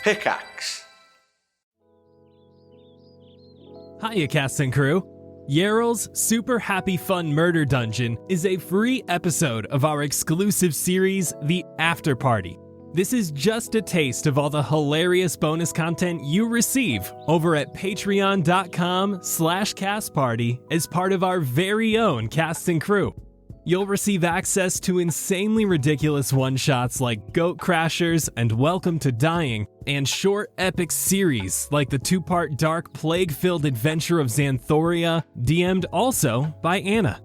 Pickaxe. Hiya, cast and crew. Yeryl's Super Happy Fun Murder Dungeon is a free episode of our exclusive series, The After Party. This is just a taste of all the hilarious bonus content you receive over at patreon.com/castparty as part of our very own cast and crew. You'll receive access to insanely ridiculous one-shots like Goat Crashers and Welcome to Dying, and short epic series like the 2-part dark plague-filled adventure of Xanthoria, DM'd also by Anna.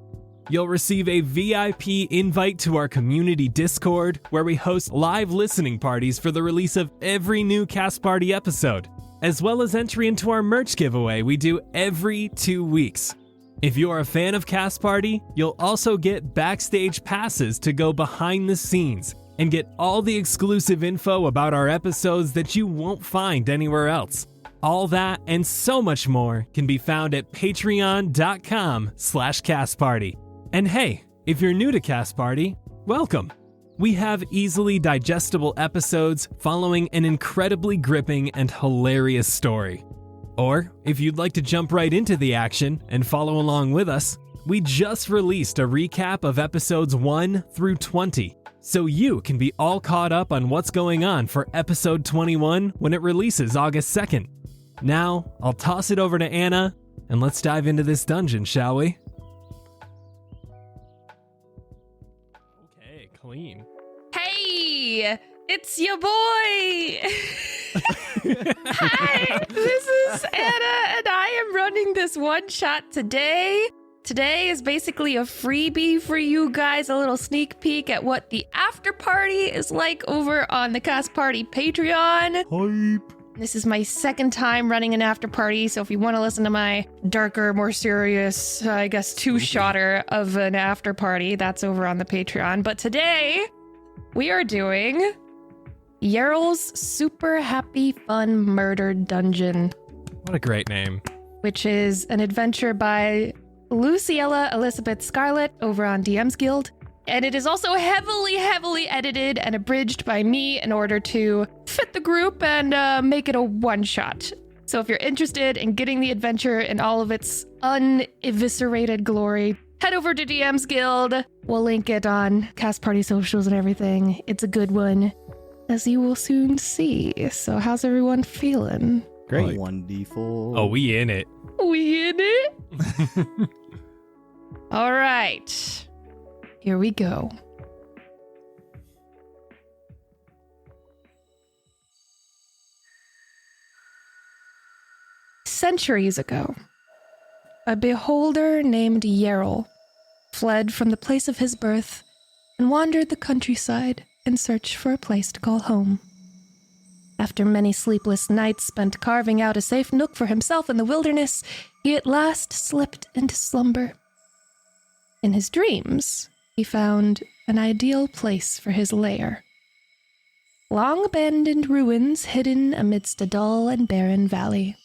You'll receive a VIP invite to our community Discord, where we host live listening parties for the release of every new Cast Party episode, as well as entry into our merch giveaway we do every 2 weeks. If you are a fan of Cast Party, you'll also get backstage passes to go behind the scenes and get all the exclusive info about our episodes that you won't find anywhere else. All that and so much more can be found at patreon.com/castparty. And hey, if you're new to Cast Party, welcome. We have easily digestible episodes following an incredibly gripping and hilarious story. Or, if you'd like to jump right into the action and follow along with us, we just released a recap of episodes 1 through 20, so you can be all caught up on what's going on for episode 21 when it releases August 2nd. Now, I'll toss it over to Anna, and let's dive into this dungeon, shall we? Okay, clean. Hey, it's your boy. Hi, this is Anna, and I am running this one shot today. Today is basically a freebie for you guys, a little sneak peek at what the after party is like over on the Cast Party Patreon. Hype. This is my second time running an after party, so if you want to listen to my darker, more serious, I guess, two-shotter of an after party, that's over on the Patreon. But today, we are doing Yeryl's Super Happy Fun Murder Dungeon. What a great name. Which is an adventure by Luciella Elizabeth Scarlett over on DM's Guild. And it is also heavily edited and abridged by me in order to fit the group and make it a one-shot. So if you're interested in getting the adventure in all of its uneviscerated glory, head over to DM's Guild. We'll link it on Cast Party socials and everything. It's a good one, as you will soon see. So how's everyone feeling? Great. Wonderful. Oh, we in it. We in it? All right. Here we go. Centuries ago, a beholder named Yeryl fled from the place of his birth and wandered the countryside in search for a place to call home. After many sleepless nights spent carving out a safe nook for himself in the wilderness, he at last slipped into slumber. In his dreams, he found an ideal place for his lair. Long-abandoned ruins hidden amidst a dull and barren valley.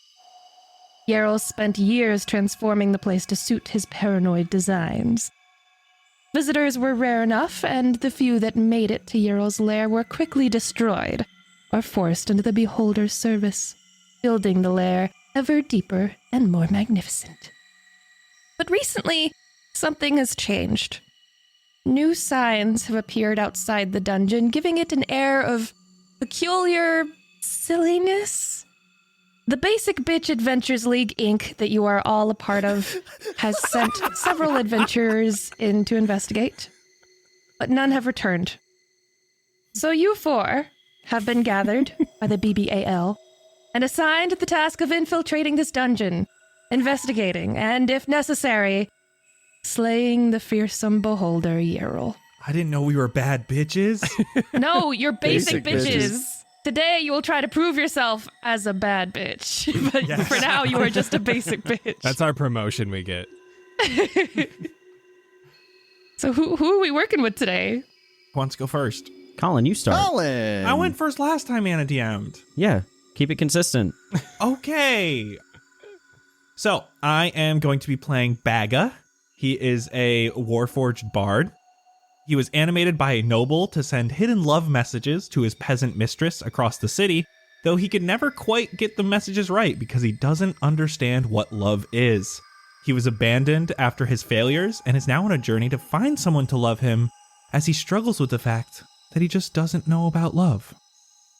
Yeryl spent years transforming the place to suit his paranoid designs. Visitors were rare enough, and the few that made it to Yeryl's lair were quickly destroyed or forced into the beholder's service, building the lair ever deeper and more magnificent. But recently, something has changed. New signs have appeared outside the dungeon, giving it an air of peculiar silliness. The Basic Bitch Adventures League, Inc., that you are all a part of, has sent several adventurers in to investigate, but none have returned. So you four have been gathered by the BBAL and assigned the task of infiltrating this dungeon, investigating, and, if necessary, slaying the fearsome beholder Yeryl. I didn't know we were bad bitches. No, you're basic Basic bitches. Today, you will try to prove yourself as a bad bitch. But Yes. for now, you are just a basic bitch. That's our promotion we get. So who are we working with today? Who wants to go first? Colin, you start. Colin! I went first last time Anna DM'd. Yeah, keep it consistent. Okay. So, I am going to be playing Baga. He is a Warforged bard. He was animated by a noble to send hidden love messages to his peasant mistress across the city, though he could never quite get the messages right because he doesn't understand what love is. He was abandoned after his failures and is now on a journey to find someone to love him as he struggles with the fact that he just doesn't know about love.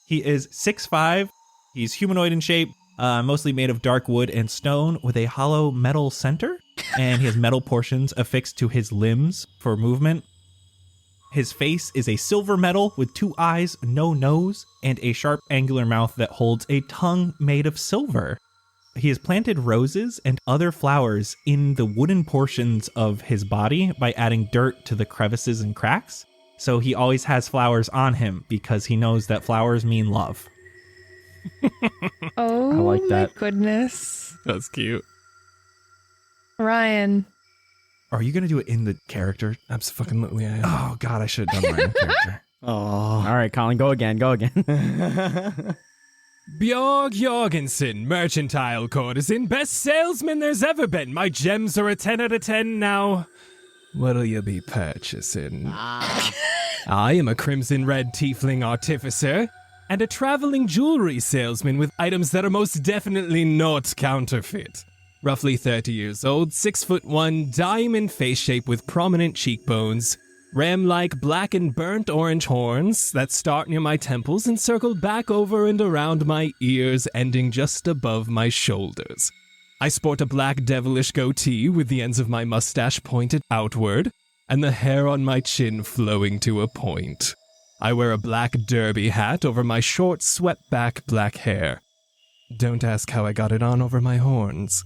He is 6'5", he's humanoid in shape, mostly made of dark wood and stone with a hollow metal center, and he has metal portions affixed to his limbs for movement. His face is a silver metal with 2 eyes, no nose, and a sharp angular mouth that holds a tongue made of silver. He has planted roses and other flowers in the wooden portions of his body by adding dirt to the crevices and cracks. So he always has flowers on him because he knows that flowers mean love. Oh, I like that. my goodness. That's cute. Ryan. Are you going to do it in the character? Absolutely, I am. Oh, God, I should have done my own character. Oh. All right, Colin, go again. Bjorg Jorgensen, Mercantile Courtesan, best salesman there's ever been. My gems are a 10 out of 10 now. What'll you be purchasing? I am a crimson red tiefling artificer and a traveling jewelry salesman with items that are most definitely not counterfeit. Roughly 30 years old, 6'1", diamond face shape with prominent cheekbones, ram-like black and burnt orange horns that start near my temples and circle back over and around my ears, ending just above my shoulders. I sport a black devilish goatee with the ends of my mustache pointed outward and the hair on my chin flowing to a point. I wear a black derby hat over my short, swept-back black hair. Don't ask how I got it on over my horns.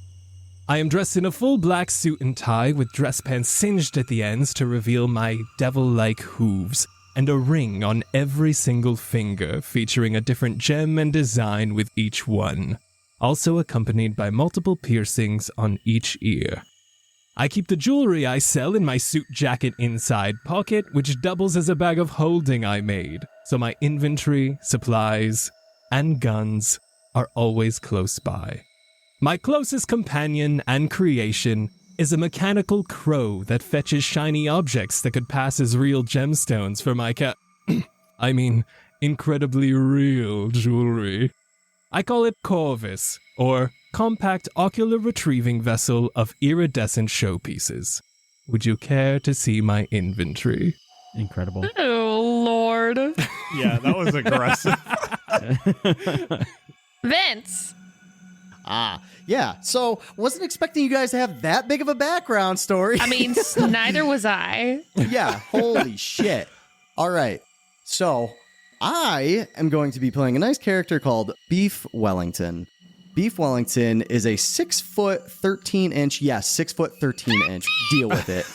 I am dressed in a full black suit and tie with dress pants singed at the ends to reveal my devil-like hooves, and a ring on every single finger featuring a different gem and design with each one, also accompanied by multiple piercings on each ear. I keep the jewelry I sell in my suit jacket inside pocket, which doubles as a bag of holding I made, so my inventory, supplies, and guns are always close by. My closest companion and creation is a mechanical crow that fetches shiny objects that could pass as real gemstones for my incredibly real jewelry. I call it Corvus, or Compact Ocular Retrieving Vessel of Iridescent Showpieces. Would you care to see my inventory? Incredible. Oh, Lord. Yeah, that was aggressive. Vince. Yeah. So wasn't expecting you guys to have that big of a background story. I mean, neither was I. Yeah. Holy shit. All right. So I am going to be playing a nice character called Beef Wellington. Beef Wellington is a 6 foot 13 inch. Yes, 6 foot 13 inch. Deal with it.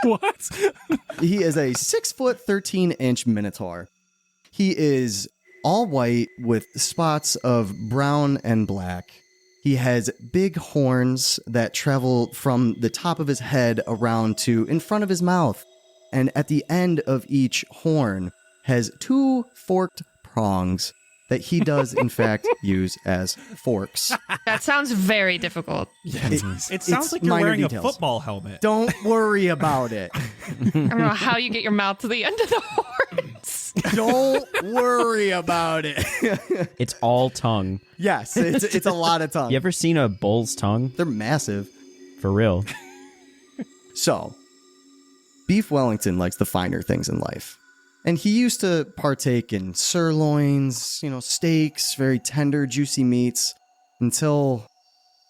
What? He is a 6 foot 13 inch minotaur. He is all white with spots of brown and black. He has big horns that travel from the top of his head around to in front of his mouth. And at the end of each horn has 2 forked prongs that he does, in fact, use as forks. That sounds very difficult. It sounds like you're minor wearing details. a football helmet. Don't worry about it. I don't know how you get your mouth to the end of the horns. Don't worry about it. It's all tongue. Yes, it's a lot of tongue. You ever seen a bull's tongue? They're massive. For real. So, Beef Wellington likes the finer things in life. And he used to partake in sirloins, steaks, very tender, juicy meats, until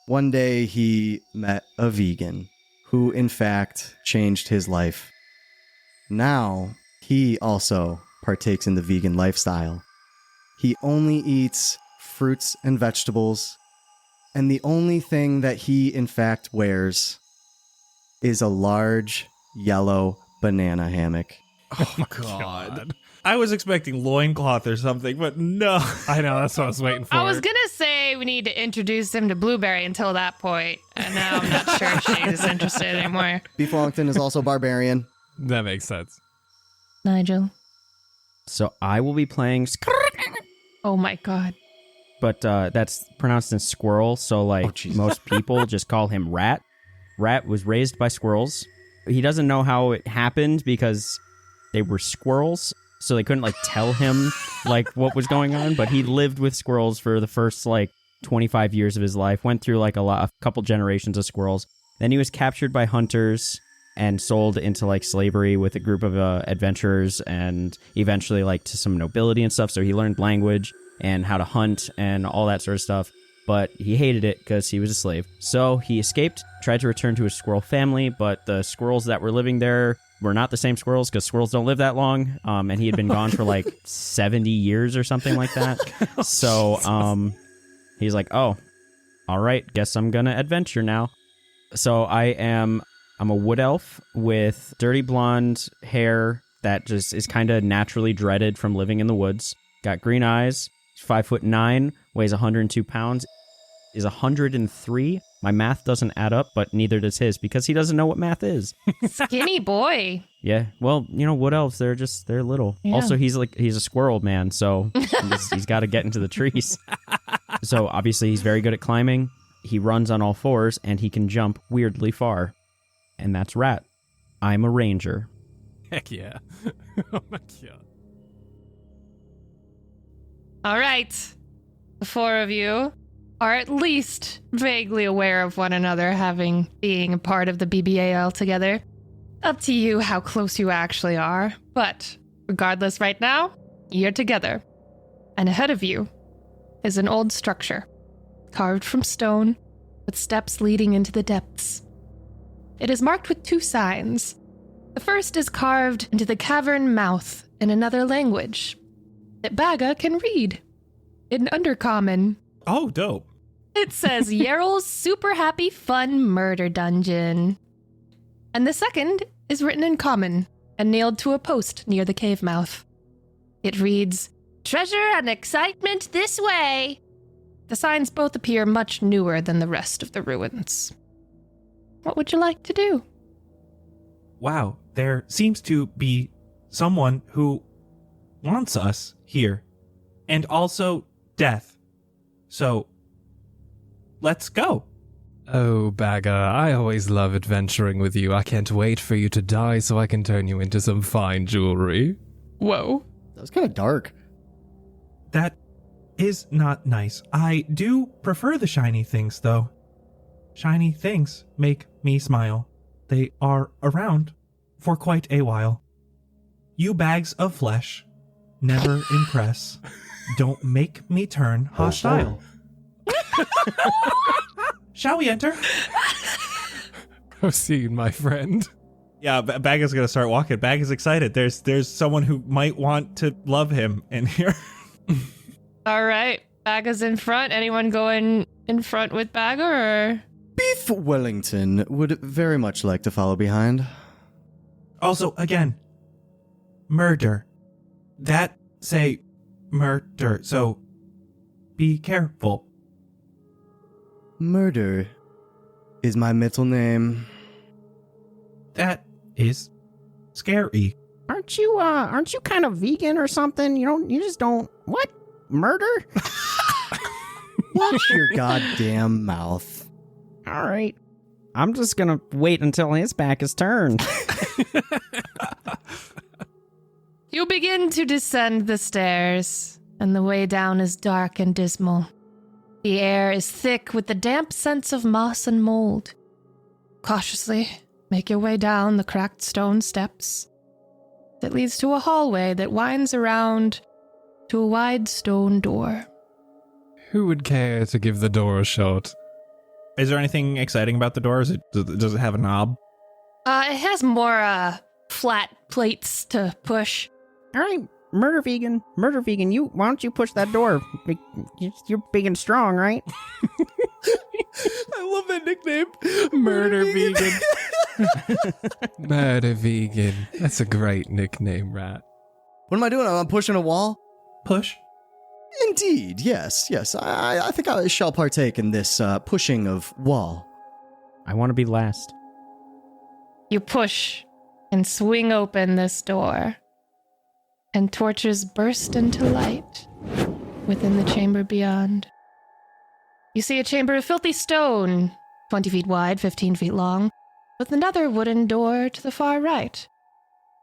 one day he met a vegan who, in fact, changed his life. Now, he also partakes in the vegan lifestyle. He only eats fruits and vegetables, and the only thing that he, in fact, wears is a large yellow banana hammock. Oh my God. I was expecting loincloth or something, but no. I know, that's what I was waiting for. I was going to say we need to introduce him to Blueberry until that point, and now I'm not sure if she's interested anymore. Beef Wellington is also barbarian. That makes sense. Nigel. So I will be playing, Oh my God. but that's pronounced as squirrel. So most people just call him Rat. Rat was raised by squirrels. He doesn't know how it happened because they were squirrels. so they couldn't like tell him like what was going on. But he lived with squirrels for the first like 25 years of his life. Went through like a couple generations of squirrels. Then he was captured by hunters and sold into like slavery with a group of adventurers, and eventually like to some nobility and stuff. So he learned language and how to hunt and all that sort of stuff. But he hated it because he was a slave. So he escaped, tried to return to his squirrel family, but the squirrels that were living there were not the same squirrels because squirrels don't live that long. And he had been gone for like 70 years or something like that. So he's like, oh, all right, guess I'm going to adventure now. So I'm a wood elf with dirty blonde hair that just is kind of naturally dreaded from living in the woods. Got green eyes, 5'9", weighs 102 pounds, is 103. My math doesn't add up, but neither does his because he doesn't know what math is. Skinny boy. Yeah, well, wood elves, they're little. Yeah. Also, he's a squirrel man, so he's got to get into the trees. So obviously he's very good at climbing. He runs on all fours, and he can jump weirdly far. And that's Rat. I'm a ranger. Heck yeah. Oh my god. All right. The four of you are at least vaguely aware of one another, being a part of the BBAL together. Up to you how close you actually are, but regardless, right now, you're together. And ahead of you is an old structure, carved from stone, with steps leading into the depths. It is marked with 2 signs. The first is carved into the cavern mouth in another language that Baga can read. In Undercommon. Oh, dope. It says Yeryl's Super Happy Fun Murder Dungeon. And the second is written in Common and nailed to a post near the cave mouth. It reads, Treasure and excitement this way. The signs both appear much newer than the rest of the ruins. What would you like to do? Wow, there seems to be someone who wants us here. And also death. So, let's go. Oh, Bagger, I always love adventuring with you. I can't wait for you to die so I can turn you into some fine jewelry. Whoa. That was kind of dark. That is not nice. I do prefer the shiny things, though. Shiny things make me smile. They are around for quite a while. You bags of flesh never impress. Don't make me turn hostile. Shall we enter? Proceed, my friend. Yeah, Bag is gonna start walking. Bag is excited. There's someone who might want to love him in here. All right. Baga's in front. Anyone going in front with Baga or? Beef Wellington would very much like to follow behind. Also, again, murder. That say murder, so be careful. Murder is my middle name. That is scary. Aren't you kind of vegan or something? You just don't, what? Murder? Watch your goddamn mouth. All right. I'm just gonna wait until his back is turned. You begin to descend the stairs, and the way down is dark and dismal. The air is thick with the damp scents of moss and mold. Cautiously, make your way down the cracked stone steps that leads to a hallway that winds around to a wide stone door. Who would care to give the door a shot? Is there anything exciting about the door? Does it have a knob? It has more, flat plates to push. All right, murder vegan, why don't you push that door? You're big and strong, right? I love that nickname. Murder vegan. Murder vegan. That's a great nickname, Rat. What am I doing? I'm pushing a wall? Push. Indeed, yes. I think I shall partake in this pushing of wall. I want to be last. You push and swing open this door, and torches burst into light within the chamber beyond. You see a chamber of filthy stone, 20 feet wide, 15 feet long, with another wooden door to the far right.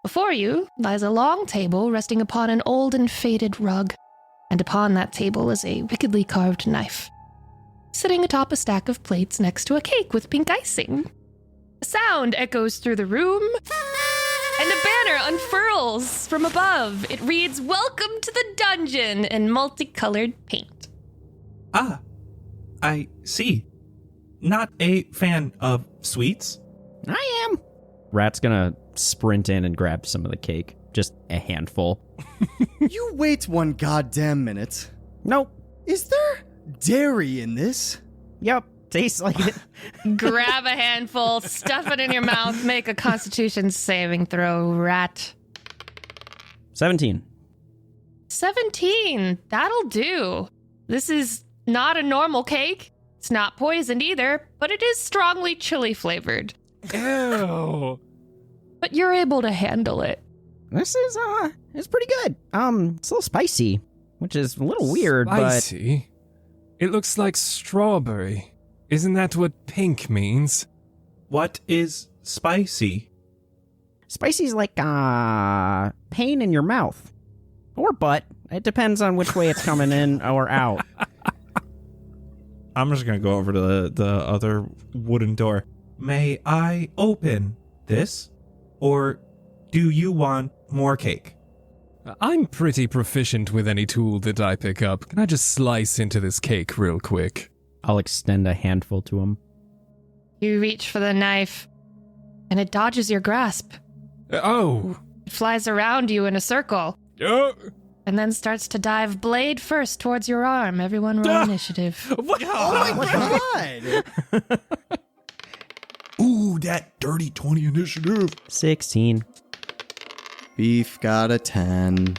Before you lies a long table resting upon an old and faded rug, and upon that table is a wickedly carved knife. Sitting atop a stack of plates next to a cake with pink icing. A sound echoes through the room, and a banner unfurls from above. It reads, "Welcome to the dungeon," in multicolored paint. Ah, I see. Not a fan of sweets? I am. Rat's gonna sprint in and grab some of the cake. Just a handful. You wait one goddamn minute. Nope. Is there dairy in this? Yep. Tastes like it. Grab a handful, stuff it in your mouth, make a Constitution saving throw, Rat. 17. 17. That'll do. This is not a normal cake. It's not poisoned either, but it is strongly chili flavored. Ew. But you're able to handle it. This is, it's pretty good. It's a little spicy, which is a little weird, Spicy? It looks like strawberry. Isn't that what pink means? What is spicy? but spicy's like, pain in your mouth. Or butt. It depends on which way it's coming in or out. I'm just gonna go over to the other wooden door. May I open this? Or do you want more cake? I'm pretty proficient with any tool that I pick up. Can I just slice into this cake real quick? I'll extend a handful to him. You reach for the knife, and it dodges your grasp. Oh. It flies around you in a circle, and then starts to dive blade first towards your arm. Everyone roll initiative. What? Oh my god! Ooh, that dirty 20 initiative. 16. Beef got a 10.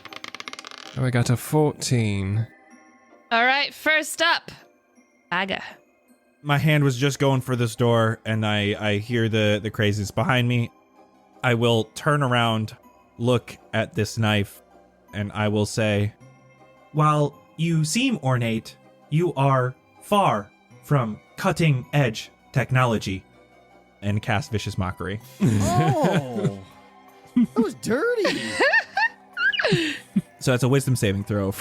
Oh, I got a 14. All right, first up, Aga. My hand was just going for this door, and I hear the crazies behind me. I will turn around, look at this knife, and I will say, while you seem ornate, you are far from cutting-edge technology. And cast Vicious Mockery. Oh! That was dirty! So that's a wisdom saving throw.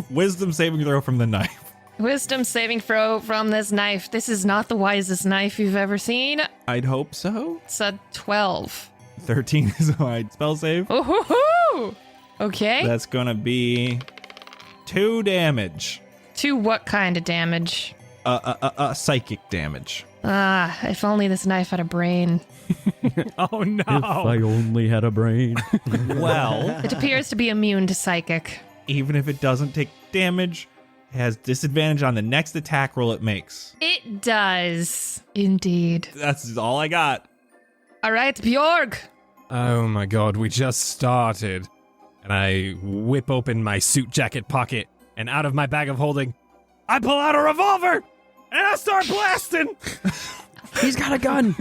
Wisdom saving throw from the knife. Wisdom saving throw from this knife. This is not the wisest knife you've ever seen. I'd hope so. It's a 12. 13 is my spell save. Ooh-hoo-hoo! Okay. That's gonna be 2 damage. To what kind of damage? Psychic damage. Ah, if only this knife had a brain. Oh no. If I only had a brain. Well, It appears to be immune to psychic. even if it doesn't take damage, it has disadvantage on the next attack roll it makes. It does. Indeed. That's all I got. All right, Bjorg. Oh my god, we just started. And I whip open my suit jacket pocket, and out of my bag of holding, I pull out a revolver! And I start blasting! He's got a gun.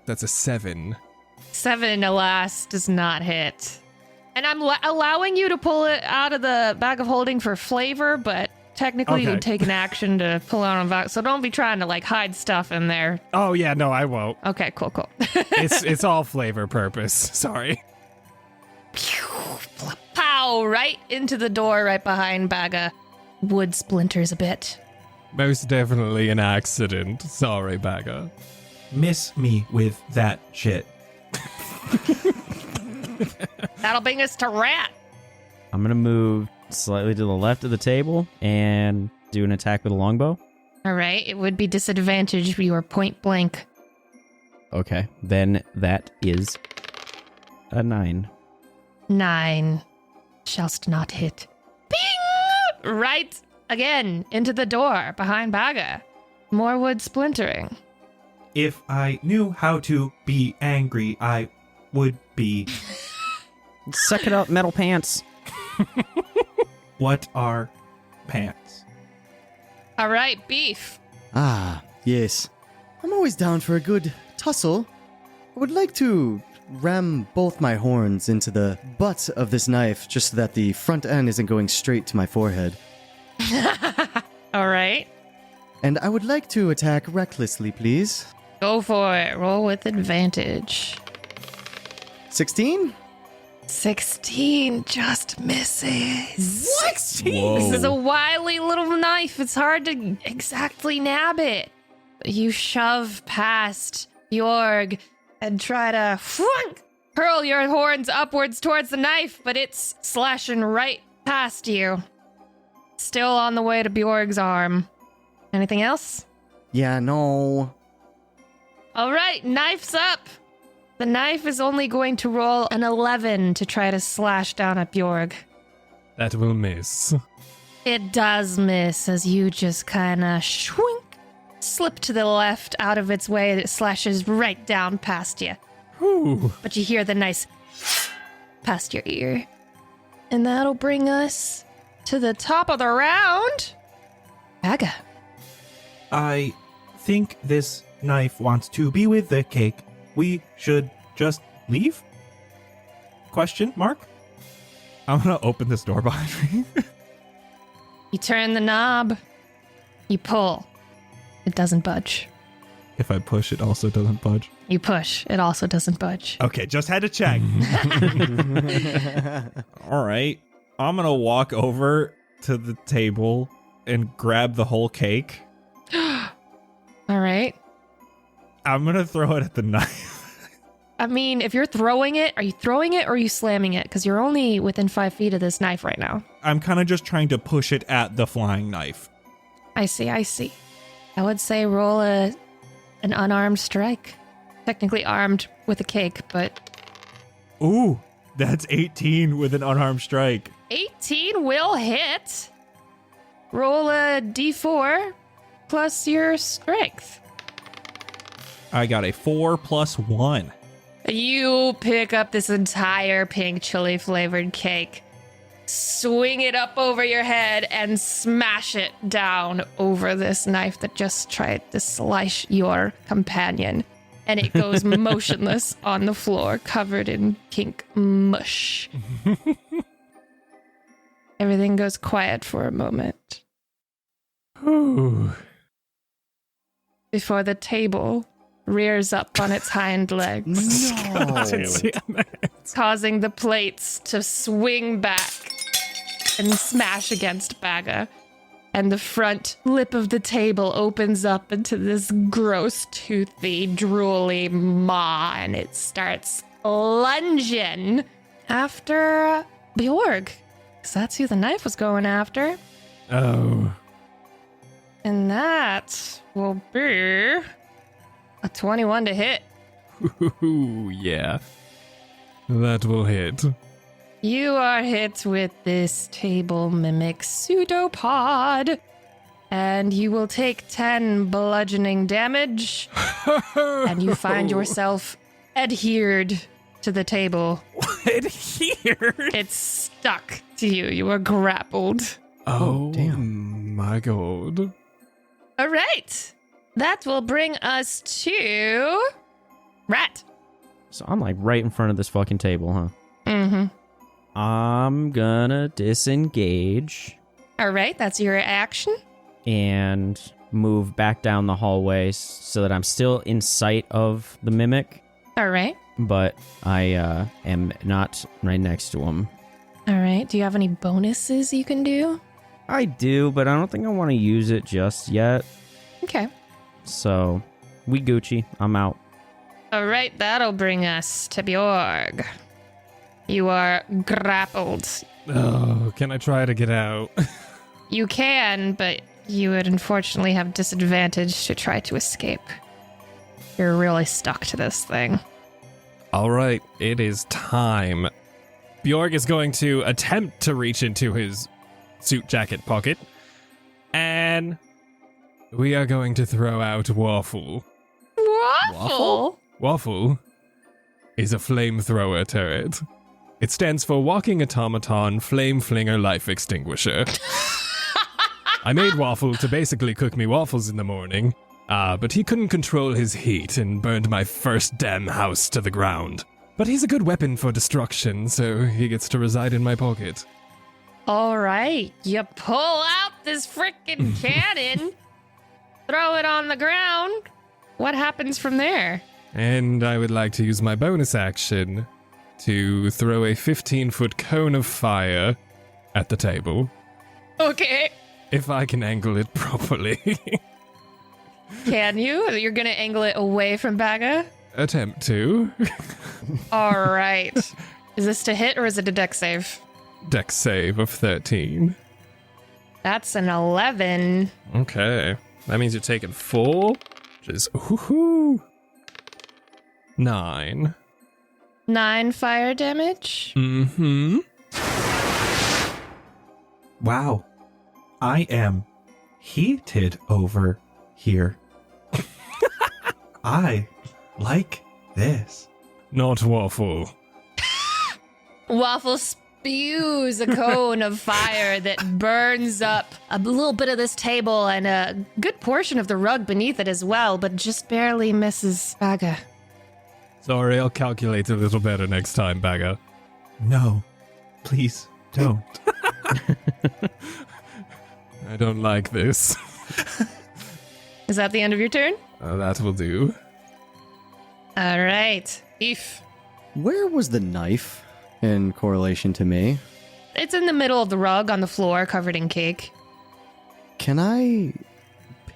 That's a 7. 7, alas, does not hit. And I'm allowing you to pull it out of the bag of holding for flavor, but technically you Okay. would take an action to pull out a bag. So don't be trying to like hide stuff in there. Oh yeah, no, I won't. Okay, cool. It's all flavor purpose. Sorry. Pow! Right into the door right behind Baga. Wood splinters a bit. Most definitely an accident. Sorry, Bagger. Miss me with that shit. That'll bring us to Rat. I'm going to move slightly to the left of the table and do an attack with a longbow. All right, it would be disadvantage. You are point blank. Okay, then that is a 9. 9. Shallst not hit. Bing! Right again into the door behind Baga. More wood splintering. If I knew how to be angry, I would be. Suck it up, metal pants. What are pants? All right, Beef. Ah, yes. I'm always down for a good tussle. I would like to ram both my horns into the butt of this knife just so that the front end isn't going straight to my forehead. All right. And I would like to attack recklessly, please. Go for it. Roll with advantage. 16? 16 just misses. What? This is a wily little knife. It's hard to exactly nab it. You shove past Bjorg and try to hurl your horns upwards towards the knife, but it's slashing right past you. Still on the way to Bjorg's arm. Anything else? Yeah, no. All right, knife's up. The knife is only going to roll an 11 to try to slash down at Bjorg. That will miss. It does miss as you just kind of slip to the left out of its way. It slashes right down past you. Whew. But you hear the nice past your ear. And that'll bring us to the top of the round. Aga. I think this knife wants to be with the cake. We should just leave? Question mark? I'm gonna open this door behind me. You turn the knob. You pull. It doesn't budge. If I push, it also doesn't budge. You push. It also doesn't budge. Okay, just had to check. All right. I'm gonna walk over to the table and grab the whole cake. All right. I'm gonna throw it at the knife. I mean, if you're throwing it, are you throwing it or are you slamming it? Because you're only within 5 feet of this knife right now. I'm kind of just trying to push it at the flying knife. I see. I would say roll an unarmed strike. Technically armed with a cake, but... Ooh, that's 18 with an unarmed strike. 18 will hit. Roll a d4 plus your strength. I got a 4 + 1. You pick up this entire pink chili flavored cake, swing it up over your head, and smash it down over this knife that just tried to slice your companion. And it goes motionless on the floor, covered in pink mush. Everything goes quiet for a moment. Whew. Before the table rears up on its hind legs, God damn it. causing the plates to swing back and smash against Baga. And the front lip of the table opens up into this gross, toothy, drooly maw, and it starts lunging after Bjorg. Because that's who the knife was going after. Oh. And that will be a 21 to hit. Ooh, yeah. That will hit. You are hit with this table mimic pseudopod, and you will take 10 bludgeoning damage, and you find yourself adhered to the table. Adhered? It's stuck to you. You are grappled. Oh, damn. My God. All right. That will bring us to Rat. So I'm like right in front of this fucking table, huh? Mm-hmm. I'm gonna disengage All right. That's your action. and move back down the hallway so that I'm still in sight of the mimic, All right. but I am not right next to him. All right. Do you have any bonuses you can do? I do, but I don't think I want to use it just yet. Okay. So, we Gucci. I'm out. All right, that'll bring us to Bjorg. You are grappled. Oh, can I try to get out? You can, but you would unfortunately have disadvantage to try to escape. You're really stuck to this thing. All right, it is time. Bjorg is going to attempt to reach into his suit jacket pocket, and we are going to throw out Waffle. Waffle? Waffle is a flamethrower turret. It stands for Walking Automaton Flame Flinger Life Extinguisher. I made Waffle to basically cook me waffles in the morning, but he couldn't control his heat and burned my first damn house to the ground. But he's a good weapon for destruction, so he gets to reside in my pocket. All right, you pull out this frickin' cannon, throw it on the ground. What happens from there? And I would like to use my bonus action to throw a 15-foot cone of fire at the table. Okay. If I can angle it properly. Can you? You're going to angle it away from Baga? Attempt to. All right. Is this to hit or is it a dex save? Dex save of 13. That's an 11. Okay. That means you're taking 4, which is 9. 9 fire damage? Mm-hmm. Wow. I am heated over here. I like this. Not Waffle. Waffle spews a cone of fire that burns up a little bit of this table and a good portion of the rug beneath it as well, but just barely misses Baga. Sorry, I'll calculate a little better next time, Bagger. No, please don't. I don't like this. Is that the end of your turn? That will do. All right. Eve. Where was the knife in correlation to me? It's in the middle of the rug on the floor, covered in cake. Can I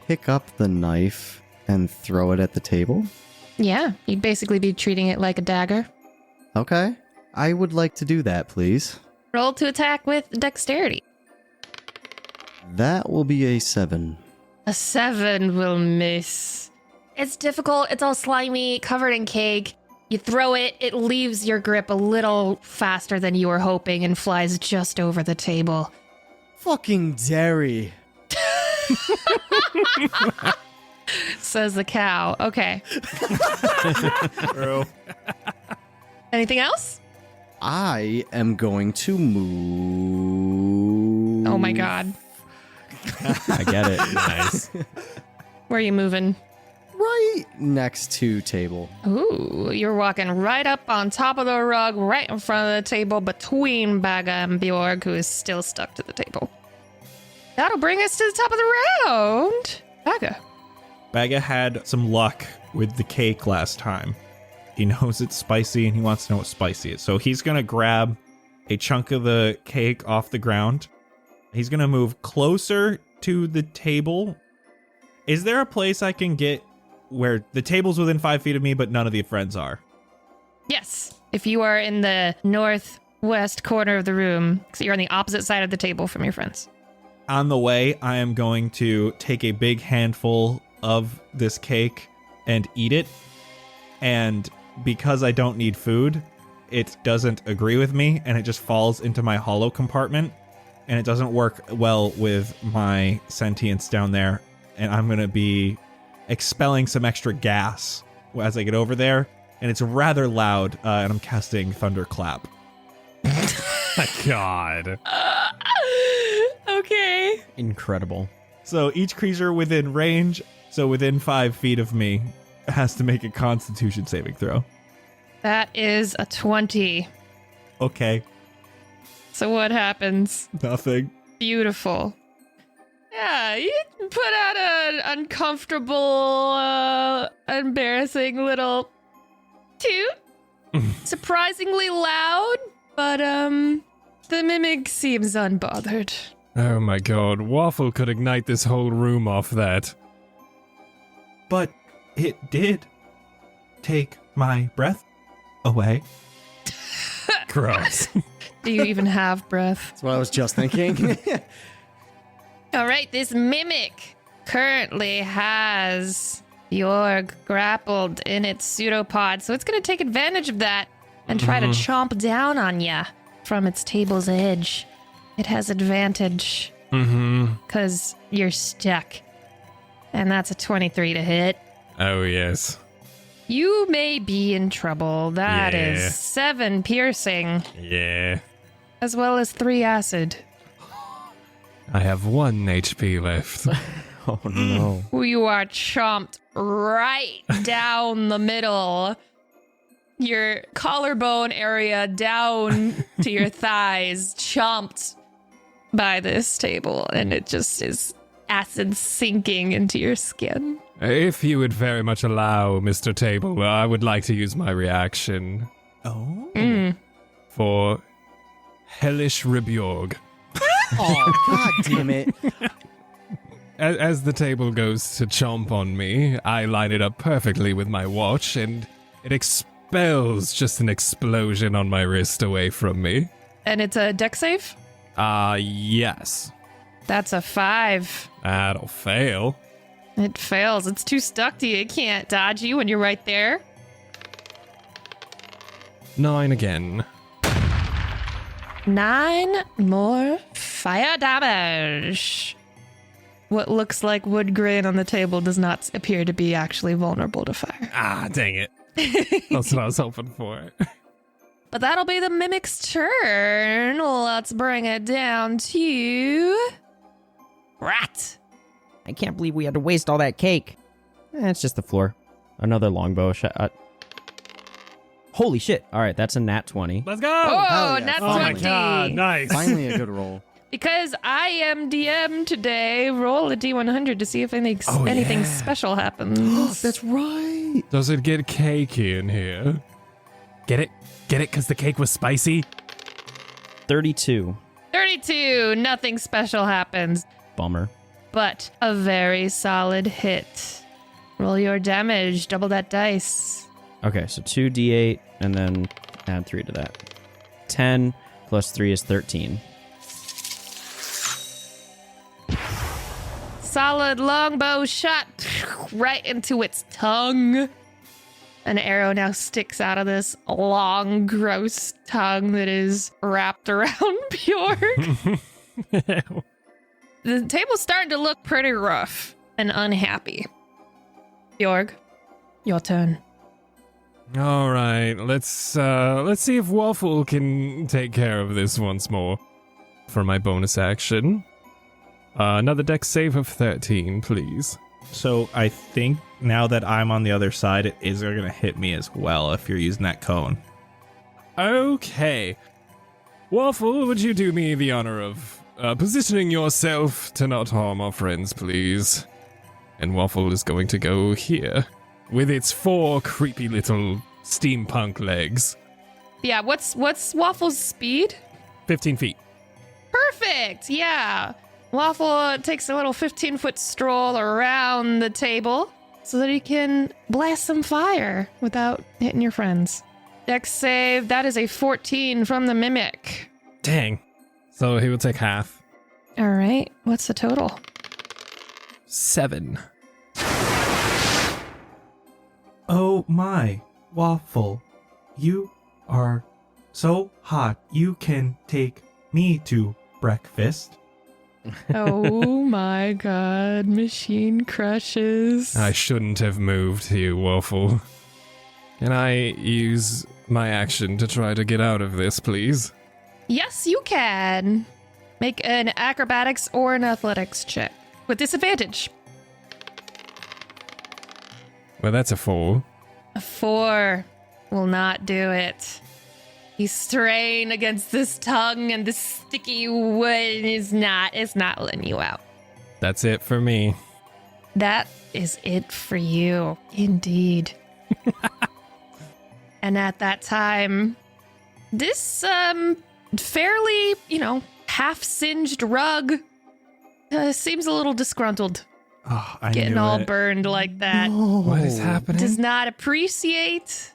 pick up the knife and throw it at the table? Yeah, you'd basically be treating it like a dagger. Okay. I would like to do that, please. Roll to attack with dexterity. That will be a 7. A 7 will miss. It's difficult. It's all slimy, covered in cake. You throw it, it leaves your grip a little faster than you were hoping and flies just over the table. Fucking dairy. Says the cow. Okay. Bro. Anything else? I am going to move. Oh my god. I get it. Nice. Where are you moving? Right next to table. Ooh, you're walking right up on top of the rug, right in front of the table, between Baga and Bjorg, who is still stuck to the table. That'll bring us to the top of the round. Baga. Baga had some luck with the cake last time. He knows it's spicy and he wants to know what spicy is. So he's going to grab a chunk of the cake off the ground. He's going to move closer to the table. Is there a place I can get where the table's within 5 feet of me, but none of the friends are? Yes. If you are in the northwest corner of the room, so you're on the opposite side of the table from your friends. On the way, I am going to take a big handful of this cake and eat it. And because I don't need food, it doesn't agree with me and it just falls into my hollow compartment. And it doesn't work well with my sentience down there. And I'm going to be expelling some extra gas as I get over there. And it's rather loud, and I'm casting Thunderclap. My God. Okay. Incredible. So each creature within range, so within 5 feet of me, has to make a Constitution saving throw. That is a 20. Okay, So what happens? nothing. Beautiful. Yeah, you put out an uncomfortable, embarrassing little toot. Surprisingly loud, but the mimic seems unbothered. Oh my God. Waffle could ignite this whole room off that. But it did take my breath away. Gross. Do you even have breath? That's what I was just thinking. All right, this mimic currently has Bjorg grappled in its pseudopod, so it's going to take advantage of that and try to chomp down on ya from its table's edge. It has advantage because you're stuck, and that's a 23 to hit. Oh, yes. You may be in trouble. That Yeah. is 7 piercing, Yeah. as well as 3 acid. I have 1 HP left. Oh no. You are chomped right down the middle. Your collarbone area down to your thighs, chomped by this table, and it just is acid sinking into your skin. If you would very much allow, Mr. Table, I would like to use my reaction. Oh. for hellish Ribjorg. Oh, god damn it. As the table goes to chomp on me, I line it up perfectly with my watch, and it expels just an explosion on my wrist away from me. And it's a deck save? Yes. That's a 5. That'll fail. It fails. It's too stuck to you. It can't dodge you when you're right there. 9 again. 9 more fire damage. What looks like wood grain on the table does not appear to be actually vulnerable to fire. Ah, dang it. That's what I was hoping for. But that'll be the mimic's turn. Let's bring it down to Rat. I can't believe we had to waste all that cake. It's just the floor. Another longbow shot. Holy shit. All right, that's a nat 20. Let's go! Oh, yeah. nat Oh 20. my God, nice. Finally a good roll. Because I am DM today, roll a D100 to see if anything special happens. That's right. Does it get cakey in here? Get it? Get it? Because the cake was spicy? 32. 32. Nothing special happens, Bummer. but a very solid hit. Roll your damage. Double that dice. Okay, so 2d8 and then add 3 to that. 10 plus 3 is 13. Solid longbow shot right into its tongue. An arrow now sticks out of this long, gross tongue that is wrapped around Bjork. The table's starting to look pretty rough and unhappy. Bjorg, your turn. All right, let's see if Waffle can take care of this once more. For my bonus action. Another dex save of 13, please. So I think now that I'm on the other side, it is going to hit me as well if you're using that cone. Okay. Waffle, would you do me the honor of positioning yourself to not harm our friends, please? And Waffle is going to go here with its 4 creepy little steampunk legs. Yeah, what's Waffle's speed? 15 feet. Perfect, yeah. Waffle takes a little 15-foot stroll around the table so that he can blast some fire without hitting your friends. Dex save, that is a 14 from the Mimic. Dang. So he will take half. All right, what's the total? 7. Oh my, Waffle. You are so hot. You can take me to breakfast. Oh my god, machine crushes. I shouldn't have moved you, Waffle. Can I use my action to try to get out of this, please? Yes, you can. Make an acrobatics or an athletics check with disadvantage. Well, that's a 4. A 4 will not do it. You strain against this tongue and this sticky wood it's not letting you out. That's it for me. That is it for you, indeed. And at that time, this fairly, half-singed rug seems a little disgruntled. Oh, I Getting knew all it. burned like that. What is happening? Does not appreciate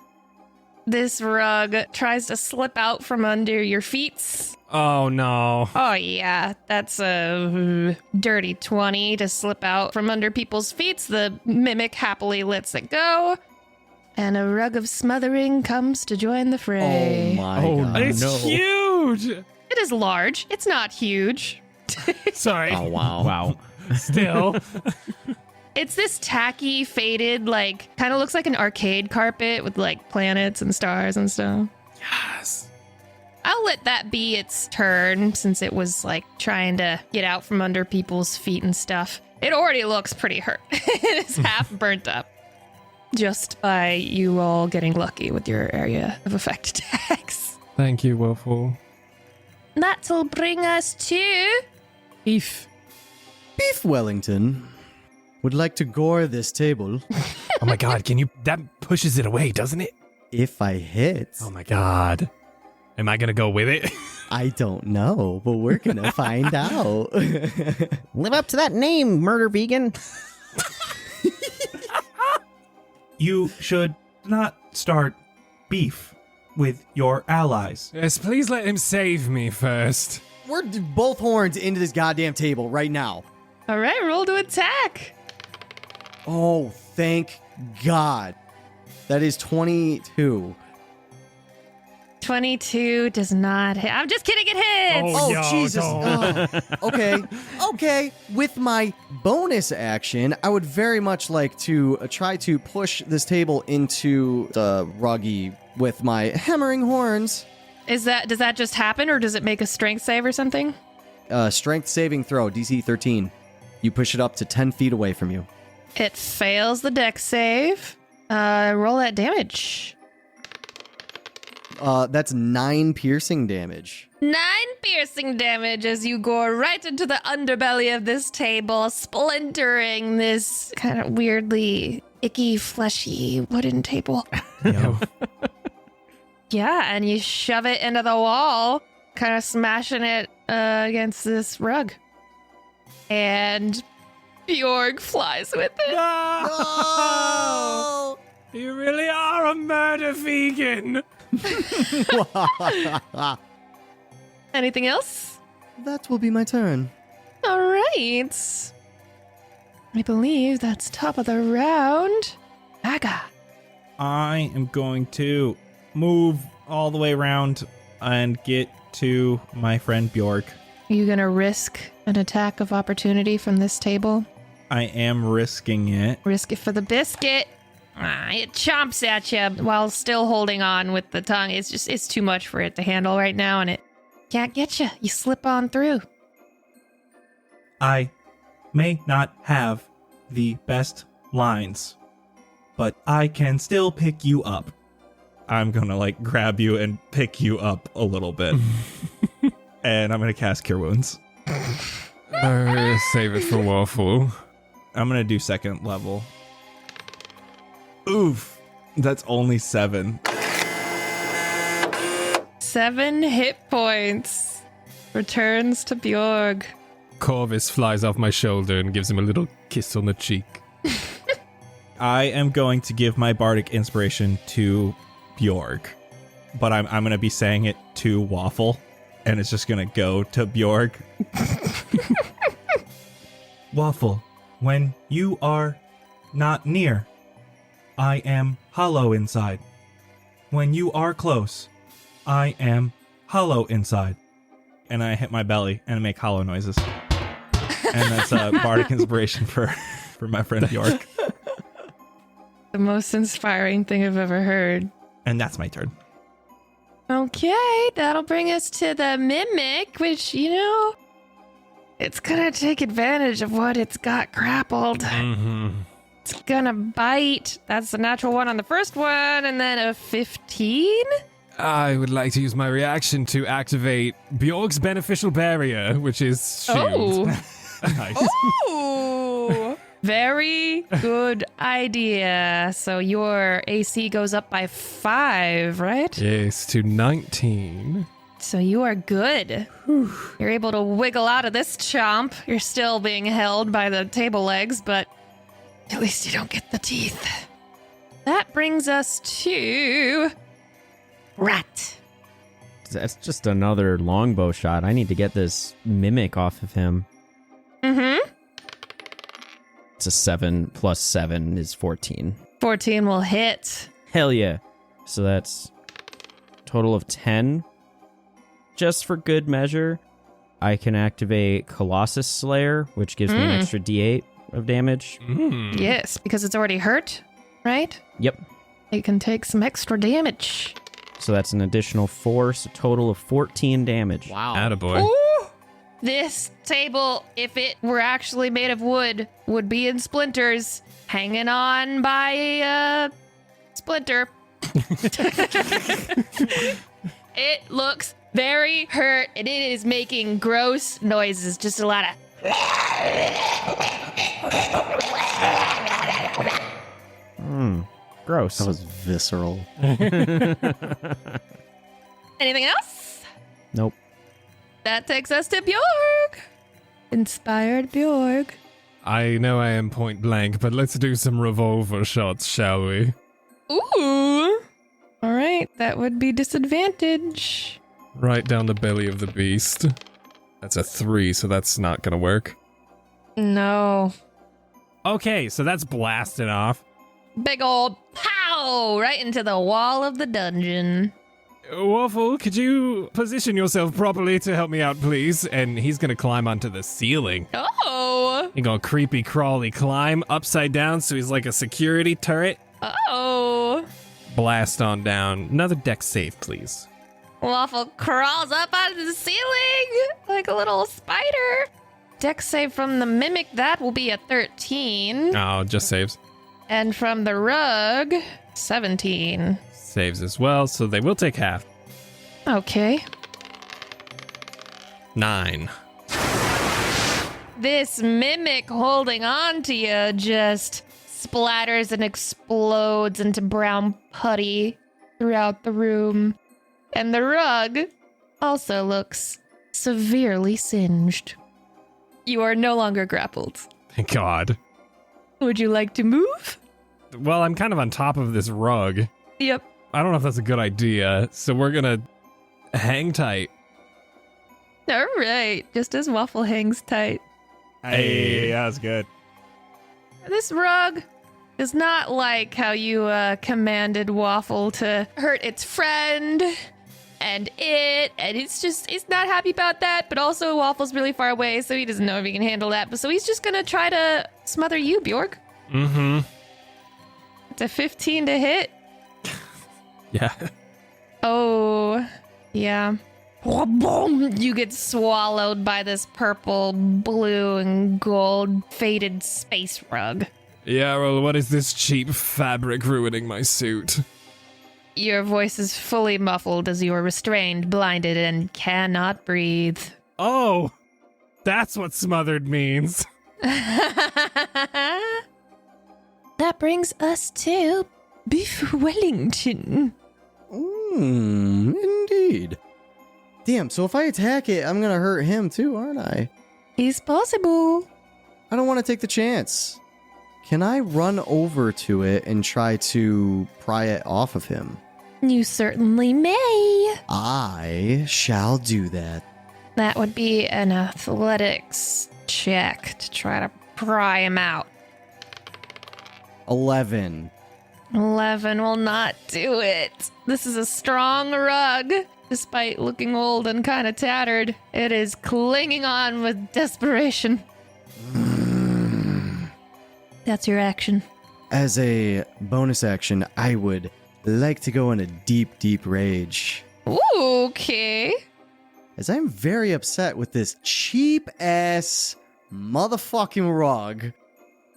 this rug. Tries to slip out from under your feet. Oh, no. Oh yeah, that's a dirty 20 to slip out from under people's feet. The Mimic happily lets it go. And a rug of smothering comes to join the Oh fray. my god. It's huge! It is large. It's not huge. Sorry. Oh wow. Wow. Still. It's this tacky, faded, kind of looks like an arcade carpet with planets and stars and stuff. Yes. I'll let that be its turn since it was trying to get out from under people's feet and stuff. It already looks pretty hurt. It is half burnt up. Just by you all getting lucky with your area of effect attacks. Thank you, Waffle. That'll bring us to Beef. Beef Wellington would like to gore this table. Oh my god, that pushes it away, doesn't it? if I hit, Oh my god. Am I gonna go with it? I don't know, but we're gonna find out. Live up to that name, murder vegan. You should not start beef with your allies. Yes, please let him save me first. We're both horns into this goddamn table right now. All right, roll to attack. Oh, thank God. That is 22. 22 does not hit. I'm just kidding, it hits. Oh, no, Jesus. don't. Okay. With my bonus action, I would very much like to try to push this table into the ruggy with my hammering horns. Does that just happen, or does it make a strength save or something? Strength saving throw, DC 13. You push it up to 10 feet away from you. It fails the dex save. Roll that damage. That's 9 piercing damage. 9 piercing damage as you gore right into the underbelly of this table, splintering this kind of weirdly icky, fleshy wooden table. Yeah, and you shove it into the wall, kind of smashing it against this rug. And Bjorg flies with it. Oh! You really are a murder vegan. Anything else? That will be my turn. All right. I believe that's top of the round. Aga. I am going to move all the way around and get to my friend Bjork. Are you going to risk an attack of opportunity from this table? I am risking it. Risk it for the biscuit. It chomps at you while still holding on with the tongue. It's too much for it to handle right now, and it can't get you. You slip on through. I may not have the best lines, but I can still pick you up. I'm gonna grab you and pick you up a little bit. And I'm gonna cast Cure Wounds. Save it for Waffle. I'm gonna do second level. Oof. That's only 7. 7 hit points. Returns to Bjorg. Corvus flies off my shoulder and gives him a little kiss on the cheek. I am going to give my bardic inspiration to Bjorg, but I'm going to be saying it to Waffle, and it's just going to go to Bjorg. Waffle, when you are not near, I am hollow inside. When you are close, I am hollow inside. And I hit my belly and make hollow noises. And that's a bardic inspiration for my friend Bjork. The most inspiring thing I've ever heard. And that's my turn. Okay, that'll bring us to the Mimic, which, it's gonna take advantage of what it's got grappled. Mm-hmm. It's gonna bite. That's a natural 1 on the first one, and then a 15? I would like to use my reaction to activate Bjork's beneficial barrier, which is shield. Nice. Oh! Very good idea. So your AC goes up by 5, right? Yes, to 19. So you are good. You're able to wiggle out of this chomp. You're still being held by the table legs, but at least you don't get the teeth. That brings us to Rat. That's just another longbow shot. I need to get this mimic off of him. Mm-hmm. It's a 7 plus 7 is 14. 14 will hit. Hell yeah. So that's a total of 10. Just for good measure, I can activate Colossus Slayer, which gives me an extra D8 of damage. Mm. Yes, because it's already hurt, right? Yep. It can take some extra damage. So that's an additional 4, so total of 14 damage. Wow. Attaboy. Ooh! This table, if it were actually made of wood, would be in splinters, hanging on by a splinter. It looks very hurt, and it is making gross noises. Just a lot of... Gross. That was visceral. Anything else? Nope. That takes us to Bjorg. Inspired Bjorg. I know I am point blank, but let's do some revolver shots, shall we? Ooh. All right, that would be disadvantage. Right down the belly of the beast. That's a 3, so that's not gonna work. No. Okay, so that's blasting off. Big old pow! Right into the wall of the dungeon. Waffle, could you position yourself properly to help me out, please? And he's gonna climb onto the ceiling. Oh! He's gonna creepy crawly climb upside down so he's like a security turret. Oh! Blast on down. Another deck save, please. Waffle crawls up onto the ceiling like a little spider. Deck save from the mimic, that will be a 13. Oh, just saves. And from the rug, 17. Saves as well, so they will take half. Okay. 9. This mimic holding on to you just splatters and explodes into brown putty throughout the room. And the rug also looks severely singed. You are no longer grappled. Thank God. Would you like to move? Well, I'm kind of on top of this rug. Yep. I don't know if that's a good idea, so we're gonna hang tight. All right. Just as Waffle hangs tight. Hey, that was good. This rug is not like how you commanded Waffle to hurt its friend and it's not happy about that, but also Waffle's really far away, so he doesn't know if he can handle that. But so he's just gonna try to smother you, Bjorg. Mm-hmm. It's a 15 to hit. Yeah. Oh, yeah. You get swallowed by this purple, blue, and gold faded space rug. Yeryl, what is this cheap fabric ruining my suit? Your voice is fully muffled as you are restrained, blinded, and cannot breathe. Oh, that's what smothered means. That brings us to Beef Wellington. Indeed. Damn, so if I attack it, I'm gonna hurt him too, aren't I? Is possible. I don't want to take the chance. Can I run over to it and try to pry it off of him? You certainly may. I shall do that. That would be an athletics check to try to pry him out. 11. 11 will not do it. This is a strong rug. Despite looking old and kind of tattered, it is clinging on with desperation. That's your action. As a bonus action, I would like to go in a deep, deep rage. Ooh, okay. As I'm very upset with this cheap-ass motherfucking rug.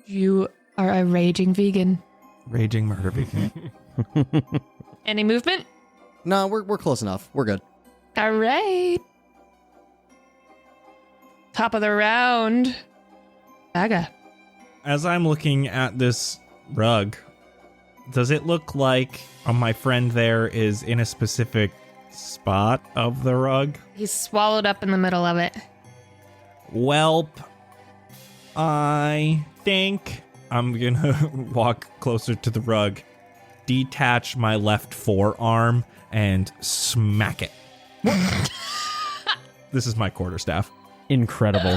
You are a raging vegan. Raging murder vegan. Any movement? No, we're close enough. We're good. All right. Top of the round. Saga. As I'm looking at this rug, does it look like my friend there is in a specific spot of the rug? He's swallowed up in the middle of it. Welp, I think I'm gonna walk closer to the rug, detach my left forearm, and smack it. This is my quarterstaff. Incredible.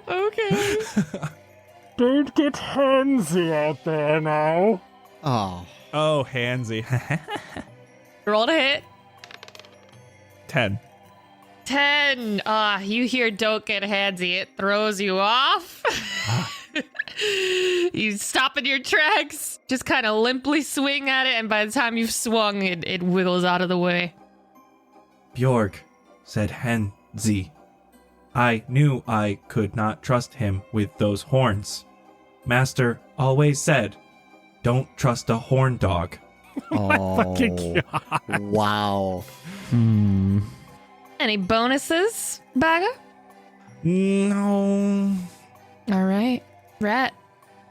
Okay. Don't get handsy out there now. Oh. Oh, handsy. Roll to hit. 10. 10. You hear don't get handsy. It throws you off. You stop in your tracks, just kind of limply swing at it, and by the time you've swung, it wiggles out of the way. Bjorg, said Hansi. I knew I could not trust him with those horns. Master always said, don't trust a horn dog. Oh. Wow. Any bonuses, Baga? No. All right. Rat.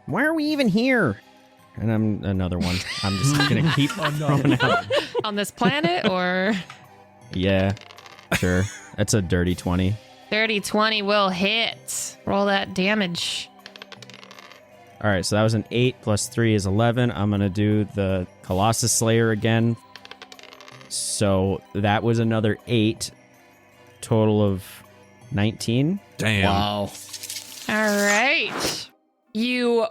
Why are we even here? And I'm another one. I'm just going to keep throwing out. On this planet or? Yeah, sure. That's a dirty 20. Dirty 20 will hit. Roll that damage. All right, so that was an 8 plus 3 is 11. I'm going to do the Colossus Slayer again. So that was another 8. Total of 19. Damn. Wow. All right. You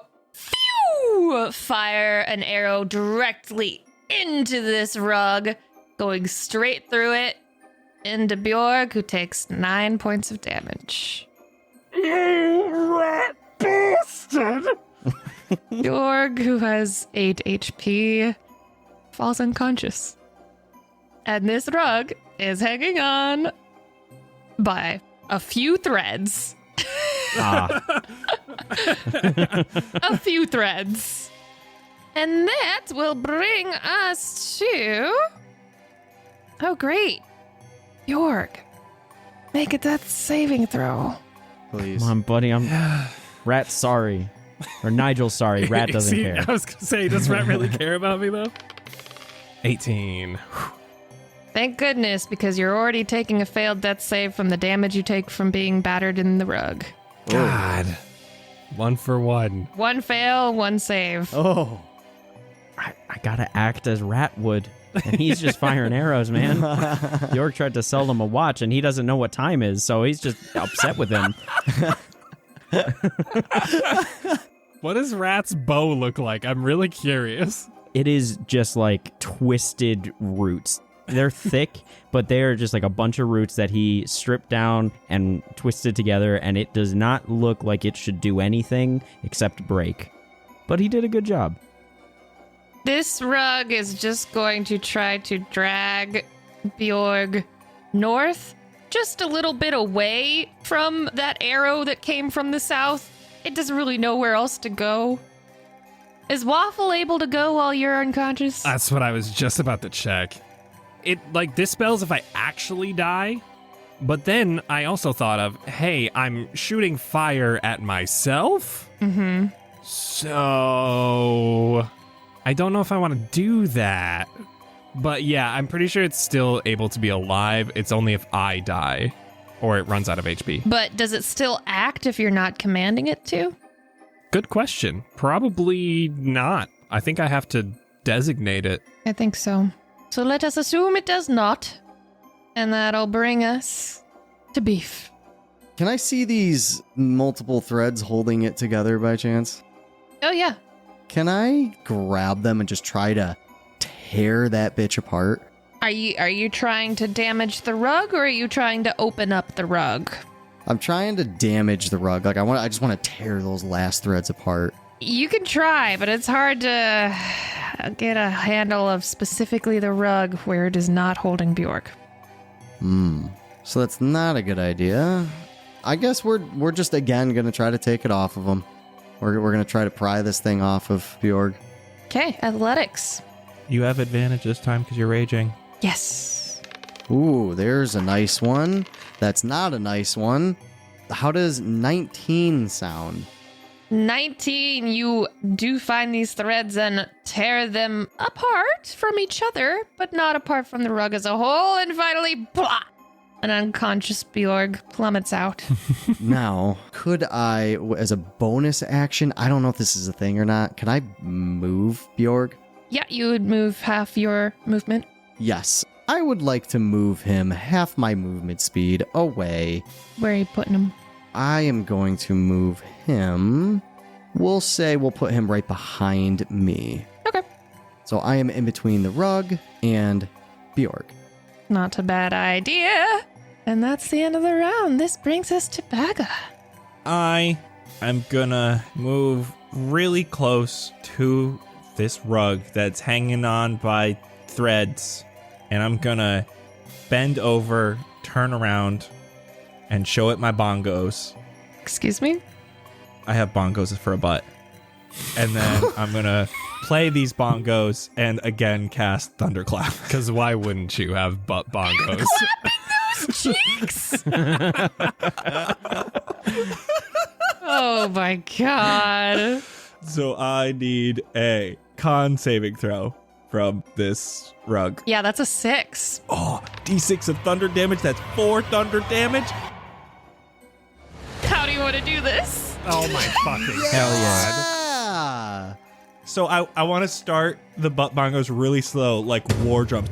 fire an arrow directly into this rug, going straight through it into Bjorg, who takes 9 points of damage. You rat bastard! Bjorg, who has 8 HP, falls unconscious. And this rug is hanging on by a few threads. A few threads. And that will bring us to... Oh, great. Bjorg, make a death saving throw. Please. Come on, buddy. Rat's sorry. Or Nigel's sorry. Rat doesn't See, care. I was going to say, does Rat really care about me, though? 18. Thank goodness, because you're already taking a failed death save from the damage you take from being battered in the rug. God. 1 for 1. 1 fail, 1 save. Oh. I gotta act as Rat would. And he's just firing arrows, man. Bjorg tried to sell him a watch, and he doesn't know what time is, so he's just upset with him. What does Rat's bow look like? I'm really curious. It is just like twisted roots. They're thick, but they are just like a bunch of roots that he stripped down and twisted together, and it does not look like it should do anything except break. But he did a good job. This rug is just going to try to drag Bjorg north, just a little bit away from that arrow that came from the south. It doesn't really know where else to go. Is Waffle able to go while you're unconscious? That's what I was just about to check. It, like, dispels if I actually die, but then I also thought of, hey, I'm shooting fire at myself? Mm-hmm. So... I don't know if I want to do that. But yeah, I'm pretty sure it's still able to be alive. It's only if I die or it runs out of HP. But does it still act if you're not commanding it to? Good question. Probably not. I think I have to designate it. I think so. So let us assume it does not. And that'll bring us to Beef. Can I see these multiple threads holding it together by chance? Oh, yeah. Can I grab them and just try to tear that bitch apart? Are you trying to damage the rug, or are you trying to open up the rug? I'm trying to damage the rug. Like I just want to tear those last threads apart. You can try, but it's hard to get a handle of specifically the rug where it is not holding Bjorg. So that's not a good idea. I guess we're just again gonna try to take it off of them. We're gonna try to pry this thing off of Bjorg. Okay, athletics. You have advantage this time because you're raging. Yes. Ooh, there's a nice one. That's not a nice one. How does 19 sound? 19, you do find these threads and tear them apart from each other, but not apart from the rug as a whole, and finally, blah! An unconscious Bjorg plummets out. Now, could I, as a bonus action, I don't know if this is a thing or not, can I move Bjorg? Yeah, you would move half your movement. Yes. I would like to move him half my movement speed away. Where are you putting him? I am going to move him. We'll say we'll put him right behind me. Okay. So I am in between the rug and Bjorg. Not a bad idea. And that's the end of the round. This brings us to Baga. I am gonna move really close to this rug that's hanging on by threads, and I'm gonna bend over, turn around, and show it my bongos. Excuse me? I have bongos for a butt. And then I'm gonna play these bongos and again cast Thunderclap. Because why wouldn't you have butt bongos? Cheeks! Oh my god. So I need a con saving throw from this rug. Yeah, that's a 6. Oh, D6 of thunder damage. That's 4 thunder damage. How do you want to do this? Oh my fucking Hell yeah. Yeah. So I want to start the butt bongos really slow, like war drums.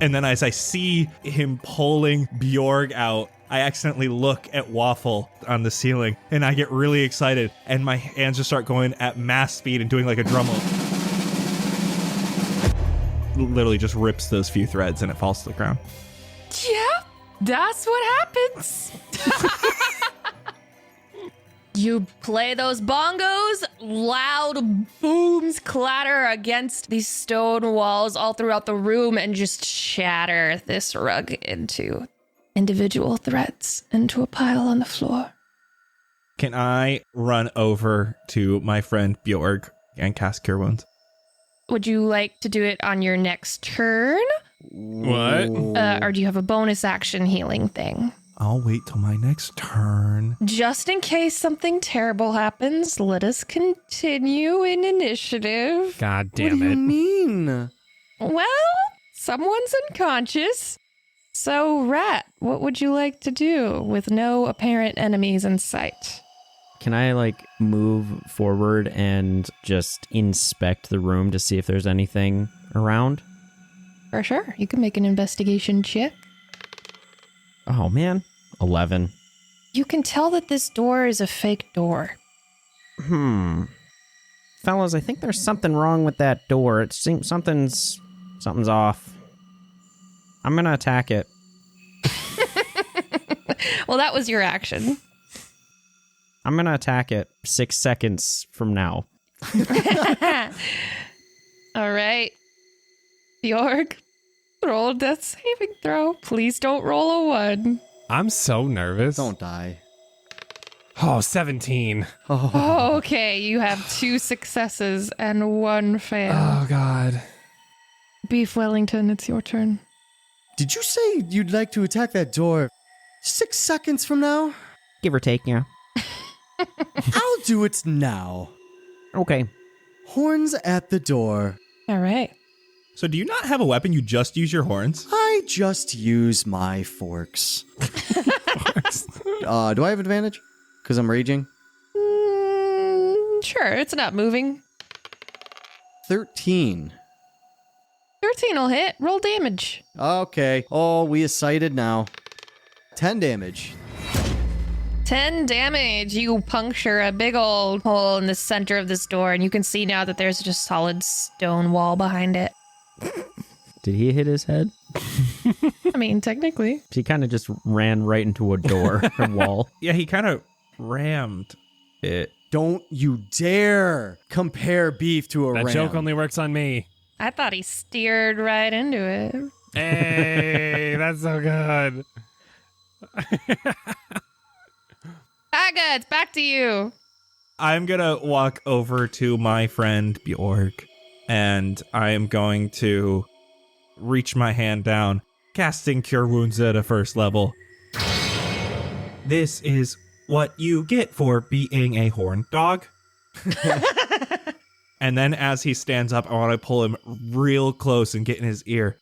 And then as I see him pulling Bjorg out, I accidentally look at Waffle on the ceiling, and I get really excited, and my hands just start going at mass speed and doing like a drum roll. Literally just rips those few threads, and it falls to the ground. Yeah, that's what happens. You play those bongos, loud booms clatter against these stone walls all throughout the room and just shatter this rug into individual threads into a pile on the floor. Can I run over to my friend Bjorg and cast Cure Wounds? Would you like to do it on your next turn? What? Or do you have a bonus action healing thing? I'll wait till my next turn. Just in case something terrible happens, let us continue in initiative. God What do damn you it. mean? Well, someone's unconscious. So, Rat, what would you like to do with no apparent enemies in sight? Can I like move forward and just inspect the room to see if there's anything around? For sure. You can make an investigation check. Oh man, 11. You can tell that this door is a fake door. Fellas, I think there's something wrong with that door. It seems something's off. I'm gonna attack it. Well, that was your action. I'm gonna attack it 6 seconds from now. All right. Bjorg, roll a death saving throw. Please don't roll a 1. I'm so nervous. Don't die. Oh, 17. Oh, okay. You have 2 successes and 1 fail. Oh, God. Beef Wellington, it's your turn. Did you say you'd like to attack that door 6 seconds from now? Give or take, yeah. I'll do it now. Okay. Horns at the door. All right. So do you not have a weapon? You just use your horns? I just use my forks. Do I have advantage? Because I'm raging? Sure, it's not moving. 13. 13 will hit. Roll damage. Okay. Oh, we excited now. 10 damage. 10 damage. You puncture a big old hole in the center of this door, and you can see now that there's just solid stone wall behind it. Did he hit his head? I mean, technically. He kind of just ran right into a door, a wall. Yeah, he kind of rammed it. Don't you dare compare beef to a That ram. joke only works on me. I thought he steered right into it. Hey, that's so good. Aga, it's back to you. I'm going to walk over to my friend Bjorg, and I am going to reach my hand down, casting Cure Wounds at a first level. This is what you get for being a horned dog. And then as he stands up, I want to pull him real close and get in his ear.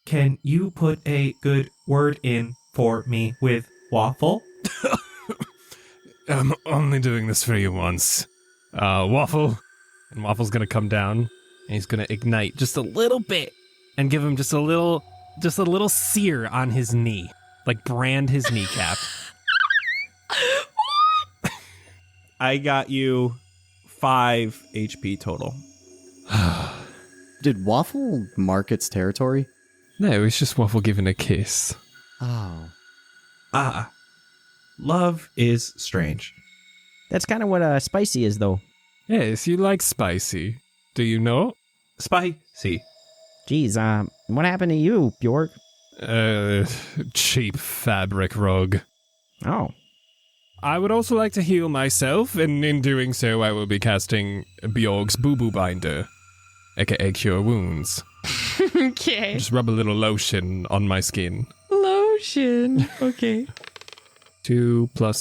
Can you put a good word in for me with Waffle? I'm only doing this for you once. Waffle. And Waffle's gonna come down, and he's gonna ignite just a little bit and give him just a little sear on his knee. Like brand his kneecap. I got you 5 HP total. Did Waffle mark its territory? No, it's just Waffle giving a kiss. Oh. Love is strange. That's kind of what spicy is, though. Yes, you like spicy. Do you know? Spicy. Jeez, what happened to you, Bjork? Cheap fabric rug. Oh. I would also like to heal myself, and in doing so, I will be casting Bjorg's Boo Boo Binder, aka Cure Wounds. Okay. Just rub a little lotion on my skin. Lotion. Okay. 2 plus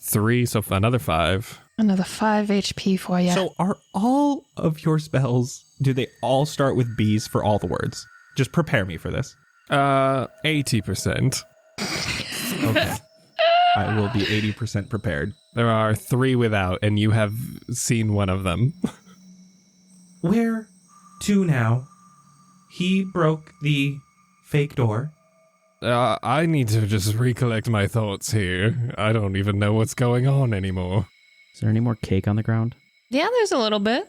3, so another 5. Another 5 HP for you. So are all of your spells, do they all start with B's for all the words? Just prepare me for this. 80%. Okay. I will be 80% prepared. There are 3 without, and you have seen one of them. Where to now? He broke the fake door. I need to just recollect my thoughts here. I don't even know what's going on anymore. Is there any more cake on the ground? Yeah, there's a little bit.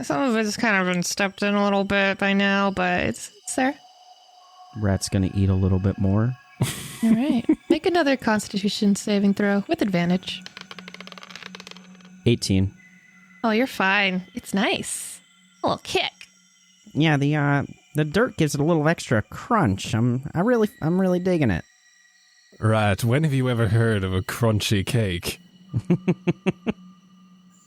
Some of it's kind of been stepped in a little bit by now, but it's there. Rat's gonna eat a little bit more. All right. Make another Constitution saving throw with advantage. 18. Oh, you're fine. It's nice. A little kick. Yeah, the dirt gives it a little extra crunch. I'm really digging it. Right, when have you ever heard of a crunchy cake?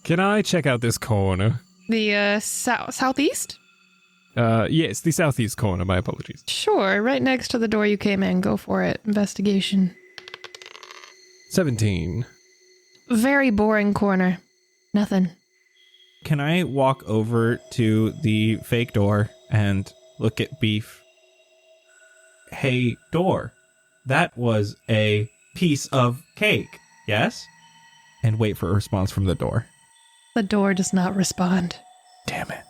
Can I check out this corner? The southeast? Yes, the southeast corner, my apologies. Sure, right next to the door you came in. Go for it. Investigation. 17. Very boring corner. Nothing. Can I walk over to the fake door and look at Beef? Hey, door. That was a piece of cake, yes? And wait for a response from the door. The door does not respond. Damn it.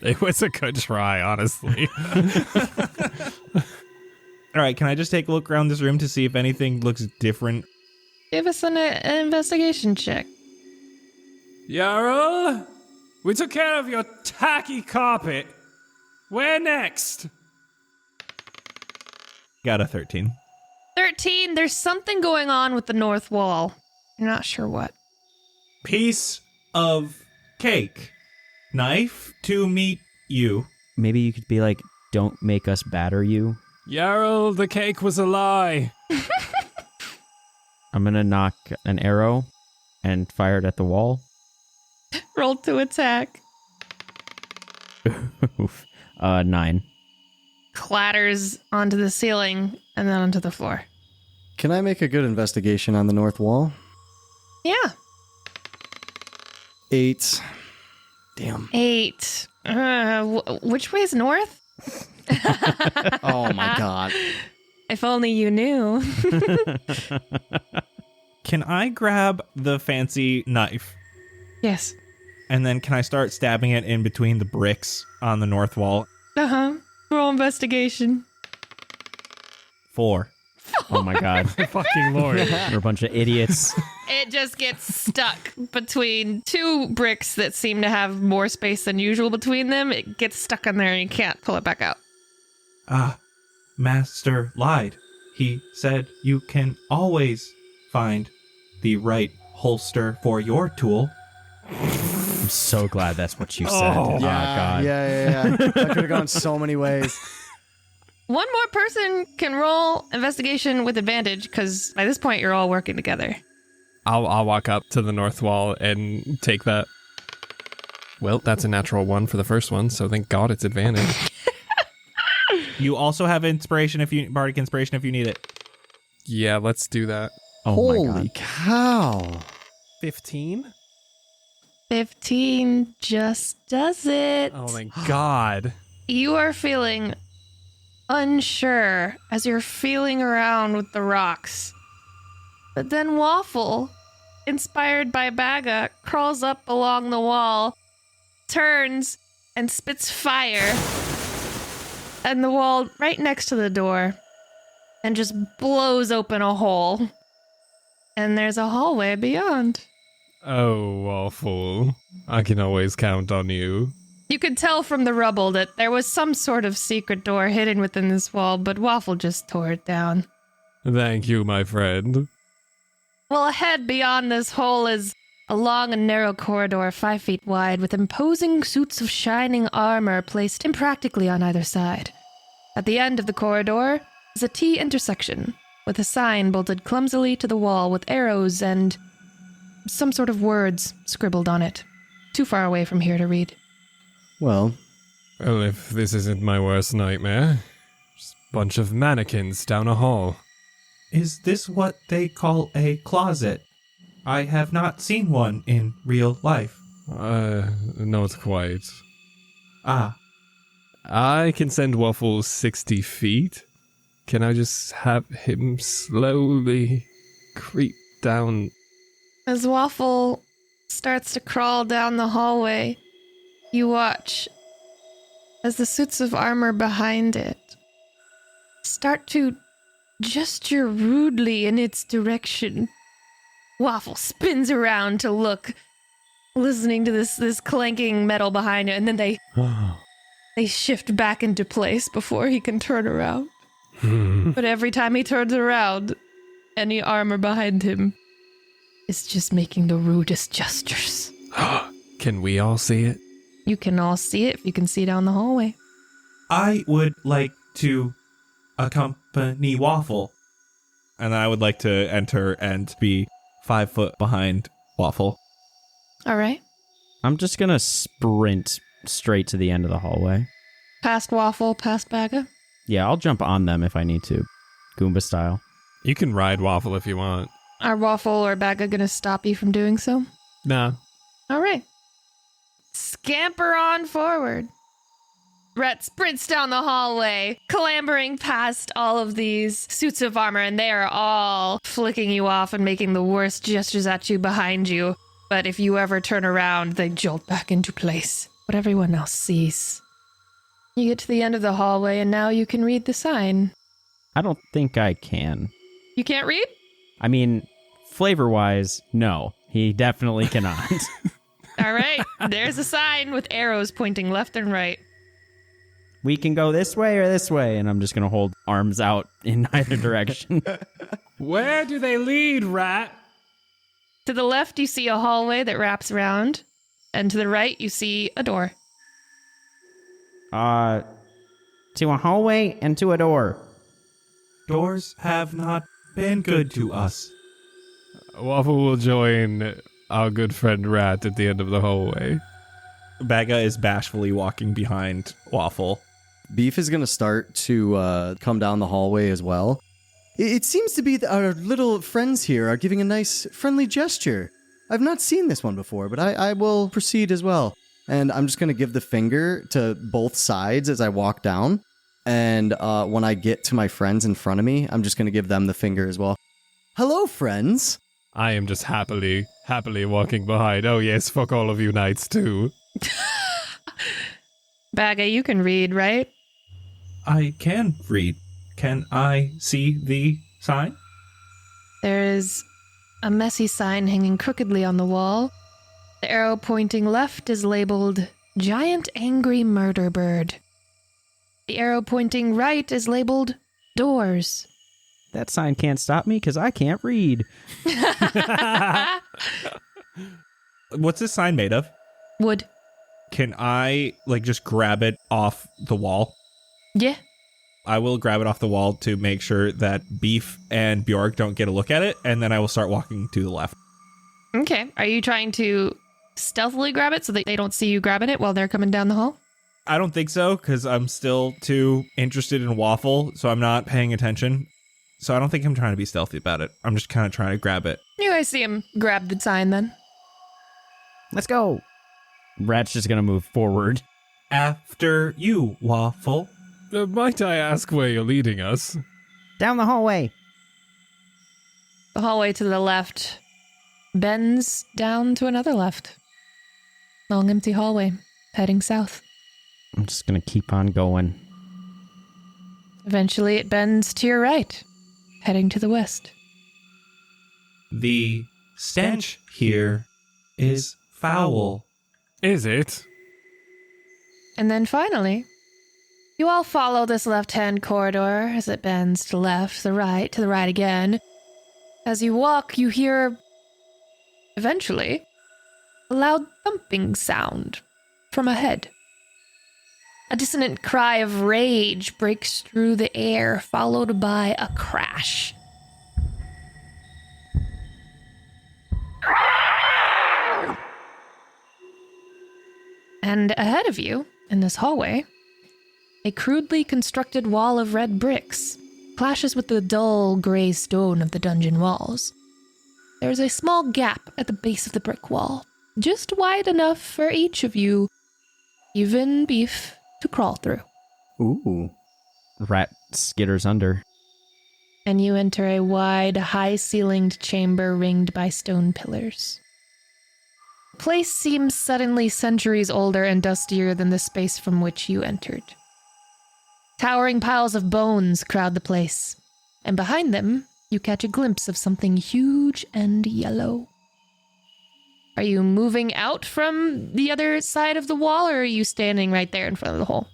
It was a good try, honestly. All right, can I just take a look around this room to see if anything looks different? Give us an investigation check. Yeryl, we took care of your tacky carpet. Where next? Got a 13. 13. There's something going on with the north wall. You're not sure what. Piece of cake. Knife to meet you. Maybe you could be like, don't make us batter you. Yeryl, the cake was a lie. I'm gonna knock an arrow and fire it at the wall. Roll to attack. Oof. 9. Clatters onto the ceiling and then onto the floor. Can I make a good investigation on the north wall? Yeah. 8. Damn. 8. Which way is north? Oh my god. If only you knew. Can I grab the fancy knife? Yes. And then can I start stabbing it in between the bricks on the north wall? Uh-huh. Roll investigation. 4. Oh my god. Fucking Lord. We're a bunch of idiots. It just gets stuck between 2 bricks that seem to have more space than usual between them. It gets stuck in there and you can't pull it back out. Master lied. He said you can always find the right holster for your tool. I'm so glad that's what you said. Oh, God. Yeah. That could have gone so many ways. One more person can roll investigation with advantage because by this point you're all working together. I'll walk up to the north wall and take that. Well, that's a natural 1 for the first one, so thank God it's advantage. You also have inspiration bardic inspiration if you need it. Yeah, let's do that. Oh my Holy god. cow. 15? 15 just does it. Oh my God. You are feeling unsure as you're feeling around with the rocks. But then Waffle, inspired by Baga, crawls up along the wall, turns, and spits fire. And the wall right next to the door, and just blows open a hole. And there's a hallway beyond. Oh, Waffle. I can always count on you. You could tell from the rubble that there was some sort of secret door hidden within this wall, but Waffle just tore it down. Thank you, my friend. Well, ahead beyond this hole is a long and narrow corridor 5 feet wide with imposing suits of shining armor placed impractically on either side. At the end of the corridor is a T intersection with a sign bolted clumsily to the wall with arrows and some sort of words scribbled on it. Too far away from here to read. Well, Well, if this isn't my worst nightmare, just a bunch of mannequins down a hall. Is this what they call a closet? I have not seen one in real life. Not quite. Ah, I can send Waffle 60 feet. Can I just have him slowly creep down? As Waffle starts to crawl down the hallway, you watch as the suits of armor behind it start to gesture rudely in its direction. Waffle spins around to look, listening to this clanking metal behind it, and then they shift back into place before he can turn around. But every time he turns around, any armor behind him is just making the rudest gestures. Can we all see it? You can all see it if you can see down the hallway. I would like to accompany Waffle. And I would like to enter and be 5 foot behind Waffle. All right. I'm just gonna sprint straight to the end of the hallway. Past Waffle, past Baga. Yeah, I'll jump on them if I need to, Goomba style. You can ride Waffle if you want. Are Waffle or Baga going to stop you from doing so? Nah. All right. Scamper on forward. Rhett sprints down the hallway, clambering past all of these suits of armor, and they are all flicking you off and making the worst gestures at you behind you. But if you ever turn around, they jolt back into place. What everyone else sees. You get to the end of the hallway, and now you can read the sign. I don't think I can. You can't read? I mean, flavor-wise, no. He definitely cannot. All right. There's a sign with arrows pointing left and right. We can go this way or this way, and I'm just going to hold arms out in either direction. Where do they lead, rat? To the left, you see a hallway that wraps around, and to the right, you see a door. To a hallway and to a door. Doors have not been good to us. Waffle will join our good friend Rat at the end of the hallway. Baga is bashfully walking behind Waffle. Beef is going to start to come down the hallway as well. It seems to be that our little friends here are giving a nice, friendly gesture. I've not seen this one before, but I will proceed as well. And I'm just going to give the finger to both sides as I walk down. And when I get to my friends in front of me, I'm just going to give them the finger as well. Hello, friends. I am just happily walking behind. Oh yes, fuck all of you knights too. Baga, you can read, right? I can read. Can I see the sign? There is a messy sign hanging crookedly on the wall. The arrow pointing left is labeled Giant Angry Murder Bird. The arrow pointing right is labeled Doors. That sign can't stop me because I can't read. What's this sign made of? Wood. Can I, just grab it off the wall? Yeah. I will grab it off the wall to make sure that Beef and Bjork don't get a look at it, and then I will start walking to the left. Okay. Are you trying to stealthily grab it so that they don't see you grabbing it while they're coming down the hall? I don't think so, because I'm still too interested in Waffle, so I'm not paying attention. So I don't think I'm trying to be stealthy about it. I'm just kind of trying to grab it. You guys see him grab the sign then. Let's go. Rat's just going to move forward. After you, Waffle. Might I ask where you're leading us? Down the hallway. The hallway to the left bends down to another left. Long empty hallway, heading south. I'm just going to keep on going. Eventually it bends to your right, heading to the west. The stench here is foul. Is it? And then finally, you all follow this left-hand corridor as it bends to the left, to the right again. As you walk, you hear, eventually, a loud thumping sound from ahead. A dissonant cry of rage breaks through the air, followed by a crash. And ahead of you, in this hallway, a crudely constructed wall of red bricks clashes with the dull gray stone of the dungeon walls. There is a small gap at the base of the brick wall, just wide enough for each of you, even Beef, to crawl through. Ooh. Rat skitters under. And you enter a wide, high-ceilinged chamber ringed by stone pillars. The place seems suddenly centuries older and dustier than the space from which you entered. Towering piles of bones crowd the place, and behind them, you catch a glimpse of something huge and yellow. Are you moving out from the other side of the wall, or are you standing right there in front of the hole?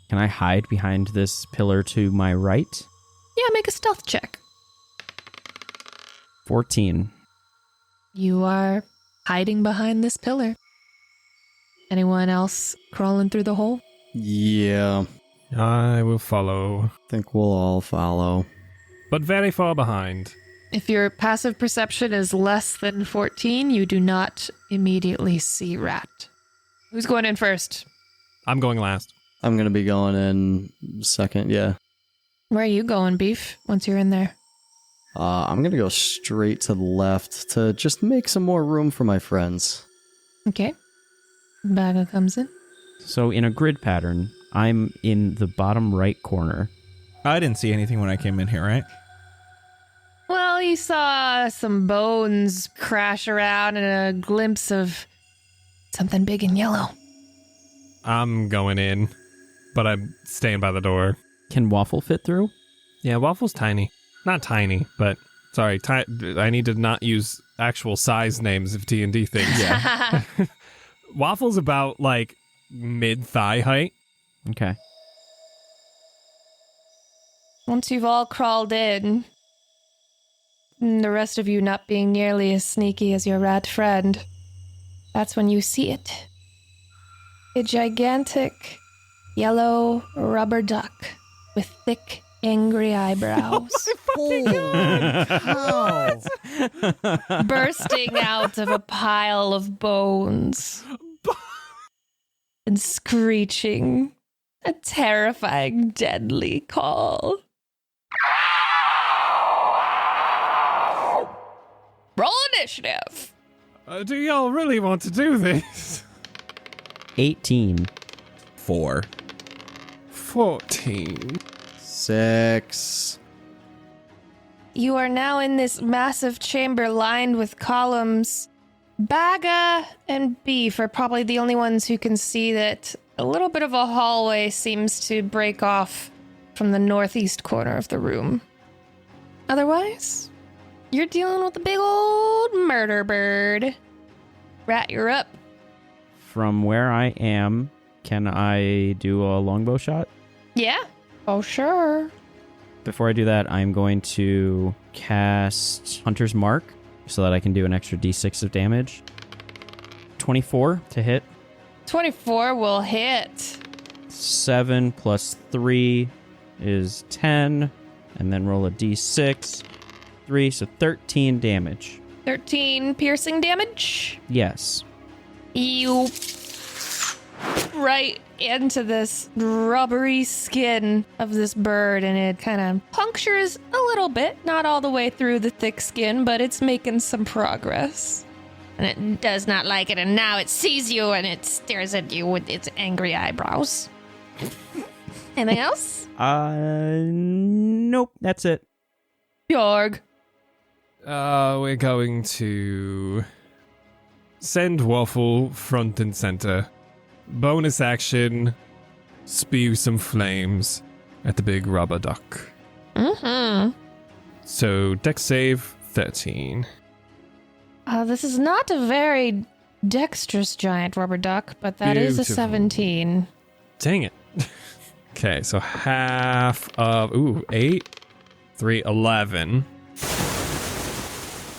Can I hide behind this pillar to my right? Yeah, make a stealth check. 14. You are hiding behind this pillar. Anyone else crawling through the hole? Yeah, I will follow, I think we'll all follow. but very far behind. If your passive perception is less than 14, you do not immediately see Rat. Who's going in first? I'm going last. I'm going to be going in second, yeah. Where are you going, Beef, once you're in there? I'm going to go straight to the left to just make some more room for my friends. Okay. Baga comes in. So in a grid pattern, I'm in the bottom right corner. I didn't see anything when I came in here, right? Well, you saw some bones crash around and a glimpse of something big and yellow. I'm going in, but I'm staying by the door. Can Waffle fit through? Yeah, Waffle's tiny. Not tiny, but sorry, I need to not use actual size names of D&D things. Yeah. Waffle's about like mid-thigh height. Okay. Once you've all crawled in, and the rest of you not being nearly as sneaky as your rat friend, that's when you see it. A gigantic yellow rubber duck with thick, angry eyebrows bursting out of a pile of bones and screeching a terrifying, deadly call. Roll initiative. Do y'all really want to do this? 18. 4. 14. 6. You are now in this massive chamber lined with columns. Baga and Beef are probably the only ones who can see that a little bit of a hallway seems to break off from the northeast corner of the room. Otherwise, you're dealing with a big old murder bird. Rat, you're up. From where I am, can I do a longbow shot? Yeah. Oh, sure. Before I do that, I'm going to cast Hunter's Mark so that I can do an extra d6 of damage. 24 to hit. 24 will hit. 7 plus 3 is 10. And then roll a d6. 3, so 13 damage. 13 piercing damage. Yes. You right into this rubbery skin of this bird, and it kind of punctures a little bit, not all the way through the thick skin, but it's making some progress. And it does not like it, and now it sees you and it stares at you with its angry eyebrows. Anything else? Nope, that's it. Bjorg. We're going to send Waffle front and center. Bonus action, spew some flames at the big rubber duck. Mm-hmm. So, dex save 13. This is not a very dexterous giant rubber duck, but that is a Beautiful. 17. Dang it. Okay, so half of 8, 3, 11.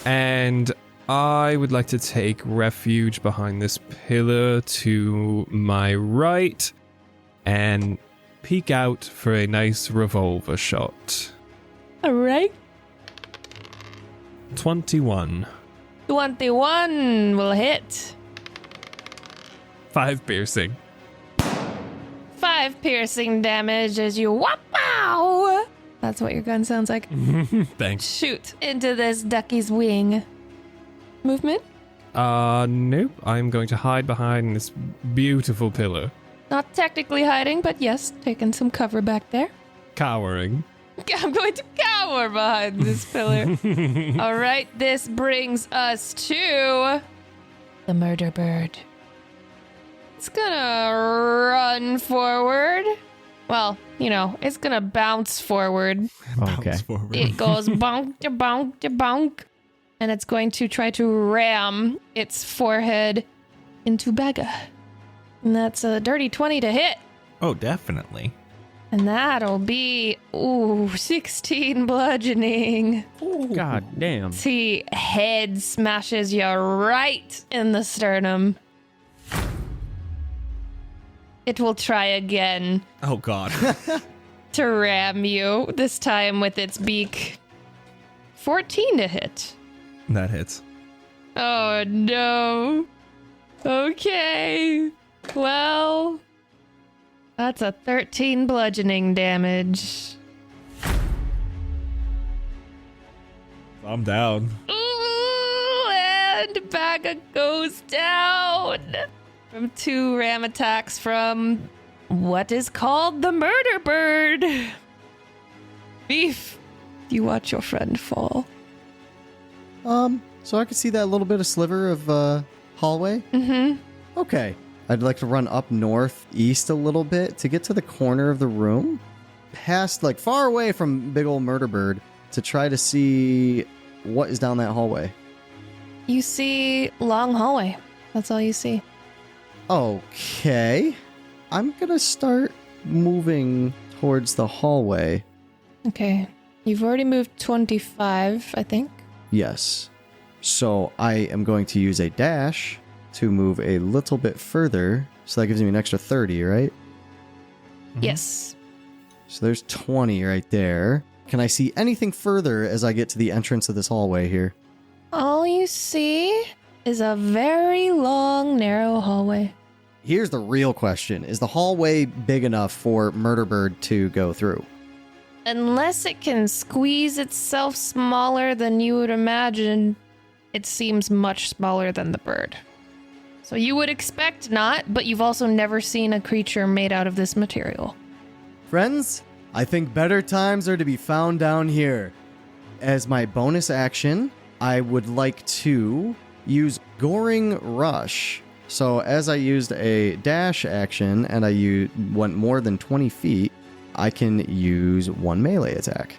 And I would like to take refuge behind this pillar to my right and peek out for a nice revolver shot. All right. 21. 21 will hit. 5 piercing. 5 piercing damage as you whop-pow That's what your gun sounds like. Thanks. Shoot into this ducky's wing. Movement? Nope. I'm going to hide behind this beautiful pillar. Not technically hiding, but yes, taking some cover back there. Cowering. I'm going to cower behind this pillar. All right, this brings us to the murder bird. It's gonna run forward. Well, it's gonna bounce forward. Okay. Bounce forward. It goes bonk to bonk to bonk. And it's going to try to ram its forehead into Bagga. And that's a dirty 20 to hit. Oh, definitely. And that'll be, 16 bludgeoning. God damn. He head smashes you right in the sternum. It will try again Oh, God. to ram you, this time with its beak. 14 to hit. That hits. Oh no. Okay. Well, that's a 13 bludgeoning damage. I'm down. Ooh, and Bagga goes down from 2 ram attacks from what is called the murder bird. Beef, you watch your friend fall. So I can see that little bit of sliver of hallway. Mm-hmm. Okay. I'd like to run up northeast a little bit to get to the corner of the room, past, far away from big old murder bird, to try to see what is down that hallway. You see long hallway. That's all you see. Okay. I'm gonna start moving towards the hallway. Okay. You've already moved 25, I think. Yes. So I am going to use a dash to move a little bit further. So that gives me an extra 30, right? Yes. So there's 20 right there. Can I see anything further as I get to the entrance of this hallway here? All you see is a very long, narrow hallway. Here's the real question. Is the hallway big enough for Murderbird to go through? Unless it can squeeze itself smaller than you would imagine, it seems much smaller than the bird. So you would expect not, but you've also never seen a creature made out of this material. Friends, I think better times are to be found down here. As my bonus action, I would like to use Goring Rush. So as I used a dash action and I went more than 20 feet, I can use 1 melee attack.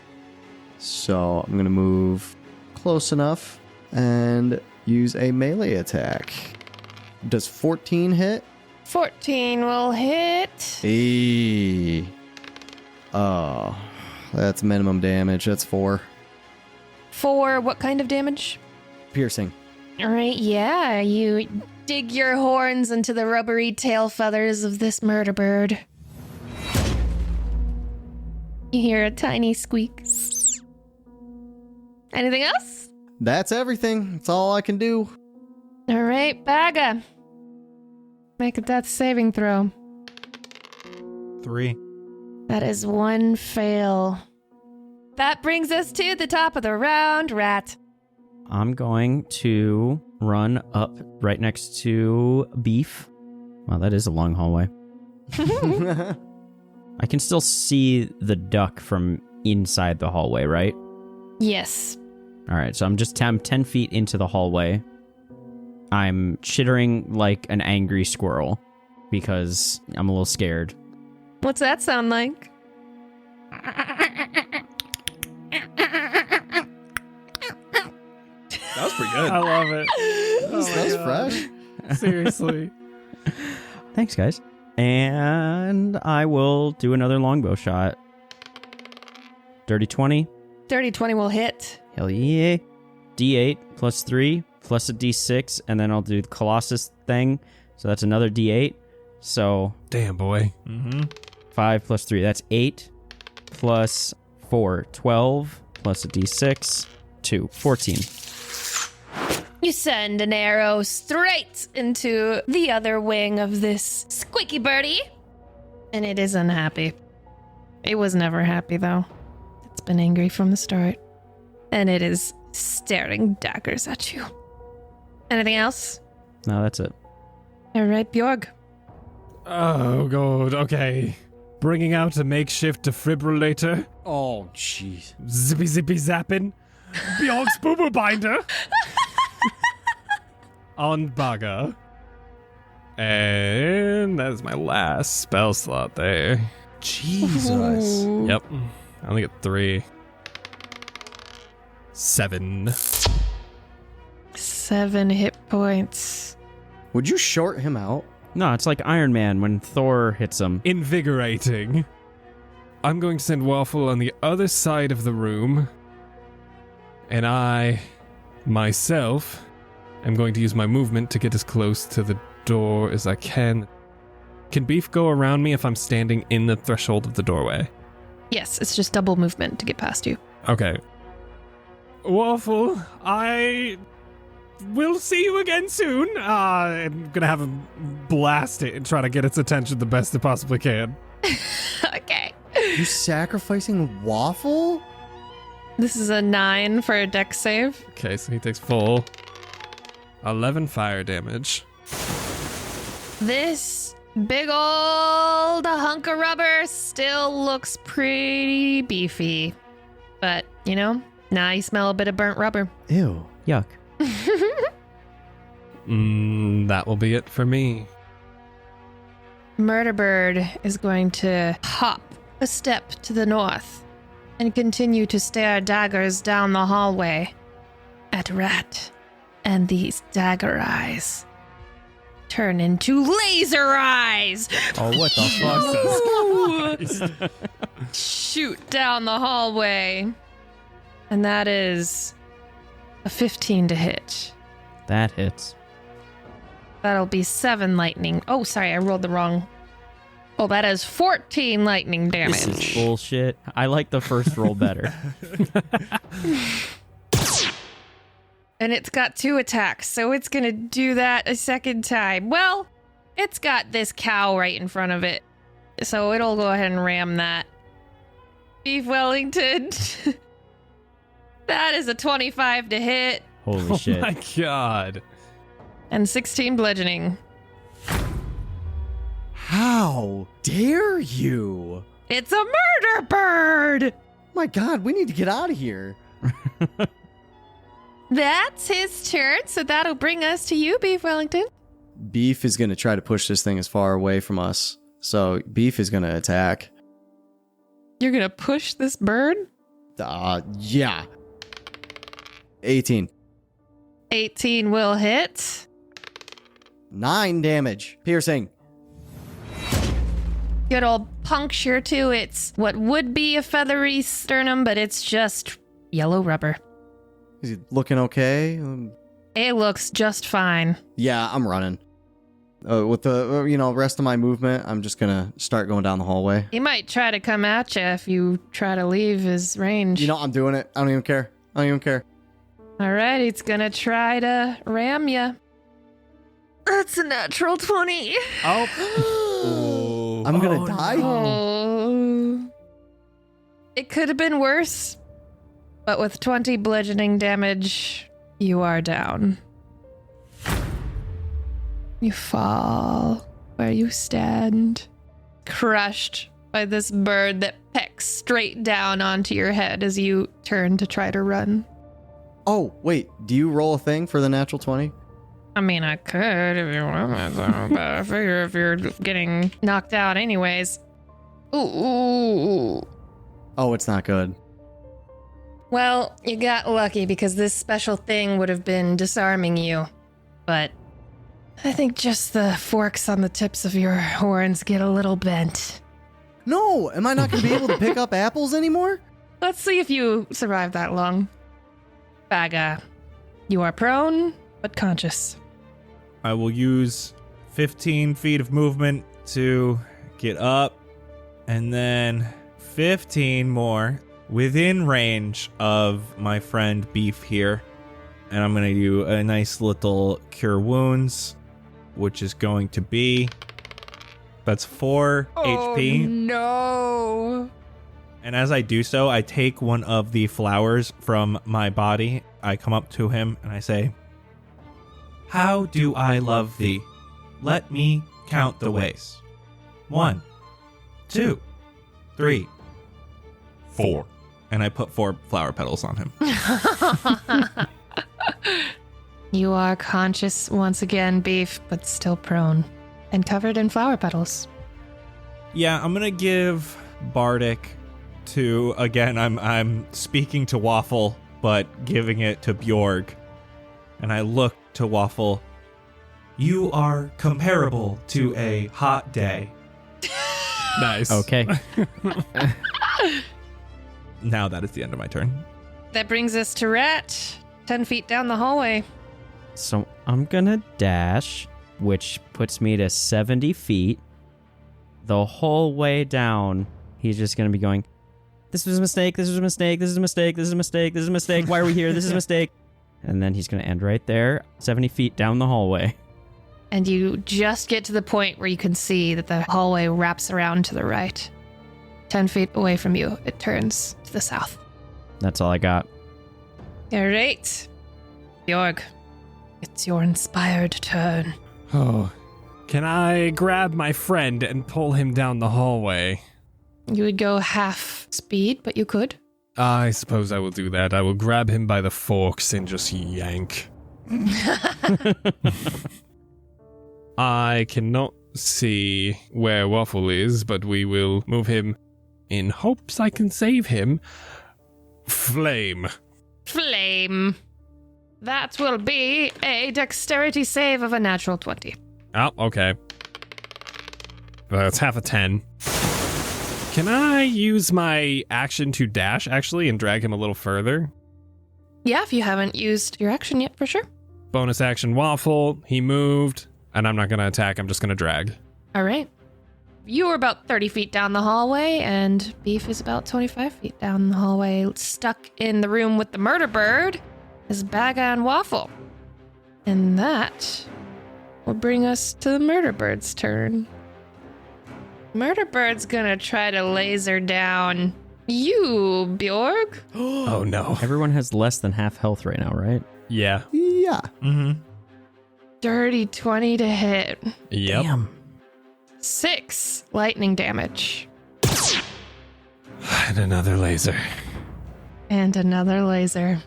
So I'm going to move close enough and use a melee attack. Does 14 hit? 14 will hit. Eee. Oh, that's minimum damage. That's 4. For what kind of damage? Piercing. All right, yeah, you dig your horns into the rubbery tail feathers of this murder bird. You hear a tiny squeak. Anything else? That's everything. That's all I can do. All right, Bagga. Make a death saving throw. 3. That is 1 fail. That brings us to the top of the round, Rat. I'm going to run up right next to Beef. Wow, that is a long hallway. I can still see the duck from inside the hallway, right? Yes. All right, so I'm 10 feet into the hallway. I'm chittering like an angry squirrel because I'm a little scared. What's that sound like? That was pretty good. I love it. That's fresh. Seriously. Thanks, guys. And I will do another longbow shot. Dirty 20. Dirty 20 will hit. Hell yeah. D8 plus 3 plus a D6, and then I'll do the Colossus thing. So that's another D8. So Damn, boy. 5 plus 3. That's 8 plus 4. 12 plus a D6. 2. 14. You send an arrow straight into the other wing of this squeaky birdie, and it is unhappy. It was never happy, though. It's been angry from the start. And it is staring daggers at you. Anything else? No, that's it. All right, Bjorg. Oh, God, okay. Bringing out a makeshift defibrillator. Oh, jeez. Zippy zippy zapping. Bjork's boo boo binder. On Baga. And that is my last spell slot there. Jesus. Ooh. Yep. I only get 3. 7. 7 hit points. Would you short him out? No, it's like Iron Man when Thor hits him. Invigorating. I'm going to send Waffle on the other side of the room. And I, myself, am going to use my movement to get as close to the door as I can. Can Beef go around me if I'm standing in the threshold of the doorway? Yes, it's just double movement to get past you. Okay. Waffle, I will see you again soon. I'm gonna have him blast it and try to get its attention the best it possibly can. Okay. You sacrificing Waffle? This is a 9 for a dex save. Okay, so he takes full 11 fire damage. This big old hunk of rubber still looks pretty beefy. But, you know, now you smell a bit of burnt rubber. Ew. Yuck. That will be it for me. Murderbird is going to hop a step to the north and continue to stare daggers down the hallway at Rat. And these dagger eyes turn into laser eyes. Oh, what the fuck? Shoot down the hallway. And that is a 15 to hit. That hits. That'll be 7 lightning. Oh, sorry, I rolled the wrong. Oh, that is 14 lightning damage. This is bullshit. I like the first roll better. And it's got 2 attacks, so it's gonna do that a second time. Well, it's got this cow right in front of it, so it'll go ahead and ram that. Beef Wellington. That is a 25 to hit Holy shit. Oh my god. and 16 bludgeoning. How dare you? It's a murder bird! My God, we need to get out of here. That's his turn, so that'll bring us to you, Beef Wellington. Beef is going to try to push this thing as far away from us. So Beef is going to attack. You're gonna push this bird? Yeah. 18. 18 will hit. 9 damage. Piercing. Good old puncture to its what would be a feathery sternum, but it's just yellow rubber. Is he looking okay? It looks just fine. Yeah, I'm running. With the rest of my movement, I'm just gonna start going down the hallway. He might try to come at you if you try to leave his range. I'm doing it. I don't even care. All right, it's gonna try to ram you. That's a natural 20. Oh. I'm gonna die. Oh. It could have been worse, but with 20 bludgeoning damage, you are down. You fall where you stand, crushed by this bird that pecks straight down onto your head as you turn to try to run. Oh, wait. Do you roll a thing for the natural 20? I mean, I could if you want, but I figure if you're getting knocked out anyways. Ooh. Oh, it's not good. Well, you got lucky because this special thing would have been disarming you. But I think just the forks on the tips of your horns get a little bent. No! Am I not going to be able to pick up apples anymore? Let's see if you survive that long. Baga, you are prone, but conscious. I will use 15 feet of movement to get up, and then 15 more within range of my friend Beef here. And I'm going to do a nice little Cure Wounds, which is going to be... That's 4 HP. No. And And as I do so, I take one of the flowers from my body. I come up to him and I say, "How do I love thee? Let me count the ways. 1, 2, 3, 4." And I put 4 flower petals on him. You are conscious once again, Beef, but still prone and covered in flower petals. Yeah, I'm gonna give Bardic to, again, I'm speaking to Waffle, but giving it to Bjorg. And I look to Waffle. "You are comparable to a hot day." Nice. Okay. Now that is the end of my turn. That brings us to Rat, 10 feet down the hallway. So I'm gonna dash, which puts me to 70 feet. The whole way down, he's just gonna be going, "This was a mistake, this was a mistake, this is a mistake, this is a mistake, this is a mistake, why are we here, this is a mistake." And then he's gonna end right there, 70 feet down the hallway. And you just get to the point where you can see that the hallway wraps around to the right. 10 feet away from you, it turns to the south. That's all I got. All right. Bjorg, it's your inspired turn. Oh. Can I grab my friend and pull him down the hallway? You would go half speed, but you could. I suppose I will do that. I will grab him by the forks and just yank. I cannot see where Waffle is, but we will move him in hopes I can save him. Flame. Flame. That will be a dexterity save of a natural 20. Oh, okay. That's half a 10. Can I use my action to dash, actually, and drag him a little further? Yeah, if you haven't used your action yet, for sure. Bonus action Waffle. He moved. And I'm not going to attack. I'm just going to drag. All right. You are about 30 feet down the hallway, and Beef is about 25 feet down the hallway, stuck in the room with the murder bird, is Baga and Waffle. And that will bring us to the murder bird's turn. Murder bird's gonna try to laser down you, Bjorg. Oh, no. Everyone has less than half health right now, right? Yeah. Yeah. Mm-hmm. Dirty 20 to hit. Yep. Damn. 6 lightning damage. And another laser. And another laser.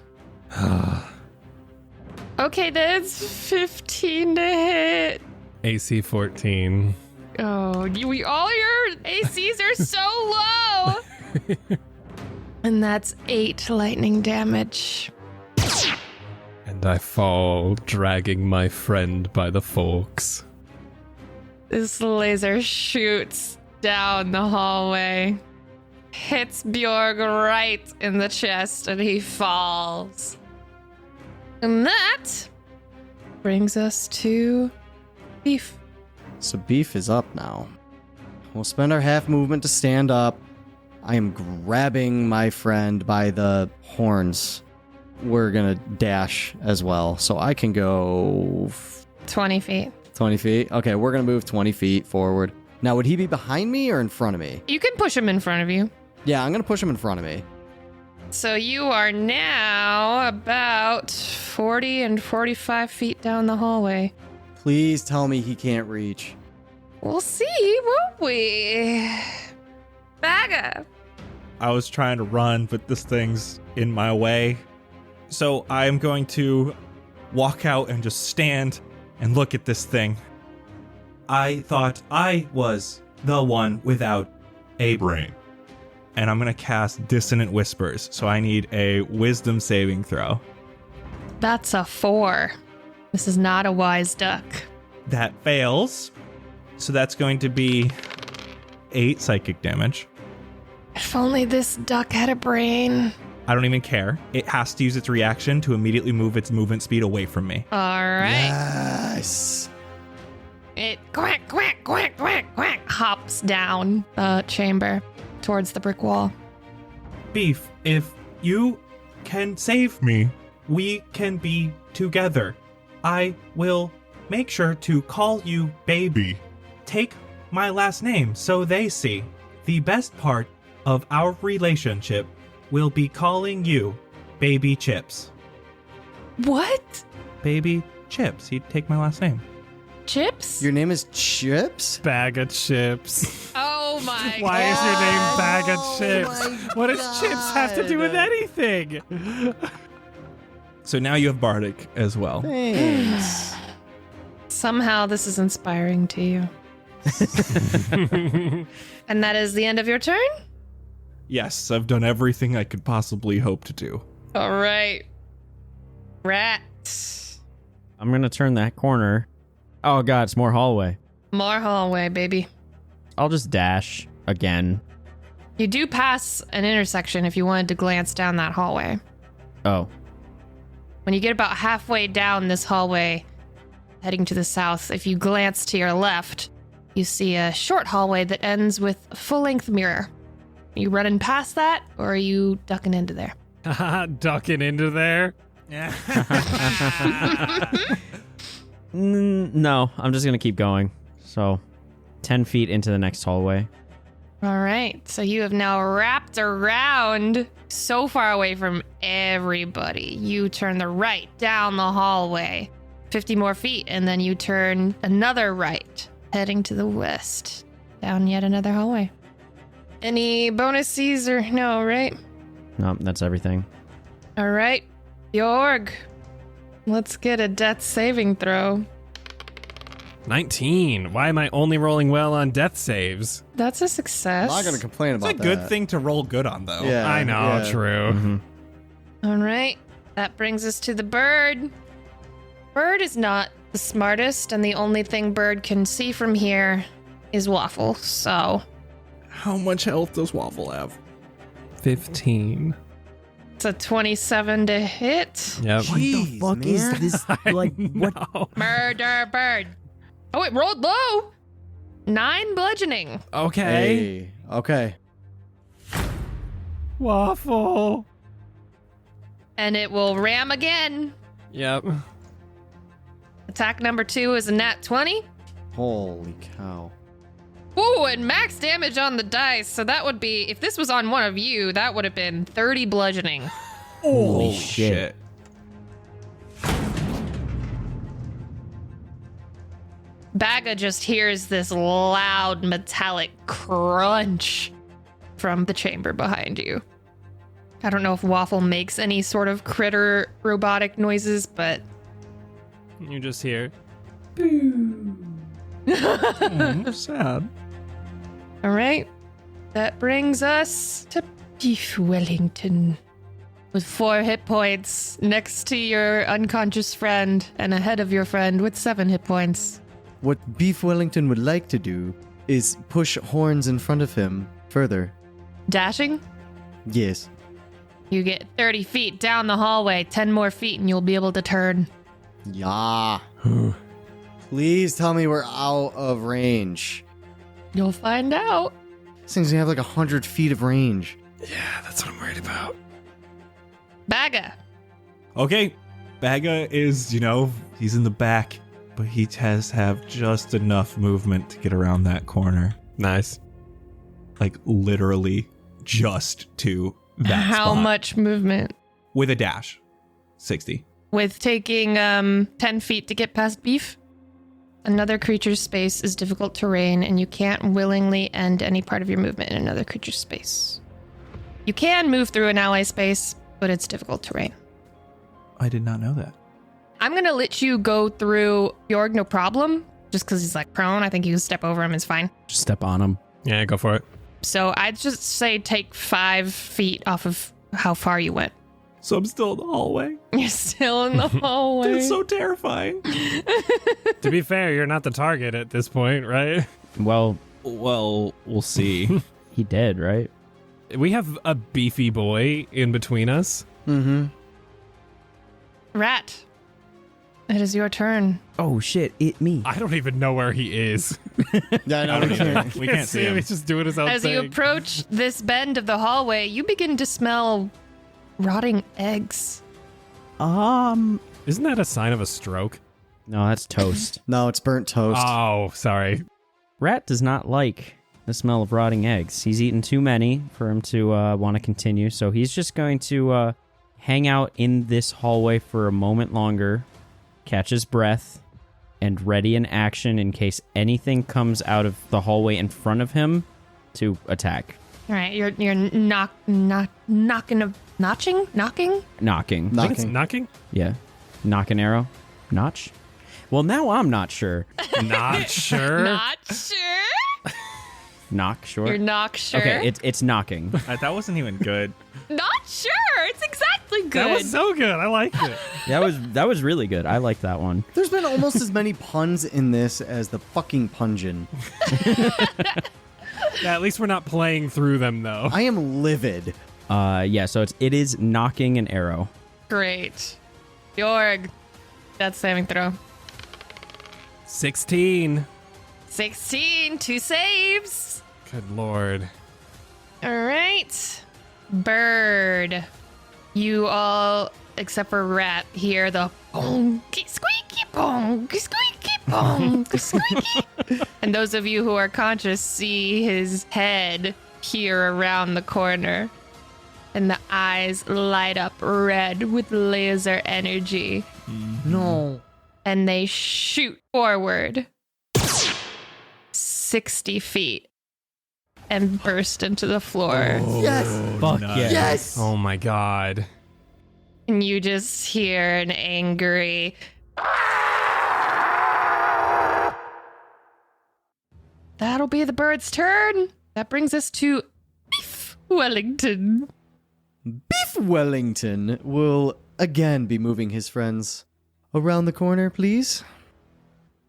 Okay, that's 15 to hit. AC 14. Oh, all your ACs are so low. And that's 8 lightning damage. And I fall, dragging my friend by the forks. This laser shoots down the hallway, hits Bjorg right in the chest, and he falls. And that brings us to Beef. So Beef is up now. We'll spend our half movement to stand up. I am grabbing my friend by the horns. We're gonna dash as well. So I can go 20 feet. 20 feet. Okay, we're gonna move 20 feet forward. Now, would he be behind me or in front of me? You can push him in front of you. Yeah, I'm gonna push him in front of me. So you are now about 40 and 45 feet down the hallway. Please tell me he can't reach. We'll see, won't we? Baga. I was trying to run, but this thing's in my way. So I'm going to walk out and just stand and look at this thing. I thought I was the one without a brain. And I'm going to cast Dissonant Whispers, so I need a wisdom saving throw. That's a 4. This is not a wise duck. That fails. So that's going to be 8 psychic damage. If only this duck had a brain. I don't even care. It has to use its reaction to immediately move its movement speed away from me. All right. Yes. It quack, quack, quack, quack, quack, hops down the chamber towards the brick wall. Beef, if you can save me, we can be together. I will make sure to call you baby. Take my last name so they see. The best part of our relationship, we'll be calling you Baby Chips. What? Baby Chips. He'd take my last name. Chips? Your name is Chips? Bag of chips. Oh my Why is your name Bag of my Chips? What does chips have to do with God. anything? So now you have Bardic as well. Thanks. Somehow this is inspiring to you. And that is the end of your turn? Yes, I've done everything I could possibly hope to do. All right. Rat. I'm going to turn that corner. Oh, God, it's more hallway. More hallway, baby. I'll just dash again. You do pass an intersection if you wanted to glance down that hallway. Oh. When you get about halfway down this hallway, heading to the south, if you glance to your left, you see a short hallway that ends with a full-length mirror. Are you running past that, or are you ducking into there? Ducking into there. No, I'm just going to keep going. So, 10 feet into the next hallway. All right, so you have now wrapped around so far away from everybody. You turn the right down the hallway, 50 more feet, and then you turn another right, heading to the west, down yet another hallway. Any bonuses or no, right? No, that's everything. All right, Jorg, let's get a death saving throw. 19. Why am I only rolling well on death saves? That's a success. I'm not going to complain It's about a that. good thing to roll good on, though. Yeah, I know, yeah. true. Mm-hmm. All right, that brings us to the bird. Bird is not the smartest, and the only thing Bird can see from here is Waffle, so How much health does Waffle have? 15. it's a 27 to hit. Yep. Jeez, man. this? No. Murder Bird. Oh, it rolled low. 9 bludgeoning. Okay. Hey, okay. Waffle. And it will ram again. Yep. Attack number 2 is a nat 20. Holy cow. Ooh, and max damage on the dice. So that would be, if this was on one of you, that would have been 30 bludgeoning. Holy shit. Baga just hears this loud metallic crunch from the chamber behind you. I don't know if Waffle makes any sort of critter robotic noises, but You just hear. Sad. all right. That brings us to Beef Wellington with 4 hit points next to your unconscious friend and ahead of your friend with 7 hit points. What Beef Wellington would like to do is push Horns in front of him further. Dashing, Yes. you get 30 feet down the hallway, 10 more feet, and you'll be able to turn. Yeah. Please tell me we're out of range. You'll find out. This thing's gonna have like 100 feet of range. Yeah, that's what I'm worried about. Baga. Okay, Baga is, he's in the back, but he has have just enough movement to get around that corner. Nice. Like, literally just to that How spot. much movement? With a dash. 60. With taking 10 feet to get past Beef? Another creature's space is difficult terrain, and you can't willingly end any part of your movement in another creature's space. You can move through an ally space, but it's difficult terrain. I did not know that. I'm going to let you go through Jorg, no problem, just because he's like prone. I think you can step over him, it's fine. Just step on him. Yeah, go for it. So I'd just say take 5 feet off of how far you went. So I'm still in the hallway. You're still in the hallway. It's so terrifying. To be fair, you're not the target at this point, right? Well, Well, we'll see. he did, right? We have a beefy boy in between us. Mm-hmm. Rat, it is your turn. Oh, shit. It me. I don't even know where he is. Yeah, I know. I don't either. We can't see him. He's just doing his own As thing. you approach this bend of the hallway, you begin to smell rotting eggs. Isn't that a sign of a stroke? No, that's toast. No, it's burnt toast. Oh, sorry. Rat does not like the smell of rotting eggs. He's eaten too many for him to want to continue, so he's just going to hang out in this hallway for a moment longer, catch his breath, and ready in action in case anything comes out of the hallway in front of him to attack. All right, you're knocking. Knocking. I think it's knocking? Yeah. Knock an arrow. Notch? Well, now I'm not sure. Not sure. Not sure. Knock, sure. You're not sure. Okay, it's knocking. That wasn't even good. Not sure. It's exactly good. That was so good. I liked it. That was really good. I like that one. There's been almost as many puns in this as the fucking pungent. Yeah, at least we're not playing through them, though. I am livid. Yeah, so it is knocking an arrow. Great. Bjorg. That's saving throw. 16. 16. 2 saves. Good lord. All right. Bird. You all, except for Rat, hear the bonky squeaky bonky squeaky bonky squeaky. And those of you who are conscious see his head peer around the corner. And the eyes light up red with laser energy. No. And they shoot forward 60 feet and burst into the floor. Yes. Fuck nice. yeah. Yes. Oh my god. And you just hear an angry. That'll be the bird's turn. That brings us to Beef Wellington. Beef Wellington will again be moving his friends around the corner, please.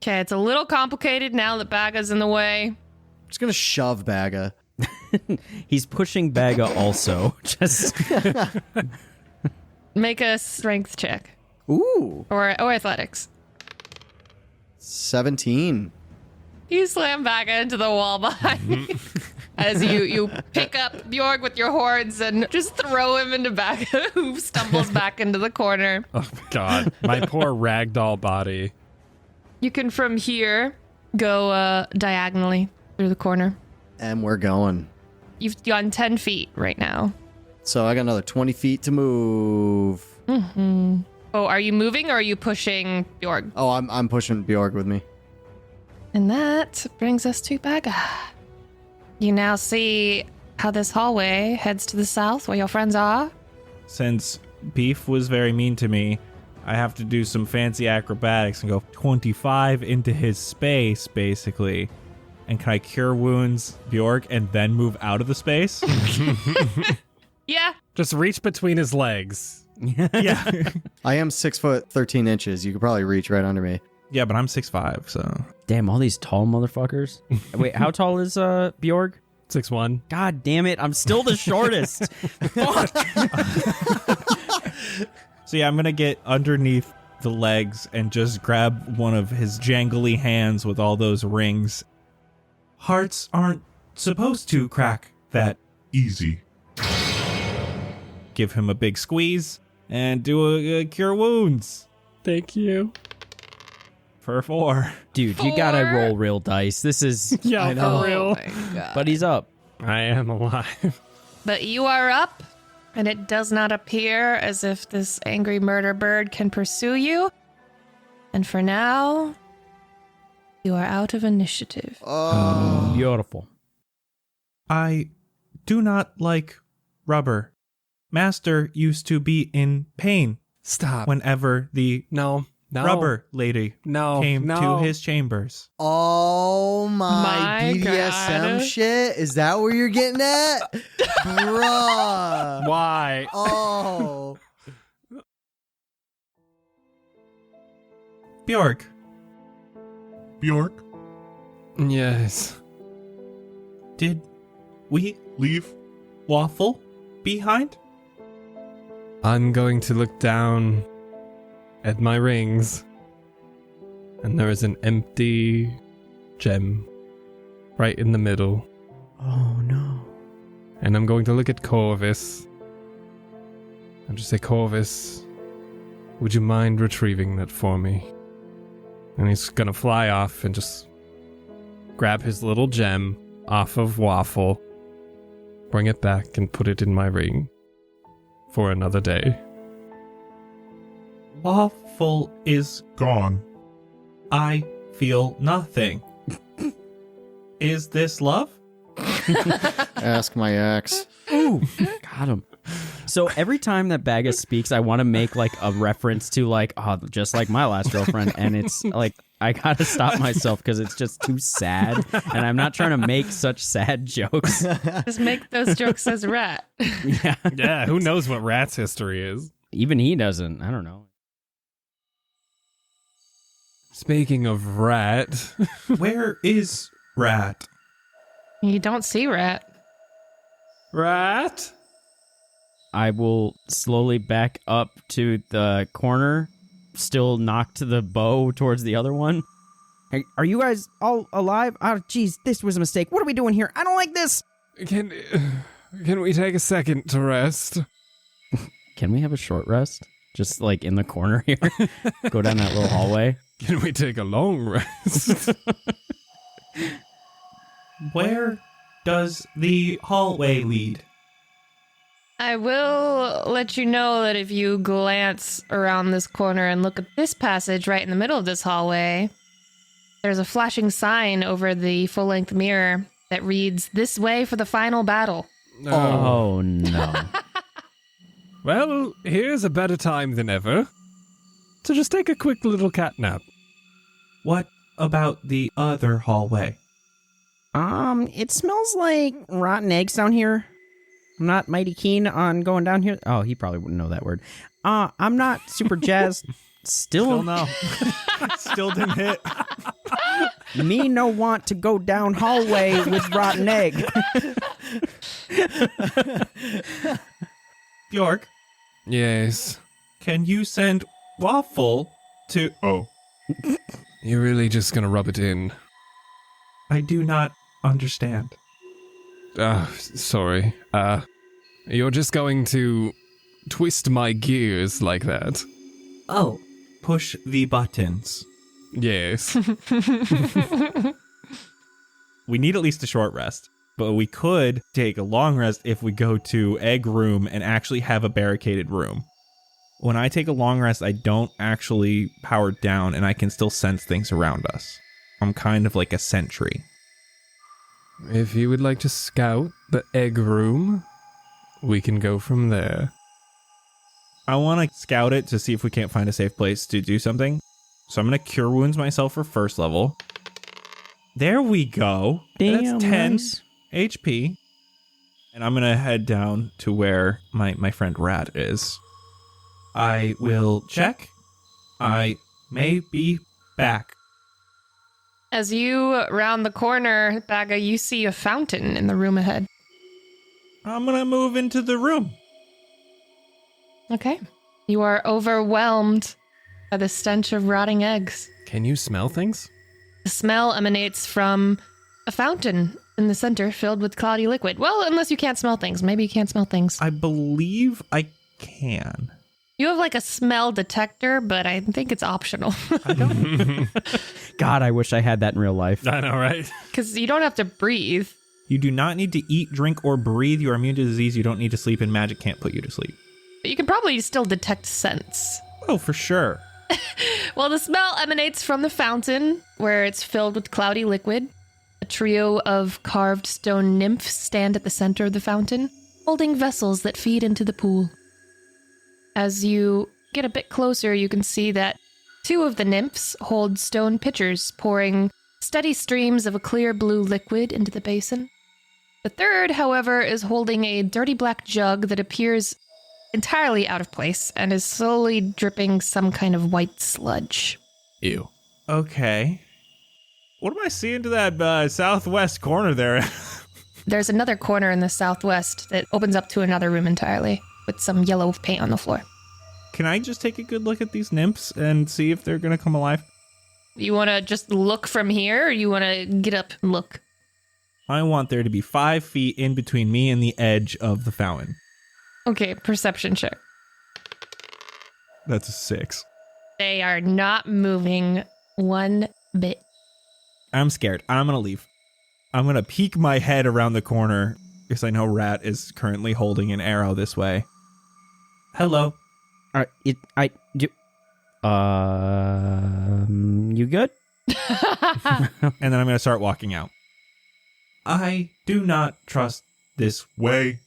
Okay, it's a little complicated now that Baga's in the way. Just gonna shove Baga. He's pushing Baga also. Just Make a strength check Ooh, or athletics. 17. You slam Baga into the wall behind you as you pick up Bjorg with your horns and just throw him into Baga, who stumbles back into the corner. Oh god. My poor ragdoll body. You can, from here, go diagonally through the corner. And we're going. You've gone 10 feet right now. So I got another 20 feet to move. Oh, are you moving or are you pushing Bjorg? Oh, I'm pushing Bjorg with me. And that brings us to Baga. You now see how this hallway heads to the south where your friends are. Since Beef was very mean to me, I have to do some fancy acrobatics and go 25 into his space, basically. And can I cure wounds, Bjorg, and then move out of the space? Yeah. Just reach between his legs. Yeah. I am 6 foot 13 inches. You could probably reach right under me. Yeah, but I'm 6'5", so... damn, all these tall motherfuckers. Wait, how tall is Bjorg? 6'1". God damn it, I'm still the shortest. Fuck. So yeah, I'm gonna get underneath the legs and just grab one of his jangly hands with all those rings. Hearts aren't supposed to crack that easy. Give him a big squeeze and do a cure wounds Thank you. for 4. Dude, you gotta 4. roll real dice. This is... Yeah, I know. for real. my God. But he's up. I am alive. But you are up, and it does not appear as if this angry murder bird can pursue you. And for now, you are out of initiative. Beautiful. I do not like rubber. Master used to be in pain Stop. whenever the No. rubber lady came to his chambers. Oh My my BDSM God. shit? Is that where you're getting at? Bruh. Why? Oh. Bjork. Bjork, Yes. Did we leave. waffle behind? I'm going to look down at my rings, and there is an empty gem right in the middle. Oh, no. And I'm going to look at Corvus and just say, Corvus, would you mind retrieving that for me? And he's going to fly off and just grab his little gem off of Waffle. Bring it back and put it in my ring for another day. Waffle is Gone. I feel nothing. Is this love? Ask my ex. Ooh, got him. So every time that Baga speaks, I want to make like a reference to like, oh, just like my last girlfriend. And it's like, I got to stop myself because it's just too sad. And I'm not trying to make such sad jokes. Just make those jokes as Rat. Yeah. Yeah, who knows what Rat's history is? Even he doesn't. I don't know. Speaking of Rat, Where is Rat? You don't see Rat. Rat? I will slowly back up to the corner, still knocked the bow towards the other one. Hey, are you guys all alive? Oh, geez, this was a mistake. What are we doing here? I don't like this. Can we take a second to rest? Can we have a short rest? Just like in the corner here? Go down that little hallway? Can we take a long rest? Where does the hallway lead? I will let you know that if you glance around this corner and look at this passage right in the middle of this hallway, there's a flashing sign over the full-length mirror that reads, "This way for the final battle." Oh, no. Well, here's a better time than ever to just take a quick little cat nap. What about the other hallway? It smells like rotten eggs down here. I'm not mighty keen on going down here. Oh, he probably wouldn't know that word. I'm not super jazzed. Still no. Still didn't hit. me no want to go down hallway with rotten egg. Bjork, Yes. can you send Waffle to... Oh. You're really just gonna rub it in. I do not understand. Sorry. You're just going to twist my gears like that. Oh. Push the buttons. Yes. We need at least a short rest, but we could take a long rest if we go to Egg Room and actually have a barricaded room. When I take a long rest, I don't actually power down and I can still sense things around us. I'm kind of like a sentry. If you would like to scout the egg room, we can go from there. I want to scout it to see if we can't find a safe place to do something. So I'm going to cure wounds myself for first level. There we go. Damn, That's 10 nice. HP. And I'm going to head down to where my friend Rat is. I will check. I may be back. As you round the corner, Baga, you see a fountain in the room ahead. I'm going to move into the room. Okay. You are overwhelmed by the stench of rotting eggs. Can you smell things? The smell emanates from a fountain in the center filled with cloudy liquid. Well, unless you can't smell things. Maybe you can't smell things. I believe I can. You have like a smell detector, but I think it's optional. God, I wish I had that in real life. I know, right? Because you don't have to breathe. You do not need to eat, drink, or breathe. You are immune to disease. You don't need to sleep, and magic can't put you to sleep. But you can probably still detect scents. Oh, for sure. Well, the smell emanates from the fountain, where it's filled with cloudy liquid. A trio of carved stone nymphs stand at the center of the fountain, holding vessels that feed into the pool. As you get a bit closer, you can see that two of the nymphs hold stone pitchers, pouring steady streams of a clear blue liquid into the basin. The third, however, is holding a dirty black jug that appears entirely out of place and is slowly dripping some kind of white sludge. Ew. Okay. What am I seeing to that southwest corner there? There's another corner in the southwest that opens up to another room entirely, with some yellow paint on the floor. Can I just take a good look at these nymphs and see if they're going to come alive? You want to just look from here, or you want to get up and look? I want there to be 5 feet in between me and the edge of the fountain. Okay, perception check. That's a 6. They are not moving one bit. I'm scared. I'm going to leave. I'm going to peek my head around the corner because I know Rat is currently holding an arrow this way. Hello. You good? And then I'm going to start walking out. I do not trust this Way.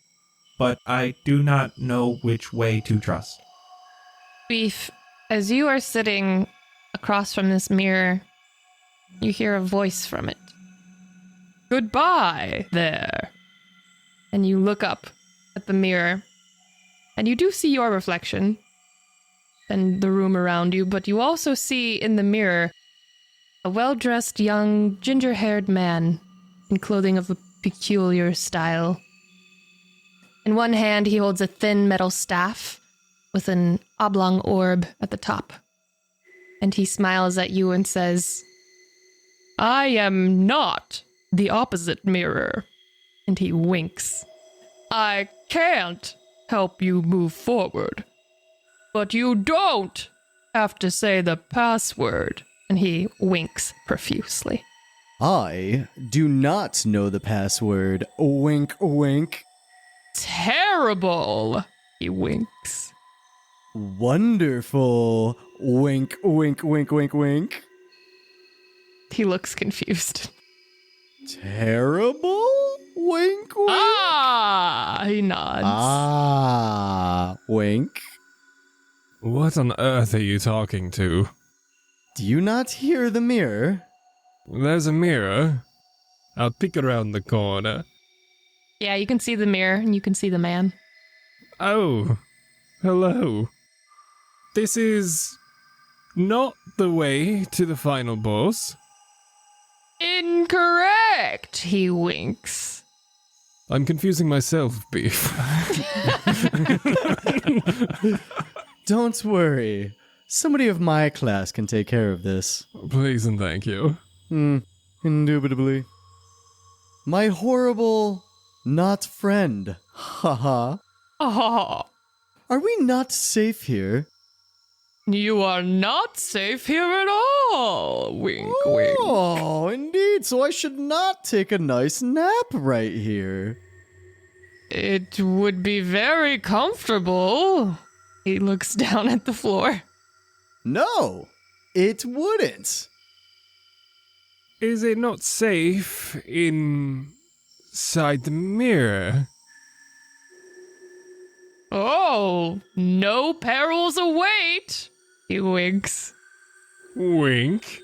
but I do not know which way to trust. Beef, as you are sitting across from this mirror, you hear a voice from it. Goodbye there. And you look up at the mirror, and you do see your reflection and the room around you, but you also see in the mirror a well-dressed young ginger-haired man in clothing of a peculiar style. In one hand, he holds a thin metal staff with an oblong orb at the top. And he smiles at you and says, I am not the opposite mirror. And he winks. I can't help you move forward. But you don't have to say the password. And he winks profusely. I do not know the password. Wink, wink. Terrible, he winks. Wonderful. Wink, wink, wink, wink, wink. He looks confused. Terrible? Wink, wink. Ah, he nods. Ah, wink. What on earth are you talking to? Do you not hear the mirror? There's a mirror. I'll peek around the corner. Yeah, you can see the mirror and you can see the man. Oh, hello. This is not the way to the final boss. Incorrect, he winks. I'm confusing myself, Beef. Don't worry. Somebody of my class can take care of this. Please and thank you. Indubitably. My horrible not friend. Haha. Oh, Are we not safe here? you are not safe here at all. Wink, wink. Oh, indeed. So I should not take a nice nap right here. It would be very comfortable. He looks down at the floor. No, it wouldn't. Is it not safe inside the mirror? Oh, no perils await. He winks. Wink.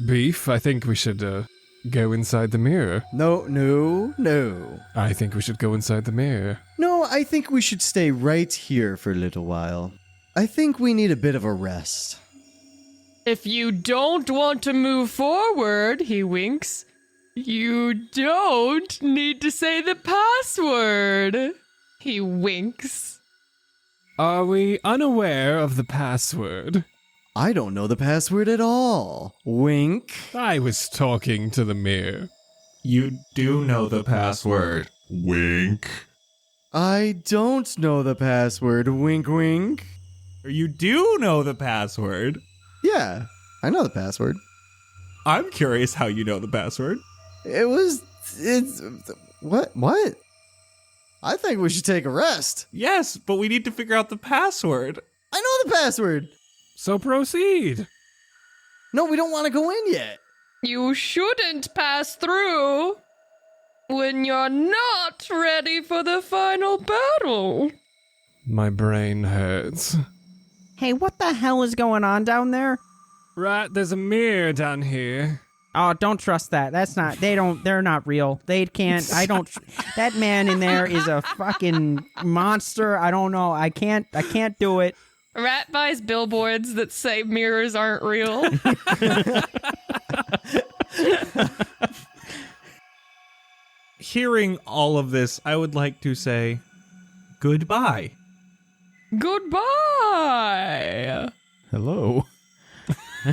Beef, I think we should go inside the mirror. No, no, no. I think we should go inside the mirror. No, I think we should stay right here for a little while. I think we need a bit of a rest. If you don't want to move forward, he winks, you don't need to say the password. He winks. Are we unaware of the password? I don't know the password at all. Wink. I was talking to the mirror. You do know the password. Wink. I don't know the password. Wink, wink. You do know the password. Yeah, I know the password. I'm curious how you know the password. It's, what? I think we should take a rest. Yes, but we need to figure out the password. I know the password. So proceed. No, we don't want to go in yet. You shouldn't pass through when you're not ready for the final battle. My brain hurts. Hey, what the hell is going on down there? Right, there's a mirror down here. Oh, don't trust that. They're not real. They can't, that man in there is a fucking monster. I don't know. I can't do it. Rat buys billboards that say mirrors aren't real. Hearing all of this, I would like to say goodbye. Goodbye. Hello.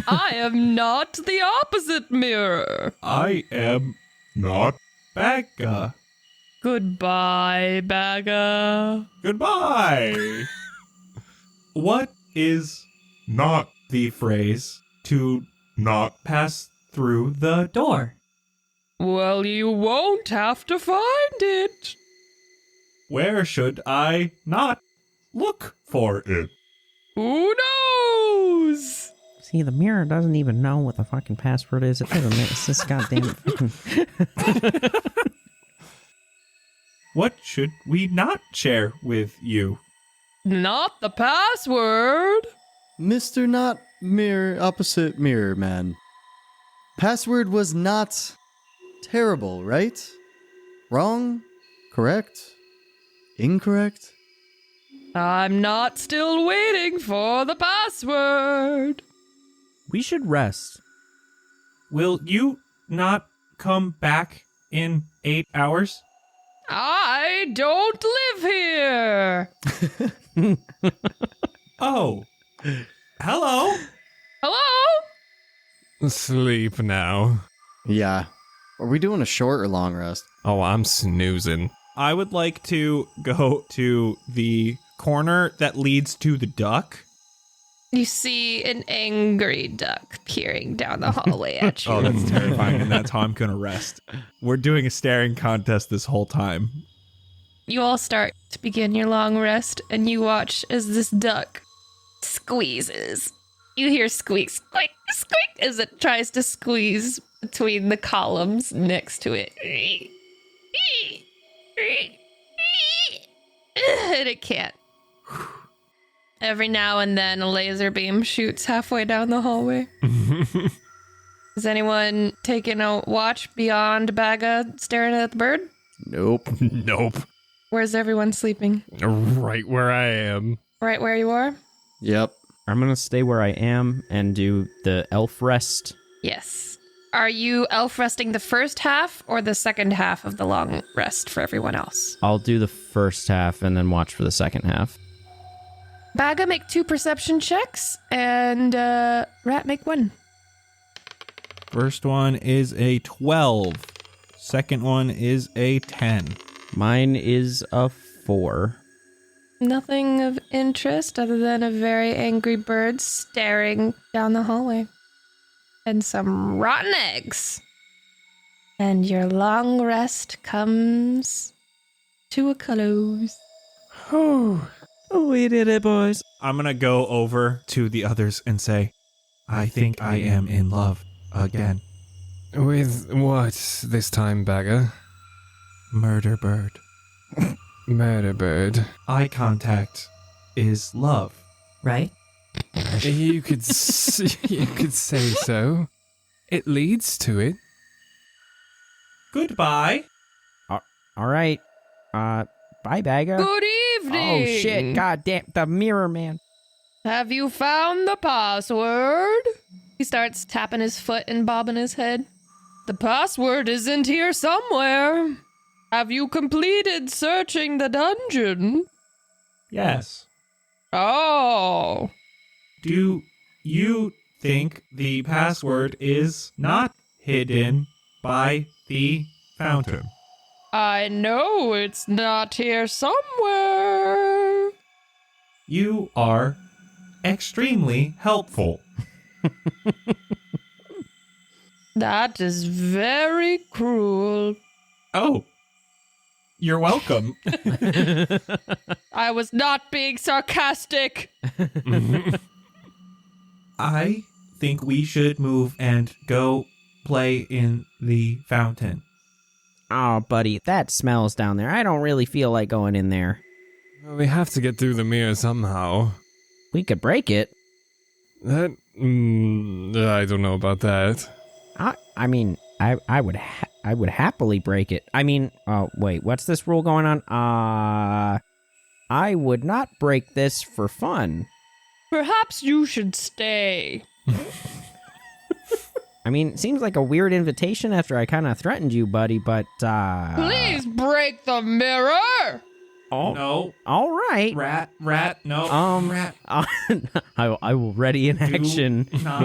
I am not the opposite mirror. I am Not. Becca. Goodbye, Bagga. Goodbye. What is Not. the phrase to Not. pass through the door? Well, you won't have to find it. Where should I not look for it? Who knows? See, the mirror doesn't even know what the fucking password is. It doesn't make it's this goddamn fucking... What should we not share with you? Not the password. Mr. Not Mirror Opposite Mirror Man. Password was not terrible, right? Wrong? Correct? Incorrect? I'm not still waiting for the password. We should rest. Will you not come back in 8 hours? I don't live here. Oh. Hello? Hello? Sleep now. Yeah. Are we doing a short or long rest? Oh, I'm snoozing. I would like to go to the corner that leads to the duck. You see an angry duck peering down the hallway at you. Oh, that's terrifying, and that's how I'm going to rest. We're doing a staring contest this whole time. You all start to begin your long rest, and you watch as this duck squeezes. You hear squeak, squeak, squeak as it tries to squeeze between the columns next to it. And it can't. Every now and then, a laser beam shoots halfway down the hallway. Is anyone taking a watch beyond Baga staring at the bird? Nope. Nope. Where's everyone sleeping? Right where I am. Right where you are? Yep. I'm gonna stay where I am and do the elf rest. Yes. Are you elf resting the first half or the second half of the long rest for everyone else? I'll do the first half and then watch for the second half. Baga, make 2 perception checks, and Rat, make 1. First one is a 12. Second one is a 10. Mine is a 4. Nothing of interest other than a very angry bird staring down the hallway. And some rotten eggs. And your long rest comes to a close. Oh, we did it, boys. I'm going to go over to the others and say, I think I am in love again. With what this time, Bagger? Murder bird. Murder bird. Eye contact is love, right? You could say so. It leads to it. Goodbye. All right. Bye, Bagger. Good evening. Oh, shit. God damn. The mirror, man. Have you found the password? He starts tapping his foot and bobbing his head. The password isn't here somewhere. Have you completed searching the dungeon? Yes. Oh. Do you think the password is not hidden by the fountain? I know it's not here somewhere. You are extremely helpful. That is very cruel. Oh, you're welcome. I was not being sarcastic. I think we should move and go play in the fountain. Oh, buddy, that smells down there. I don't really feel like going in there. Well, we have to get through the mirror somehow. We could break it. That... I don't know about that. I mean, I would happily break it. I mean, oh, wait, what's this rule going on? I would not break this for fun. Perhaps you should stay. I mean, it seems like a weird invitation after I kind of threatened you, buddy, but, Please break the mirror! Oh, No. all right. Rat, no. Rat. I will ready in action not.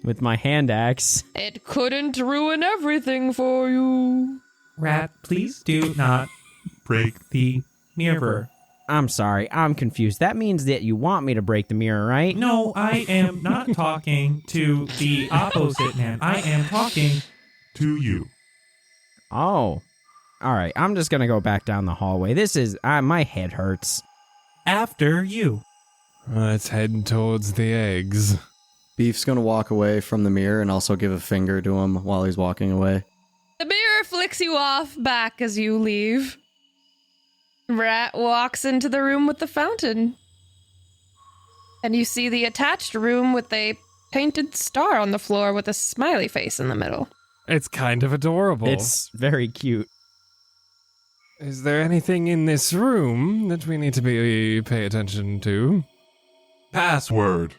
with my hand axe. It couldn't ruin everything for you. Rat, please do not break the mirror. I'm sorry, I'm confused. That means that you want me to break the mirror, right? No, I am not talking to the opposite man. I am talking to you. Oh. All right, I'm just going to go back down the hallway. This is, my head hurts. After you. Let's head towards the eggs. Beef's gonna walk away from the mirror and also give a finger to him while he's walking away. The mirror flicks you off back as you leave. Rat walks into the room with the fountain. And you see the attached room with a painted star on the floor with a smiley face in the middle. It's kind of adorable. It's very cute. Is there anything in this room that we need to pay attention to? Password.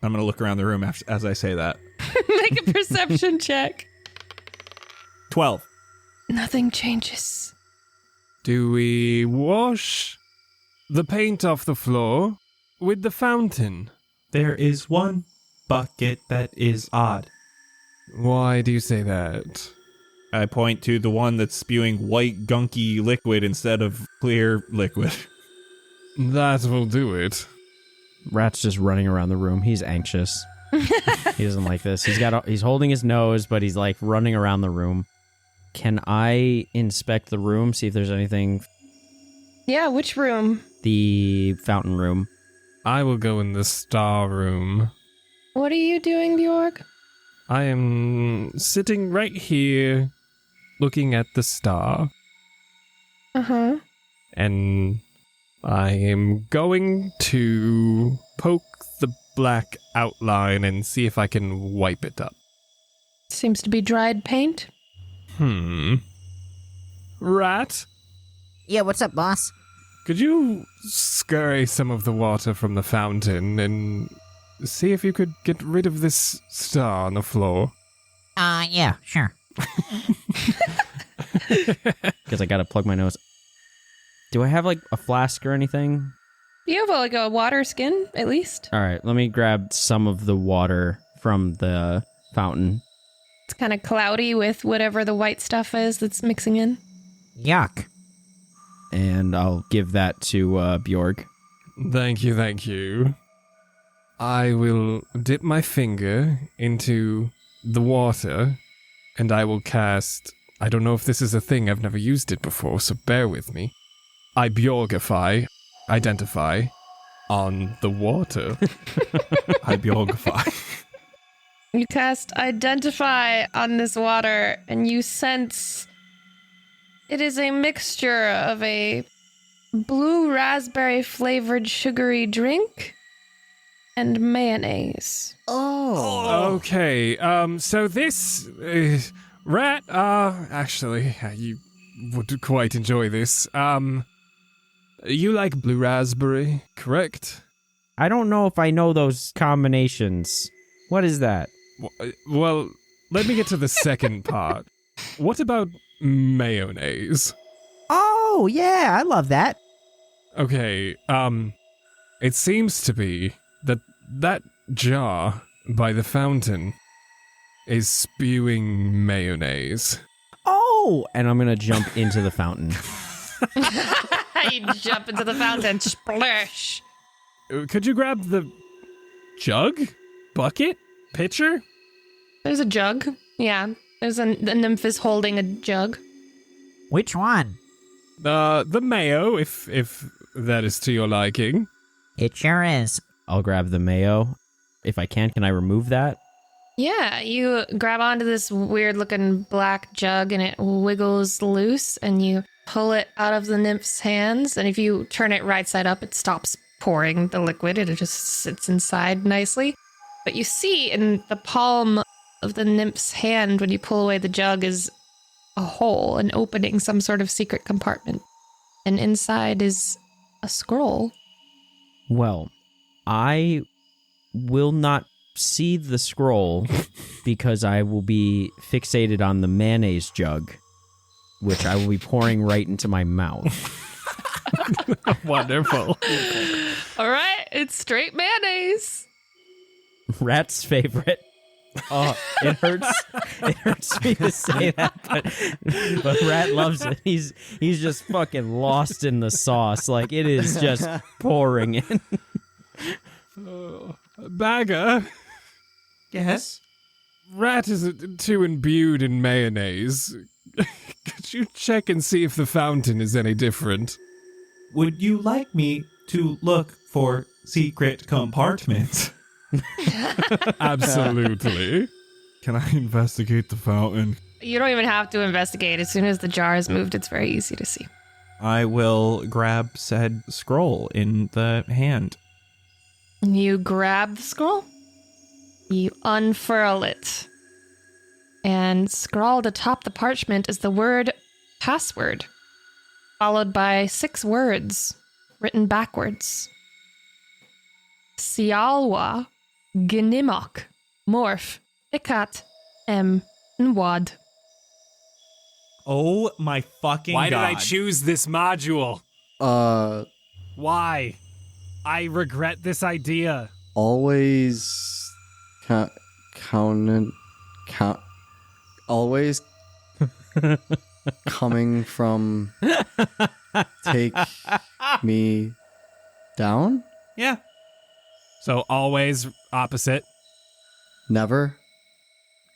I'm going to look around the room as I say that. Make a perception check. 12. Nothing changes. Do we wash the paint off the floor with the fountain? There is one bucket that is odd. Why do you say that? I point to the one that's spewing white, gunky liquid instead of clear liquid. That will do it. Rat's just running around the room. He's anxious. He doesn't like this. He's holding his nose, but he's like running around the room. Can I inspect the room, see if there's anything? Yeah, which room? The fountain room. I will go in the star room. What are you doing, Bjorg? I am sitting right here looking at the star. Uh-huh. And I am going to poke the black outline and see if I can wipe it up. Seems to be dried paint. Rat, Yeah, what's up, boss? could you scurry some of the water from the fountain and see if you could get rid of this star on the floor? Yeah, sure. Because I gotta plug my nose. Do I have like a flask or anything? You have like a water skin, at least. All right, let me grab some of the water from the fountain. It's kind of cloudy with whatever the white stuff is that's mixing in. Yuck. And I'll give that to Bjorg. Thank you. I will dip my finger into the water, and I will cast... I don't know if this is a thing, I've never used it before, so bear with me. I Bjorgify, identify, on the water. I Bjorgify. You cast Identify on this water, and you sense it is a mixture of a blue raspberry flavored sugary drink and mayonnaise. Okay, so this... Rat, actually, you would quite enjoy this. You like blue raspberry, correct? I don't know if I know those combinations. What is that? Well, let me get to the second part. What about mayonnaise? Oh, yeah, I love that. Okay, it seems to be that jar by the fountain is spewing mayonnaise. Oh! And I'm gonna jump into the fountain. You jump into the fountain, splash. Could you grab the jug? Bucket? Pitcher? There's a jug. Yeah, the nymph is holding a jug. Which one? The mayo, if that is to your liking. It sure is. I'll grab the mayo. If I can I remove that? Yeah, you grab onto this weird looking black jug and it wiggles loose and you pull it out of the nymph's hands. And if you turn it right side up, it stops pouring the liquid. It just sits inside nicely. But you see in the palm of the nymph's hand when you pull away the jug is a hole, an opening, some sort of secret compartment. And inside is a scroll. Well, I will not see the scroll because I will be fixated on the mayonnaise jug, which I will be pouring right into my mouth. Wonderful. All right, it's straight mayonnaise. Rat's favorite. Oh, it hurts. It hurts me to say that, but Rat loves it. He's just fucking lost in the sauce. Like it is just pouring in. Bagger, Yes? Rat is too imbued in mayonnaise. Could you check and see if the fountain is any different? Would you like me to look for secret compartments? Absolutely. Can I investigate the fountain? You don't even have to investigate. As soon as the jar is moved, it's very easy to see. I will grab said scroll in the hand. You grab the scroll, you unfurl it, and scrawled atop the parchment is the word password, followed by 6 words written backwards. Sialwa, Gnimok, Morph, Ikat, Nwad. Oh my fucking Why god. did I choose this module? Why? I regret this idea. Always always coming from take me down? Yeah. So always opposite, Never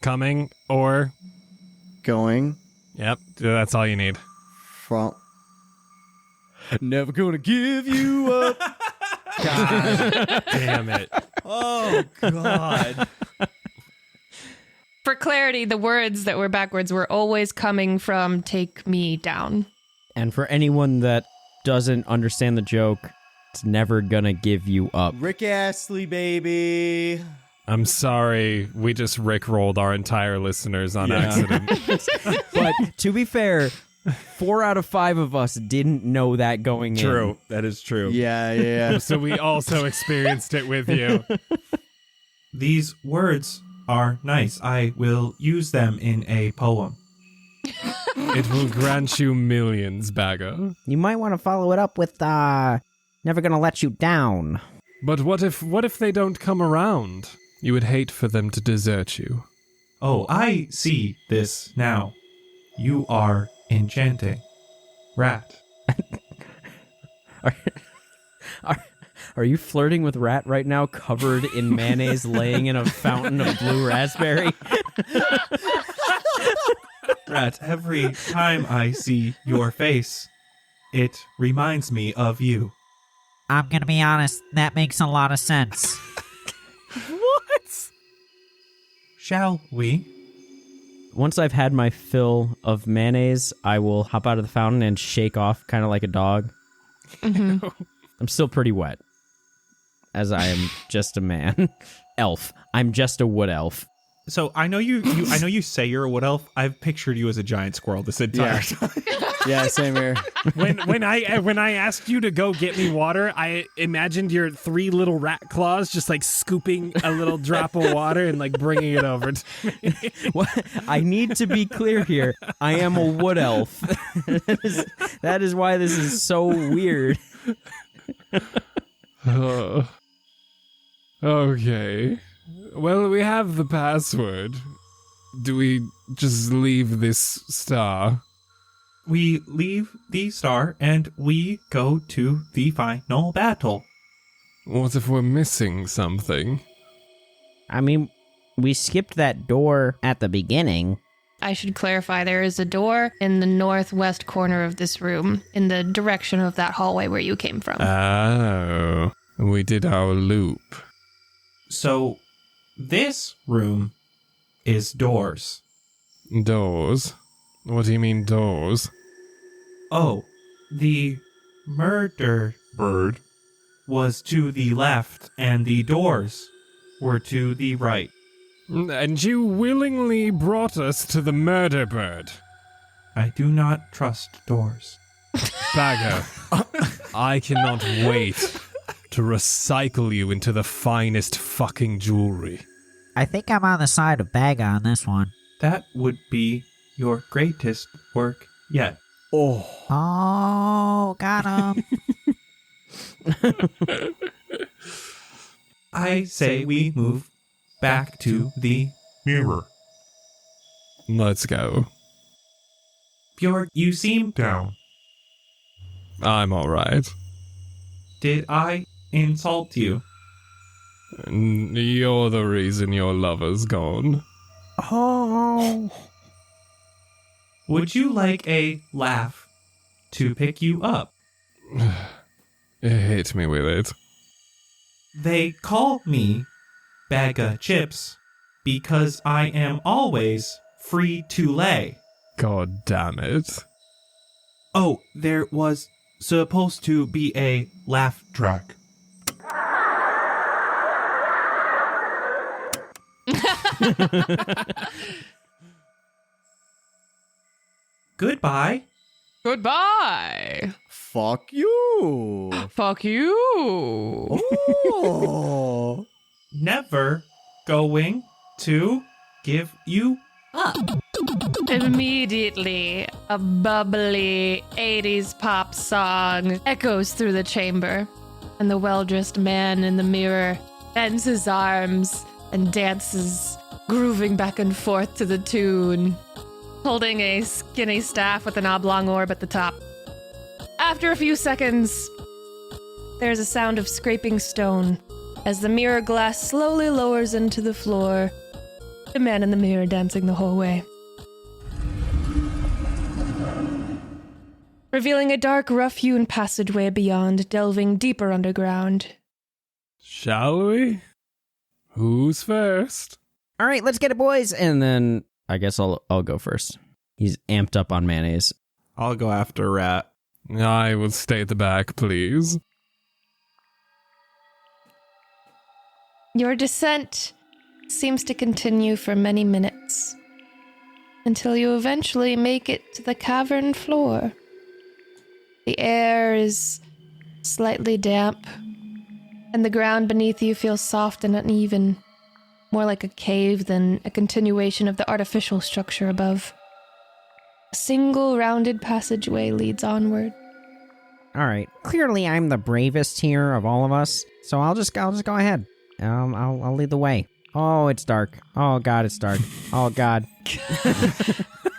coming or... going Yep, that's all you need. from never gonna give you up. God damn it. Oh god. For clarity, the words that were backwards were always coming from take me down. And for anyone that doesn't understand the joke, it's never gonna give you up. Rick Astley, baby. I'm sorry, we just rickrolled our entire listeners on accident. But to be fair, 4 out of 5 of us didn't know that going in. True. That is true. Yeah. So we also experienced it with you. These words are nice. I will use them in a poem. It will grant you millions, Bagger. You might want to follow it up with, never gonna let you down. But what if they don't come around? You would hate for them to desert you. Oh, I see this now. You are enchanting. Rat. Are you flirting with Rat right now, covered in mayonnaise, laying in a fountain of blue raspberry? Rat, every time I see your face, it reminds me of you. I'm gonna be honest, that makes a lot of sense. Shall we? Once I've had my fill of mayonnaise, I will hop out of the fountain and shake off, kind of like a dog. Mm-hmm. I'm still pretty wet, as I am just a man. Elf. I'm just a wood elf. So I know you say you're a wood elf. I've pictured you as a giant squirrel this entire time. Yeah, same here. When I asked you to go get me water, I imagined your 3 little rat claws just like scooping a little drop of water and like bringing it over to me. What? I need to be clear here. I am a wood elf. That is why this is so weird. Okay. Well, we have the password. Do we just leave this star? We leave the star and we go to the final battle. What if we're missing something? I mean, we skipped that door at the beginning. I should clarify, there is a door in the northwest corner of this room, in the direction of that hallway where you came from. Oh, we did our loop. So this room is doors. Doors? What do you mean doors? Oh, the murder Bird. was to the left and the doors were to the right. And you willingly brought us to the murder bird. I do not trust doors. Bagger, I cannot wait to recycle you into the finest fucking jewelry. I think I'm on the side of Baga on this one. That would be your greatest work yet. Oh, got him. I say we move back to the Mirror. Let's go. Bjork. You seem Down. I'm alright. Did I insult you? You're the reason your lover's gone. Oh. Would you like a laugh to pick you up? Hit me with it. They call me Bag of Chips because I am always free to lay. God damn it. Oh, there was supposed to be a laugh track. Goodbye. Goodbye. Fuck you. Fuck you. Oh. Never going to give you up. Immediately, a bubbly 80s pop song echoes through the chamber, and the well-dressed man in the mirror bends his arms and dances, grooving back and forth to the tune, holding a skinny staff with an oblong orb at the top. After a few seconds, there's a sound of scraping stone as the mirror glass slowly lowers into the floor, the man in the mirror dancing the whole way. Revealing a dark, rough-hewn passageway beyond, delving deeper underground. Shall we? Who's first? All right, let's get it, boys. And then I guess I'll go first. He's amped up on mayonnaise. I'll go after Rat. I will stay at the back, please. Your descent seems to continue for many minutes, until you eventually make it to the cavern floor. The air is slightly damp, and the ground beneath you feels soft and uneven, more like a cave than a continuation of the artificial structure above. A single rounded passageway leads onward. All right. Clearly, I'm the bravest here of all of us, so I'll just go ahead. I'll lead the way. Oh, it's dark. Oh God, it's dark. Oh God.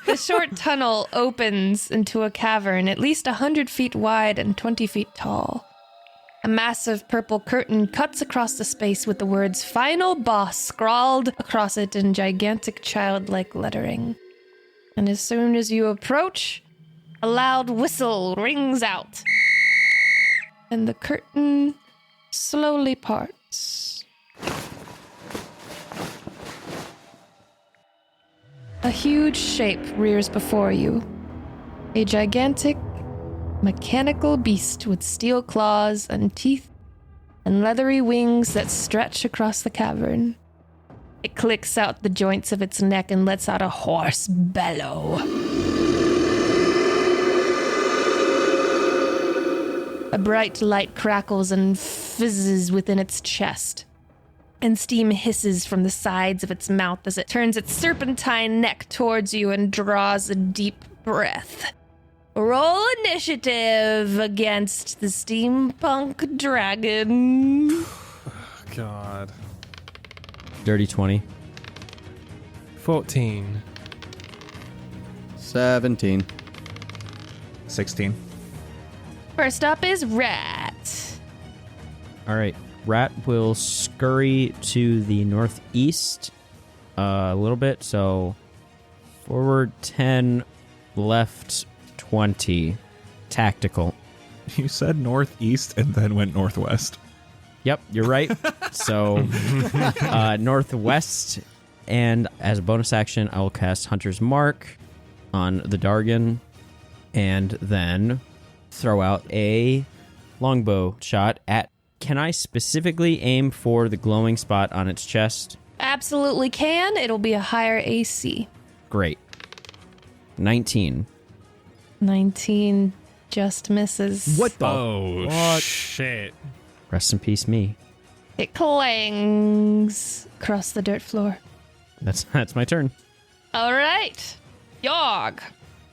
The short tunnel opens into a cavern at least 100 feet wide and 20 feet tall. A massive purple curtain cuts across the space with the words "Final Boss" scrawled across it in gigantic childlike lettering. And as soon as you approach, a loud whistle rings out, and the curtain slowly parts. A huge shape rears before you. A gigantic, mechanical beast with steel claws and teeth and leathery wings that stretch across the cavern. It clicks out the joints of its neck and lets out a hoarse bellow. A bright light crackles and fizzes within its chest, and steam hisses from the sides of its mouth as it turns its serpentine neck towards you and draws a deep breath. Roll initiative against the steampunk dragon. God. Dirty 20. 14. 17. 16. First up is Rat. All right. Rat will scurry to the northeast a little bit. So forward 10, left 20. Tactical. You said northeast and then went northwest. Yep, you're right. So northwest. And as a bonus action, I will cast Hunter's Mark on the Dargon and then throw out a longbow shot at... Can I specifically aim for the glowing spot on its chest? Absolutely can. It'll be a higher AC. Great. 19. 19 just misses. What the? Oh, shit. Rest in peace, me. It clangs across the dirt floor. That's my turn. All right. Yogg.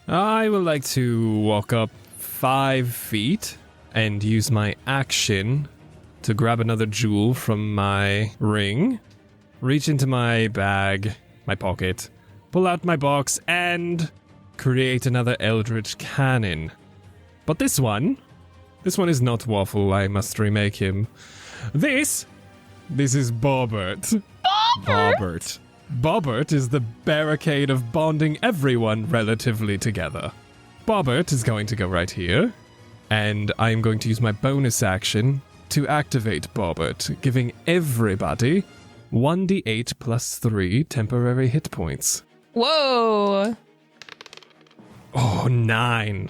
I would like to walk up 5 feet and use my action to grab another jewel from my ring, reach into my bag, my pocket, pull out my box, and create another Eldritch Cannon. But this one is not Waffle, I must remake him. This is Bobbert. Bobbert? Bobbert is the barricade of bonding everyone relatively together. Bobbert is going to go right here, and I'm going to use my bonus action to activate Bobbert, giving everybody 1d8 plus 3 temporary hit points. Whoa. Oh, 9.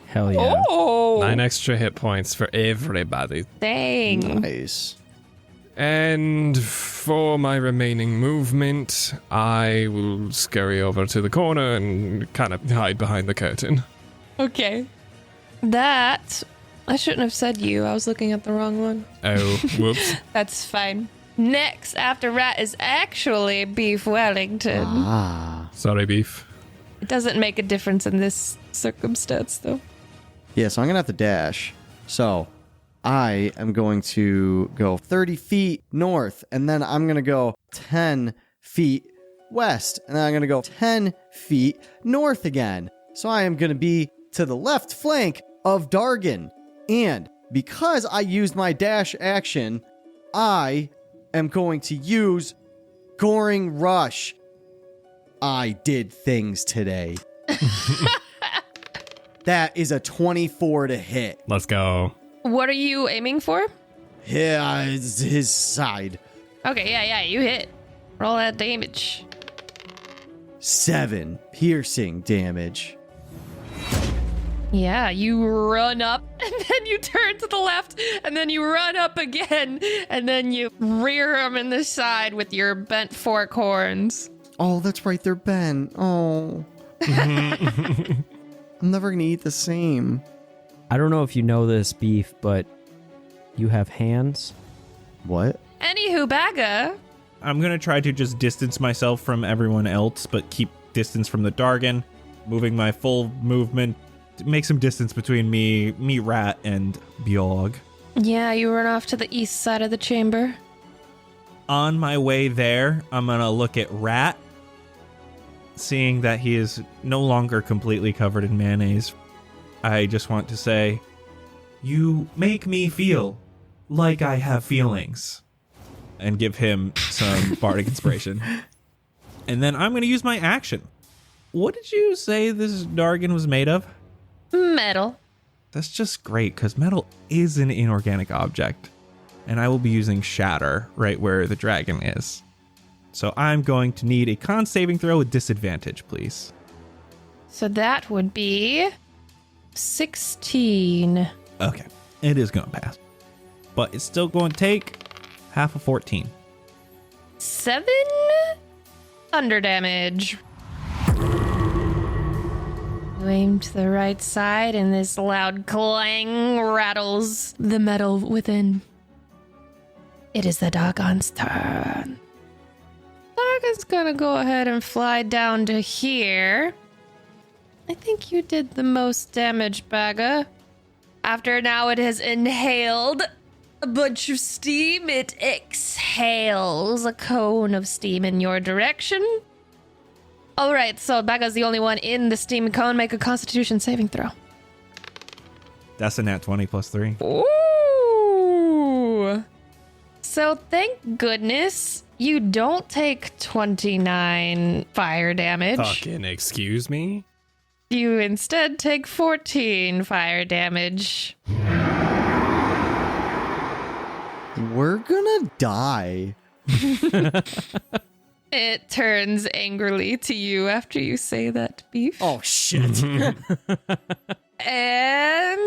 Hell yeah. Oh. 9 extra hit points for everybody. Dang. Nice. And for my remaining movement, I will scurry over to the corner and kind of hide behind the curtain. Okay. That. I shouldn't have said you. I was looking at the wrong one. Oh, whoops. That's fine. Next after Rat is actually Beef Wellington. Ah. Sorry, Beef. It doesn't make a difference in this circumstance, though. Yeah, so I'm going to have to dash. So I am going to go 30 feet north, and then I'm going to go 10 feet west, and then I'm going to go 10 feet north again. So I am going to be to the left flank of Dargan. And because I used my dash action, I am going to use Goring Rush. I did things today. That is a 24 to hit. Let's go. What are you aiming for? Yeah, it's his side. Okay, yeah, you hit. Roll that damage. 7 piercing damage. Yeah, you run up, and then you turn to the left, and then you run up again, and then you rear him in the side with your bent fork horns. Oh, that's right, they're bent. Oh. I'm never gonna eat the same. I don't know if you know this, Beef, but you have hands. What? Anywho, Bagga. I'm going to try to just distance myself from everyone else, but keep distance from the Dargan, moving my full movement to make some distance between me, Rat, and Bjorg. Yeah, you run off to the east side of the chamber. On my way there, I'm going to look at Rat, seeing that he is no longer completely covered in mayonnaise. I just want to say, you make me feel like I have feelings. And give him some bardic inspiration. And then I'm going to use my action. What did you say this Dargan was made of? Metal. That's just great, because metal is an inorganic object. And I will be using Shatter right where the dragon is. So I'm going to need a con saving throw with disadvantage, please. So that would be 16. Okay, it is going to pass. But it's still going to take half of 14. 7 thunder damage. You aim to the right side, and this loud clang rattles the metal within. It is the Dagon's turn. Dagon's gonna go ahead and fly down to here. I think you did the most damage, Bagga. After now it has inhaled a bunch of steam, it exhales a cone of steam in your direction. All right, so Bagga's the only one in the steam cone. Make a Constitution saving throw. That's a nat 20 plus 3. Ooh. So thank goodness you don't take 29 fire damage. Fucking excuse me? You instead take 14 fire damage. We're gonna die. It turns angrily to you after you say that, Beef. Oh, shit. And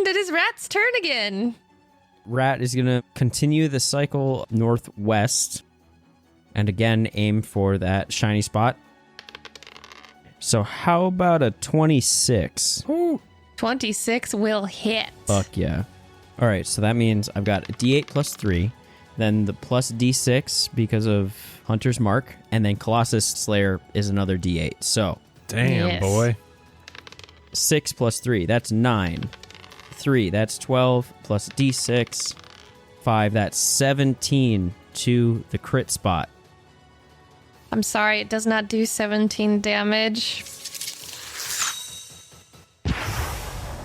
it is Rat's turn again. Rat is going to continue the cycle northwest and again aim for that shiny spot. So how about a 26? 26 will hit. Fuck yeah. All right, so that means I've got a D8 plus 3, then the plus D6 because of Hunter's Mark, and then Colossus Slayer is another D8. So Damn, Yes. boy. 6 plus 3, that's 9. 3, that's 12, plus D6. 5, that's 17 to the crit spot. I'm sorry, it does not do 17 damage.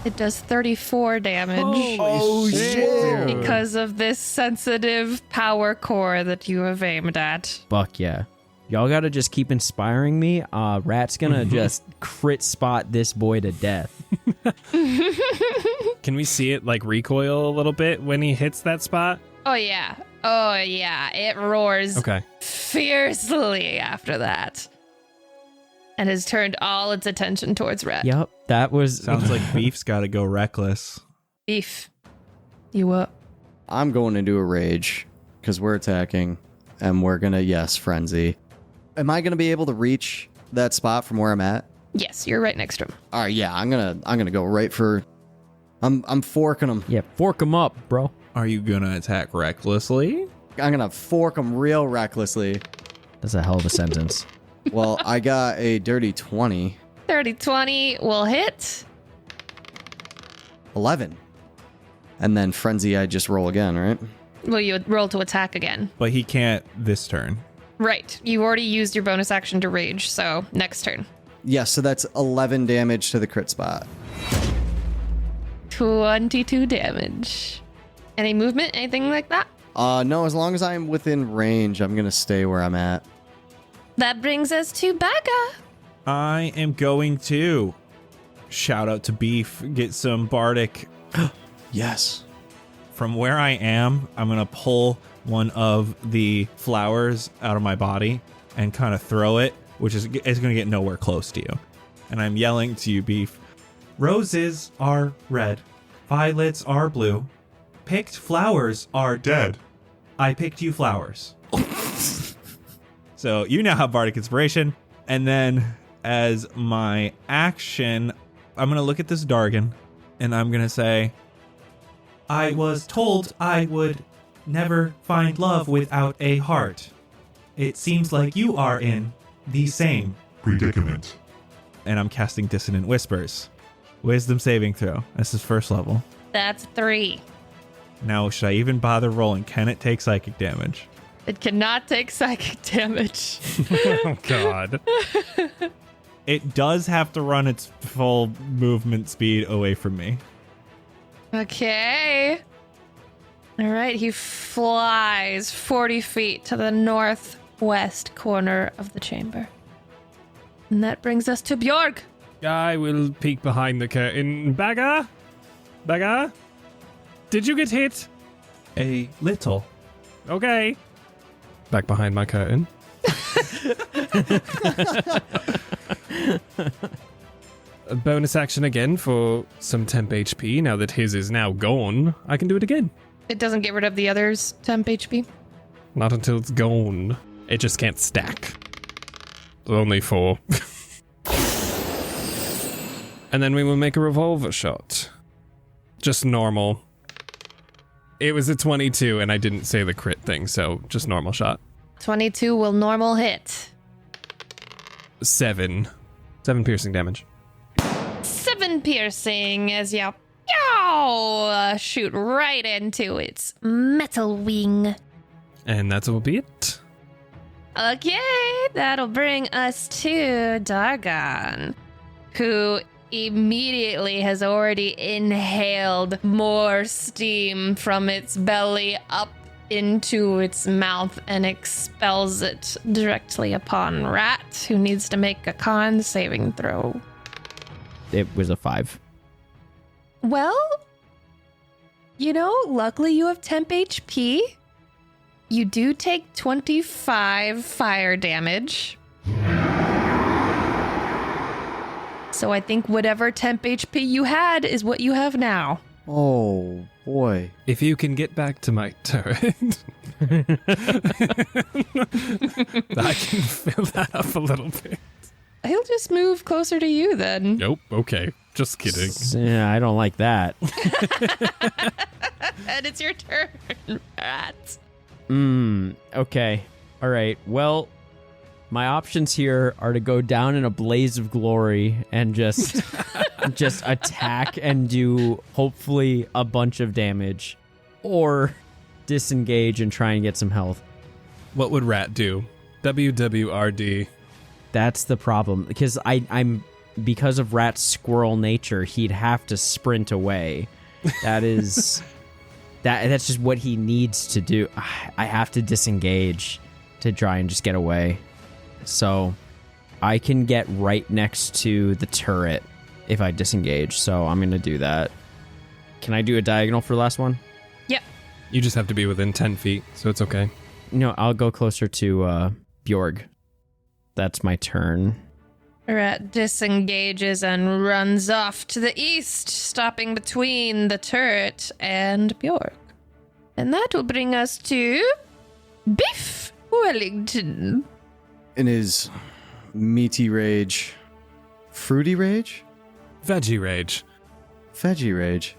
It does 34 damage Oh, shit. because of this sensitive power core that you have aimed at. Fuck yeah. Y'all gotta just keep inspiring me. Rat's gonna just crit spot this boy to death. Can we see it like recoil a little bit when he hits that spot? Oh, yeah. Oh, yeah. It roars Okay. fiercely after that. And has turned all its attention towards Rat. Yep, that was... Sounds like Beef's got to go reckless. Beef. You up? I'm going to do a rage because we're attacking and we're going to, yes, frenzy. Am I going to be able to reach that spot from where I'm at? Yes, you're right next to him. All right, yeah, I'm gonna go right for. I'm forking them. Yeah, fork him up, bro. Are you gonna attack recklessly? I'm gonna fork them real recklessly. That's a hell of a sentence. Well, I got a dirty 20, 30-20 will hit. 11, and then frenzy. I just roll again, right? Well, you would roll to attack again. But he can't this turn. Right. You already used your bonus action to rage, so next turn. Yeah, so that's 11 damage to the crit spot. 22 damage. Any movement? Anything like that? No, as long as I'm within range, I'm gonna stay where I'm at. That brings us to Baga. I am going to shout out to Beef, get some bardic. Yes. From where I am, I'm going to pull one of the flowers out of my body and kind of throw it, which is going to get nowhere close to you. And I'm yelling to you, Beef. Roses are red. Violets are blue. Picked flowers are dead. I picked you flowers. So you now have bardic inspiration. And then as my action, I'm going to look at this Dargon and I'm going to say, I was told I would never find love without a heart. It seems like you are in the same predicament. And I'm casting Dissonant Whispers. Wisdom saving throw. This is first level. That's 3. Now, should I even bother rolling? Can it take psychic damage? It cannot take psychic damage. Oh, God. It does have to run its full movement speed away from me. Okay. All right, he flies 40 feet to the northwest corner of the chamber. And that brings us to Bjorg. I will peek behind the curtain. Baga? Baga? Did you get hit? A little. Okay. Back behind my curtain. A bonus action again for some temp HP. Now that his is now gone, I can do it again. It doesn't get rid of the other's temp HP. Not until it's gone. It just can't stack. Only 4. And then we will make a revolver shot. Just normal. It was a 22, and I didn't say the crit thing, so just normal shot. 22 will normal hit. 7. 7 piercing damage. 7 piercing as you shoot right into its metal wing. And that will be it. Okay, that'll bring us to Dargon, who immediately has already inhaled more steam from its belly up into its mouth and expels it directly upon Rat, who needs to make a con saving throw. It was a 5. Well, luckily you have temp HP. You do take 25 fire damage. So I think whatever temp HP you had is what you have now. Oh boy. If you can get back to my turret, I can fill that up a little bit. He'll just move closer to you then. Nope, okay. Just kidding. Yeah, I don't like that. And it's your turn, Rat. Okay. All right. Well, my options here are to go down in a blaze of glory and just attack and do hopefully a bunch of damage, or disengage and try and get some health. What would Rat do? WWRD. That's the problem, because I'm because of Rat's squirrel nature, he'd have to sprint away. That is that's just what he needs to do. I have to disengage to try and just get away. So I can get right next to the turret if I disengage. So I'm going to do that. Can I do a diagonal for the last one? Yep. You just have to be within 10 feet, so it's okay. No, I'll go closer to Bjorg. That's my turn. Rat disengages and runs off to the east, stopping between the turret and Bjork. And that will bring us to Biff Wellington. In his meaty rage, fruity rage, Veggie rage. veggie rage.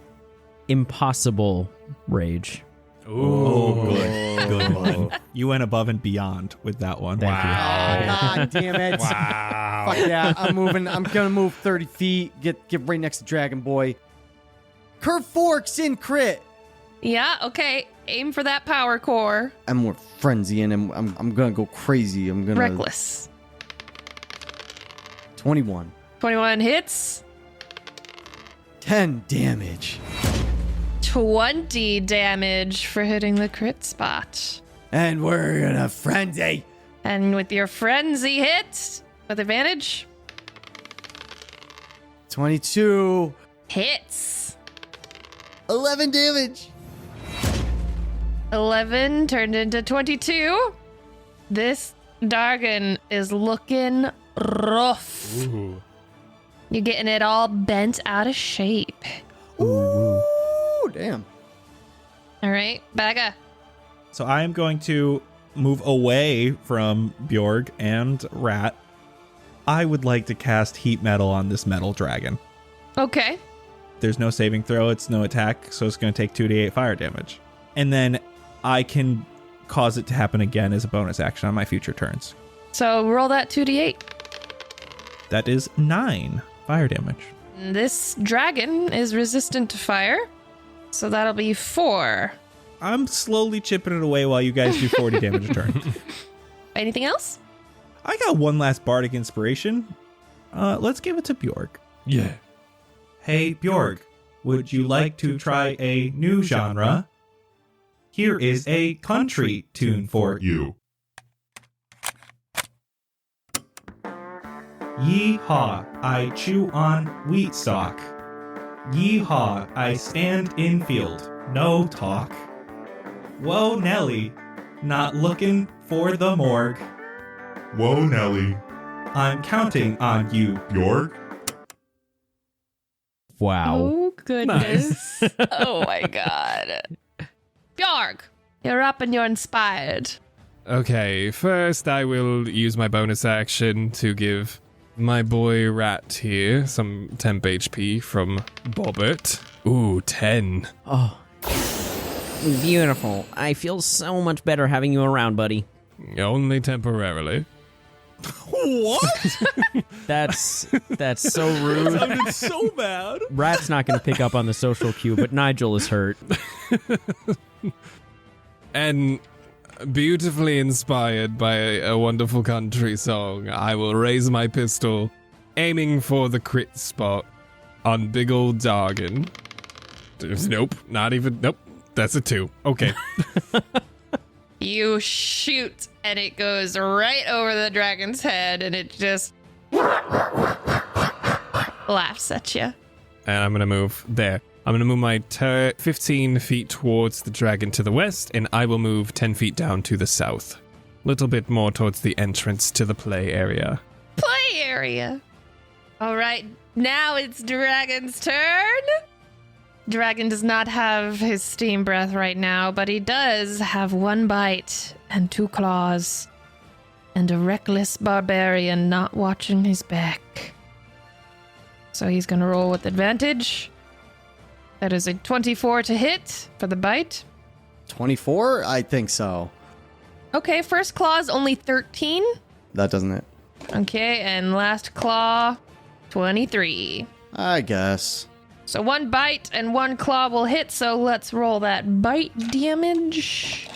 Impossible rage. Oh, good one. You went above and beyond with that one. Thank you. God damn it! Wow. Fuck yeah! I'm moving. I'm gonna move 30 feet. Get right next to Dragon Boy. Curve forks in crit. Yeah, okay. Aim for that power core. I'm more frenzy and I'm gonna go crazy. I'm gonna Reckless. 21. 21 hits. 10 damage. 20 damage for hitting the crit spot. And we're gonna frenzy. And with your frenzy hit, with advantage, 22. hits. 11 damage. 11 turned into 22. This Dargon is looking rough. Ooh. You're getting it all bent out of shape. Ooh, damn. All right, Baga. So I am going to move away from Bjorg and Rat. I would like to cast Heat Metal on this metal dragon. Okay. There's no saving throw, it's no attack, so it's going to take 2d8 fire damage. And then I can cause it to happen again as a bonus action on my future turns. So roll that 2d8. That is 9 fire damage. This dragon is resistant to fire, so that'll be 4. I'm slowly chipping it away while you guys do 40 damage a turn. Anything else? I got one last bardic inspiration. Let's give it to Bjorg. Yeah. Hey, Bjorg, would you like to try a new genre? Here is a country tune for you. Yee-haw, I chew on wheat stalk. Yee-haw, I stand in field, no talk. Whoa, Nelly, not looking for the morgue. Whoa, Nelly. I'm counting on you, Bjorg? Wow. Oh, goodness. Oh, my God. Bjorg, you're up and you're inspired. Okay, first I will use my bonus action to give my boy Rat here some temp HP from Bobbert. Ooh, 10. Oh. Beautiful. I feel so much better having you around, buddy. Only temporarily. What? That's so rude. Sounded so bad. Rat's not going to pick up on the social cue, but Nigel is hurt. And beautifully inspired by a wonderful country song, I will raise my pistol, aiming for the crit spot on big old Dargon. Nope, not even. Nope, that's a 2. Okay. You shoot, and it goes right over the dragon's head, and it just laughs at you. And I'm going to move there. I'm going to move my turret 15 feet towards the dragon to the west, and I will move 10 feet down to the south. Little bit more towards the entrance to the play area. Play area. All right, now it's Dragon's turn. Dragon does not have his steam breath right now, but he does have 1 bite and 2 claws. And a reckless barbarian not watching his back. So he's going to roll with advantage. That is a 24 to hit for the bite. 24? I think so. Okay, first claw is only 13. That doesn't it? Okay, and last claw, 23. I guess. So 1 bite and 1 claw will hit, so let's roll that bite damage.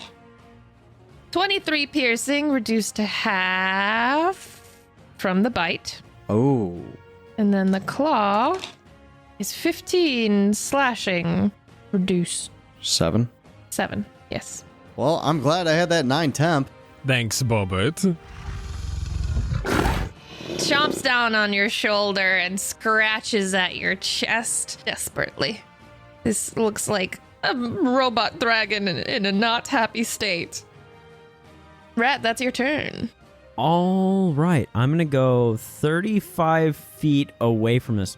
23 piercing, reduced to half from the bite. Oh. And then the claw is 15 slashing. Reduce. 7. 7. Yes. Well, I'm glad I had that 9 temp. Thanks, Bobbert. Chomps down on your shoulder and scratches at your chest desperately. This looks like a robot dragon in a not happy state. Rat, that's your turn. All right, I'm going to go 35 feet away from this.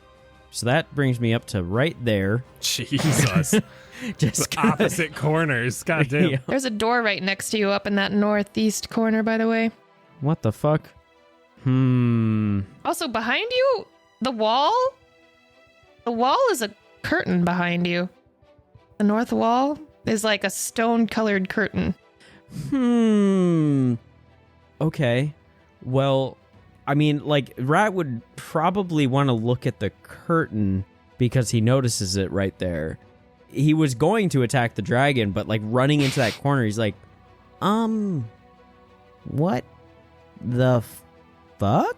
So that brings me up to right there. Jesus. Just Opposite corners. God damn. Yeah. There's a door right next to you up in that northeast corner, by the way. What the fuck? Also, behind you, the wall? The wall is a curtain behind you. The north wall is like a stone-colored curtain. Okay. Well, I mean, like, Rat would probably want to look at the curtain because he notices it right there. He was going to attack the dragon, but, like, running into that corner, he's like, what the fuck?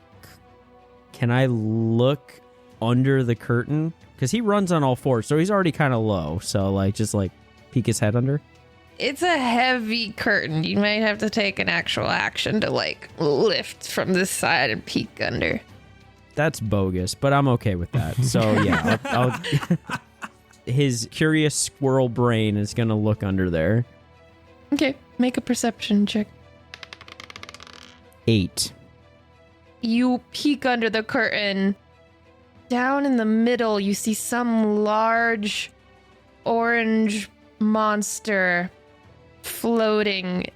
Can I look under the curtain? Because he runs on all fours, so he's already kind of low. So, like, just, like, peek his head under. It's a heavy curtain. You might have to take an actual action to, like, lift from this side and peek under. That's bogus, but I'm okay with that. So, yeah, I'll his curious squirrel brain is going to look under there. Okay, make a perception check. 8. You peek under the curtain. Down in the middle, you see some large orange monster floating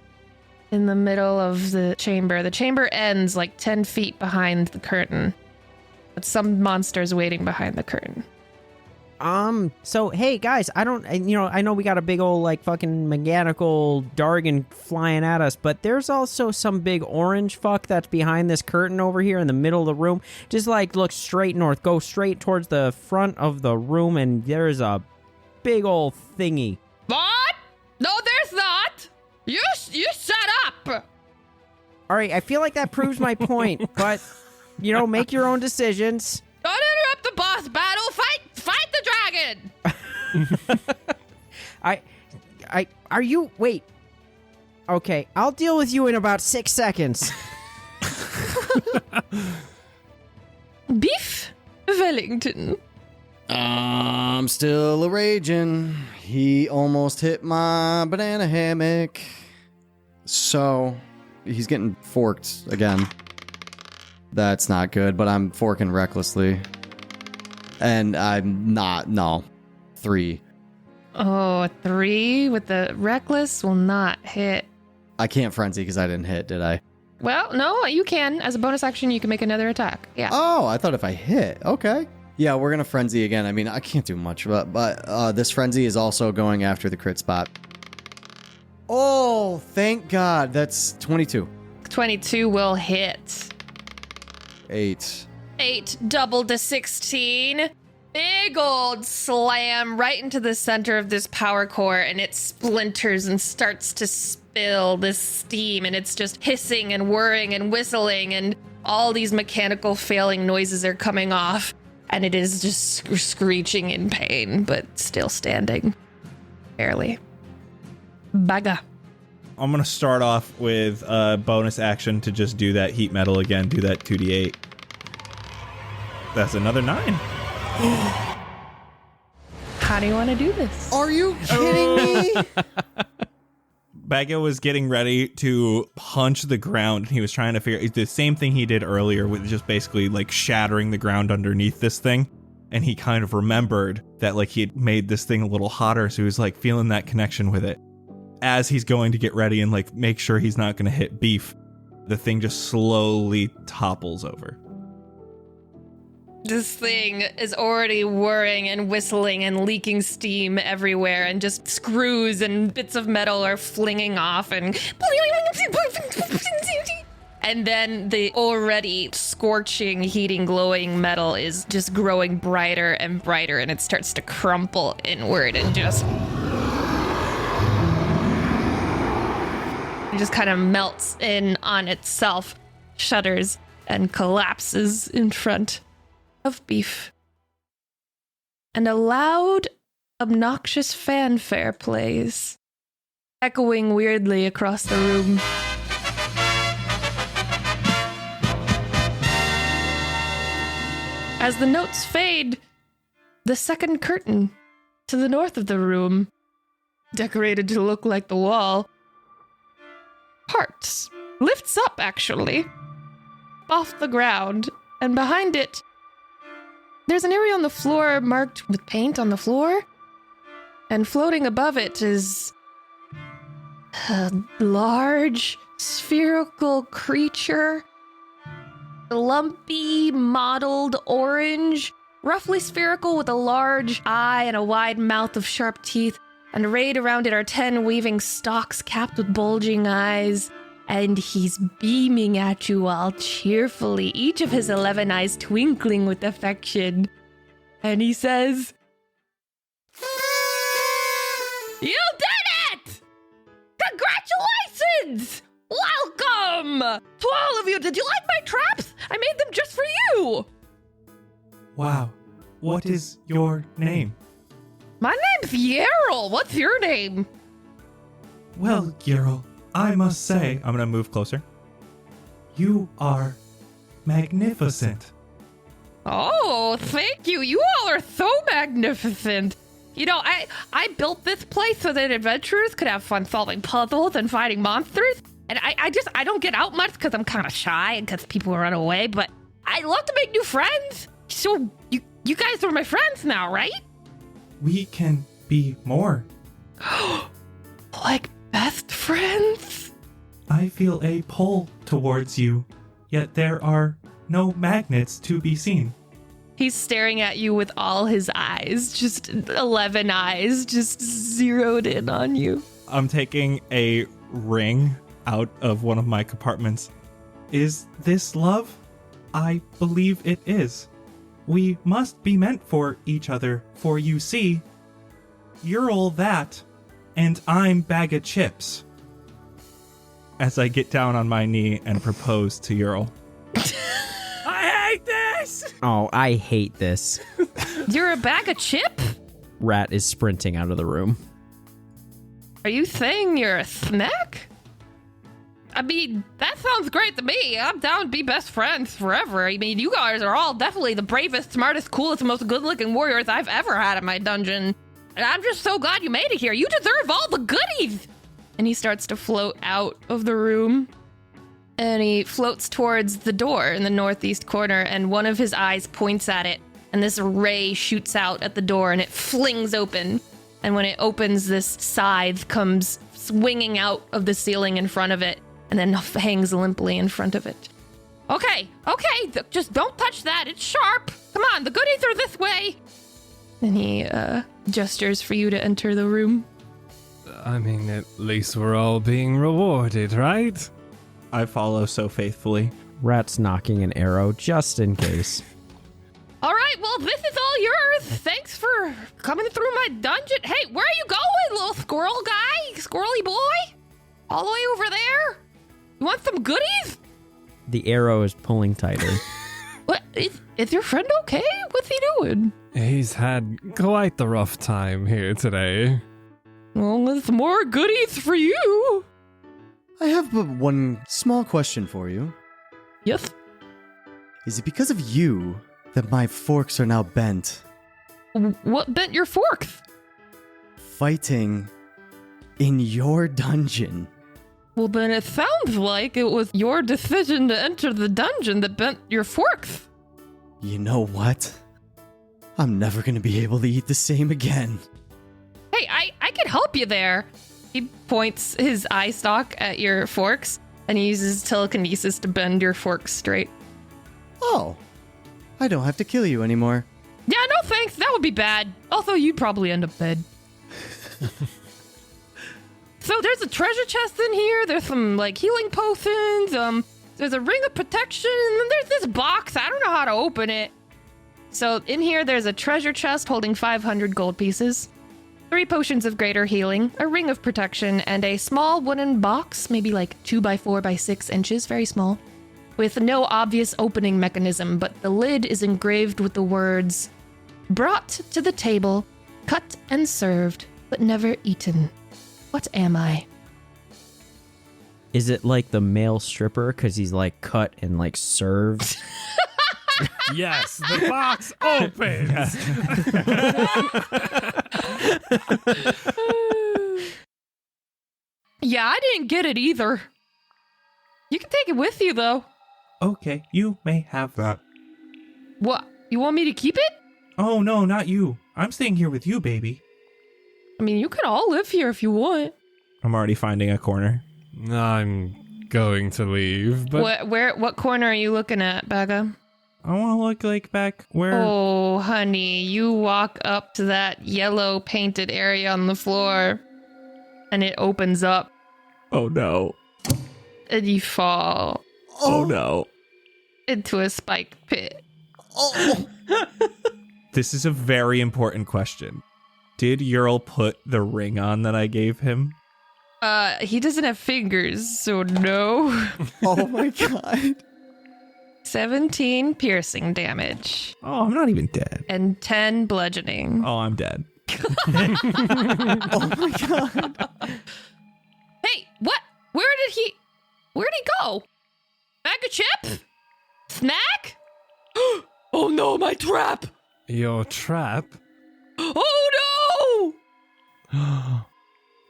in the middle of the chamber. The chamber ends like 10 feet behind the curtain, but some monster's waiting behind the curtain. So, hey, guys, I know we got a big old, like, fucking mechanical Dargan flying at us, but there's also some big orange fuck that's behind this curtain over here in the middle of the room. Just, like, look straight north, go straight towards the front of the room, and there's a big old thingy. What? No, there's not. You shut up. All right, I feel like that proves my point, but, make your own decisions. Don't interrupt the boss battle. Fight the dragon. Are you, wait. Okay, I'll deal with you in about 6 seconds. Beef Wellington. I'm still a raging. He almost hit my banana hammock. So, he's getting forked again. That's not good, but I'm forking recklessly. And I'm not, no. 3. Oh, 3 with the reckless will not hit. I can't frenzy because I didn't hit, did I? Well, no, you can. As a bonus action, you can make another attack. Yeah. Oh, I thought if I hit. Okay. Yeah, we're going to frenzy again. I mean, I can't do much, but this frenzy is also going after the crit spot. Oh, thank God. That's 22. 22 will hit. 8. 8 double to 16. Big old slam right into the center of this power core, and it splinters and starts to spill this steam, and it's just hissing and whirring and whistling, and all these mechanical failing noises are coming off, and it is just screeching in pain, but still standing. Barely. Baga. I'm going to start off with a bonus action to just do that heat metal again, do that 2d8. That's another 9. How do you want to do this? Are you kidding me? Bago was getting ready to punch the ground, and he was trying to figure the same thing he did earlier with just basically like shattering the ground underneath this thing. And he kind of remembered that like he had made this thing a little hotter, so he was like feeling that connection with it. As he's going to get ready and like make sure he's not going to hit Beef, the thing just slowly topples over. This thing is already whirring and whistling and leaking steam everywhere, and just screws and bits of metal are flinging off, and then the already scorching, heating, glowing metal is just growing brighter and brighter, and it starts to crumple inward and just kind of melts in on itself, shudders, and collapses in front of beef. And a loud, obnoxious fanfare plays, echoing weirdly across the room. As the notes fade, the second curtain to the north of the room, decorated to look like the wall, parts, lifts up actually, off the ground, and behind it, there's an area on the floor marked with paint on the floor, and floating above it is a large spherical creature, lumpy, mottled orange, roughly spherical with a large eye and a wide mouth of sharp teeth, and arrayed around it are 10 weaving stalks capped with bulging eyes, and he's beaming at you all cheerfully, each of his 11 eyes twinkling with affection. And he says, "You did it! Congratulations! Welcome to all of you! Did you like my traps? I made them just for you!" Wow. What is your name? "My name's Yeryl. What's your name?" Well, Yeryl, I must say, I'm gonna move closer. You are magnificent. Oh, thank you. You all are so magnificent. You know, I built this place so that adventurers could have fun solving puzzles and fighting monsters. And I don't get out much because I'm kind of shy and because people run away. But I love to make new friends. So you guys are my friends now, right? We can be more. Like best friends? I feel a pull towards you, yet there are no magnets to be seen. He's staring at you with all his eyes, just 11 eyes, just zeroed in on you. I'm taking a ring out of one of my compartments. Is this love? I believe it is. We must be meant for each other, for you see, you're all that, and I'm bag of chips. As I get down on my knee and propose to Yeryl. I hate this! Oh, I hate this. You're a bag of chip? Rat is sprinting out of the room. Are you saying you're a snack? I mean, that sounds great to me. I'm down to be best friends forever. I mean, you guys are all definitely the bravest, smartest, coolest, most good-looking warriors I've ever had in my dungeon. And I'm just so glad you made it here. You deserve all the goodies. And he starts to float out of the room. And he floats towards the door in the northeast corner, and one of his eyes points at it. And this ray shoots out at the door, and it flings open. And when it opens, this scythe comes swinging out of the ceiling in front of it, and then hangs limply in front of it. Okay, just don't touch that. It's sharp. Come on, the goodies are this way. And he gestures for you to enter the room. I mean, at least we're all being rewarded, right? I follow so faithfully. Rat's knocking an arrow just in case. All right, well, this is all yours. Thanks for coming through my dungeon. Hey, where are you going, little squirrel guy? Squirrely boy? All the way over there? You want some goodies? The arrow is pulling tighter. What? Is your friend okay? What's he doing? He's had quite the rough time here today. Well, there's more goodies for you. I have but one small question for you. Yes? Is it because of you that my forks are now bent? What bent your forks? Fighting in your dungeon. Well, then it sounds like it was your decision to enter the dungeon that bent your forks. You know what? I'm never gonna be able to eat the same again. Hey, I can help you there. He points his eye stalk at your forks, and he uses telekinesis to bend your forks straight. Oh, I don't have to kill you anymore. Yeah, no thanks. That would be bad. Also, you'd probably end up dead. So there's a treasure chest in here. There's some like healing potions. There's a ring of protection, and then there's this box. I don't know how to open it. So in here, there's a treasure chest holding 500 gold pieces, 3 potions of greater healing, a ring of protection, and a small wooden box, maybe like 2 by 4 by 6 inches, very small. with no obvious opening mechanism, but the lid is engraved with the words, "Brought to the table, cut and served, but never eaten. What am I?" Is it like the male stripper because he's like cut and like served? Yes, the box opens. Yeah, I didn't get it either. You can take it with you, though. Okay, you may have that. What? You want me to keep it? Oh, no, not you. I'm staying here with you, baby. I mean, you can all live here if you want. I'm already finding a corner. I'm going to leave, but What corner are you looking at, Baga? I want to look like back where... Oh, honey, you walk up to that yellow painted area on the floor, and it opens up, Oh, no. and you fall Oh, no. into a spike pit. This is a very important question. Did Yeryl put the ring on that I gave him? He doesn't have fingers, so no. Oh my god. 17 piercing damage Oh, I'm not even dead. and 10 bludgeoning. Oh, I'm dead. Oh my god. Hey, what? Where'd he go? Bag of chip? Snack? Oh no, my trap! your trap. Oh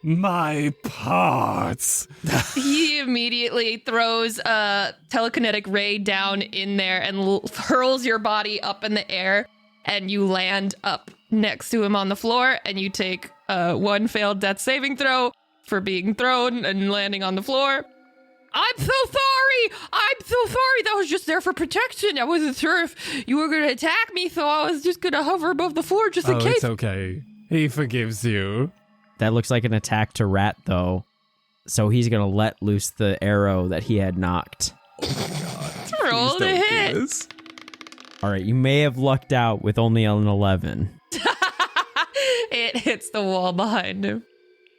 My parts. no! He immediately throws a telekinetic ray down in there and hurls your body up in the air, and you land up next to him on the floor, and you take one failed death saving throw for being thrown and landing on the floor. I'm so sorry! I'm so sorry! That was just there for protection. I wasn't sure if you were going to attack me, so I was just going to hover above the floor just in Oh, case. it's okay. He forgives you. That looks like an attack to Rat, though. So he's going to let loose the arrow that he had knocked. Roll to hit. All right, you may have lucked out with only an 11. It hits the wall behind him.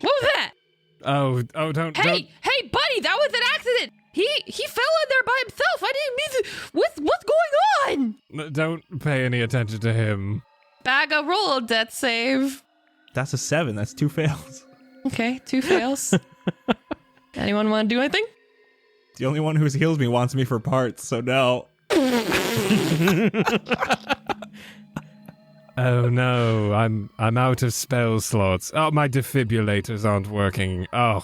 What was that? Oh, don't. Hey, buddy, that was an accident. He fell in there by himself. I didn't mean to. What's going on? Don't pay any attention to him. Baga, roll a death save. That's a 7. That's 2 fails. Okay, 2 fails. Anyone want to do anything? The only one who heals me wants me for parts, so no. Oh no, I'm out of spell slots. Oh, my defibrillators aren't working. Oh,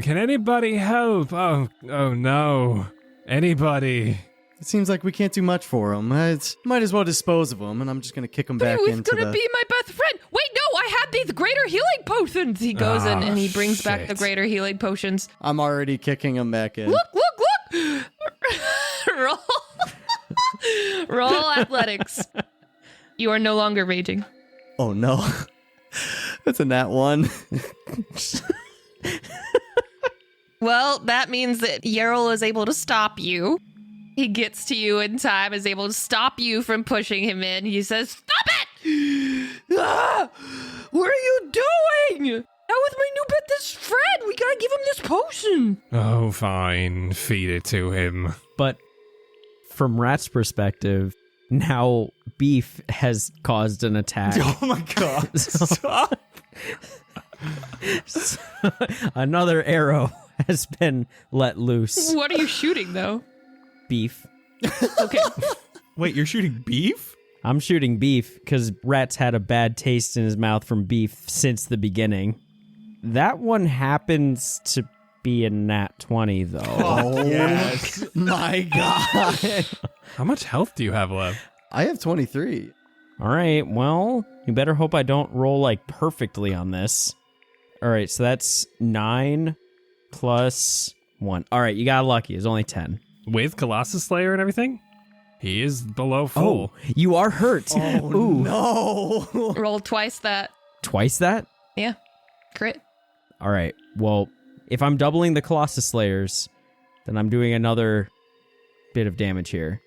can anybody help? Oh no, anybody. It seems like we can't do much for him. Might as well dispose of him, and I'm just gonna kick him But back he was into gonna the... be my best friend. Wait, no, I had these greater healing potions. He goes in and he brings back the shit. greater healing potions. I'm already kicking him back in. Look! Roll. Roll athletics. You are no longer raging. Oh no. That's a nat 1. Well, that means that Yeryl is able to stop you. He gets to you in time, is able to stop you from pushing him in. He says, "Stop it! Ah! What are you doing? That was my new best friend. We gotta give him this potion." Oh, fine, feed it to him. But from Rat's perspective, now Beef has caused an attack. Oh my god. Stop. So, another arrow has been let loose. What are you shooting, though? Beef. Okay. Wait, you're shooting beef? I'm shooting Beef because Rat's had a bad taste in his mouth from beef since the beginning. That one happens to be a nat 20, though. Oh yes. my god. How much health do you have left? I have 23. All right, well, you better hope I don't roll like perfectly on this. All right, so that's 9 plus 1. All right, you got lucky. It's only 10. With Colossus Slayer and everything? He is below full. Oh, you are hurt. Oh Ooh. no. Roll twice that. Twice that? Yeah. Crit. All right, well, if I'm doubling the Colossus Slayers, then I'm doing another bit of damage here.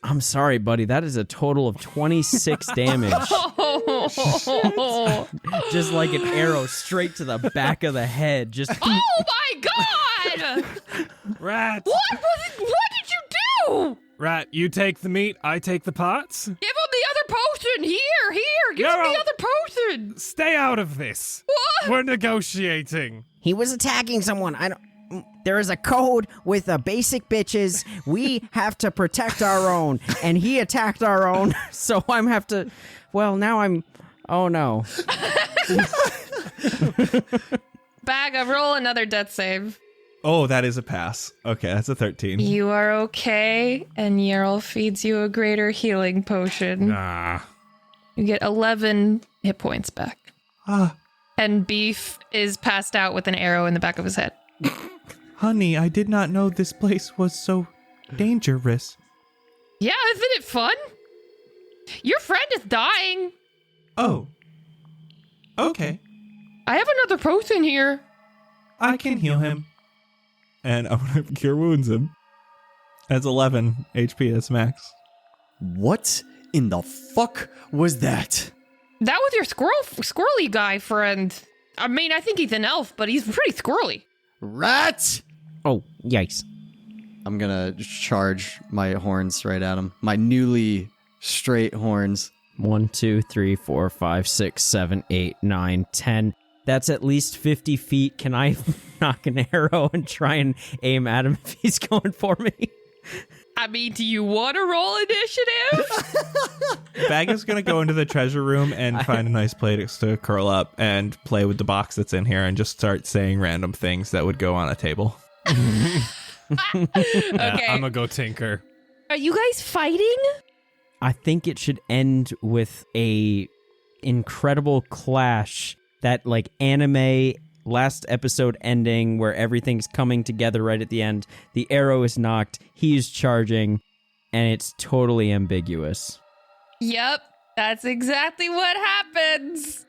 I'm sorry, buddy. That is a total of 26 damage. Oh, Just like an arrow straight to the back of the head. Just oh my god! Rat! What did you do? Rat, you take the meat, I take the pots. Give him the other potion. Here. Give him Yeryl. the other potion. Stay out of this. What? We're negotiating. He was attacking someone. There is a code with basic bitches. We have to protect our own, and he attacked our own. So I'm have to. Well, now I'm. Oh no. Baga, roll another death save. Oh, that is a pass. Okay, that's a 13. You are okay, and Yeryl feeds you a greater healing potion. Nah. You get 11 hit points back. Ah, And Beef is passed out with an arrow in the back of his head. honey, I did not know this place was so dangerous. Yeah, isn't it fun? Your friend is dying. Oh. Okay. I have another potion here. I can heal him. And I'm going to cure wounds him. That's 11 HP, that's max. What in the fuck was that? That was your squirrely guy friend. I mean, I think he's an elf, but he's pretty squirrely. Rat! Oh, yikes. I'm gonna charge my horns right at him. My newly straight horns. 1, 2, 3, 4, 5, 6, 7, 8, 9, 10. That's at least 50 feet. Can I knock an arrow and try and aim at him if he's going for me? I mean, do you want to roll initiative? Bag is going to go into the treasure room and find a nice place to curl up and play with the box that's in here and just start saying random things that would go on a table. Okay. I'm gonna go tinker. Are you guys fighting? I think it should end with a incredible clash, that like anime last episode ending where everything's coming together right at the end. The arrow is knocked, he's charging, and it's totally ambiguous. Yep, that's exactly what happens.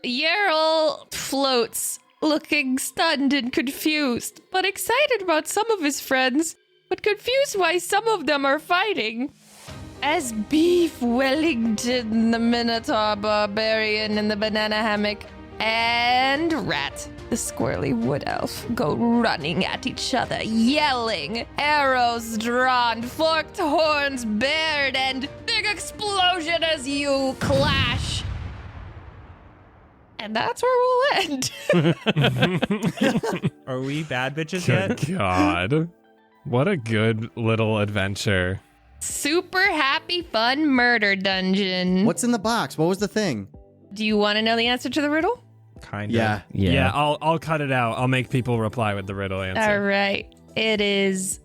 Yeryl floats, looking stunned and confused, but excited about some of his friends, but confused why some of them are fighting. As Beef Wellington, the Minotaur Barbarian in the banana hammock, and Rat, the squirrely wood elf, go running at each other, yelling, arrows drawn, forked horns bared, and big explosion as you clash. And that's where we'll end. Are we bad bitches Good yet? God. What a good little adventure. Super happy, fun murder dungeon. What's in the box? What was the thing? Do you want to know the answer to the riddle? Kind of. Yeah. Yeah, I'll cut it out. I'll make people reply with the riddle answer. All right. It is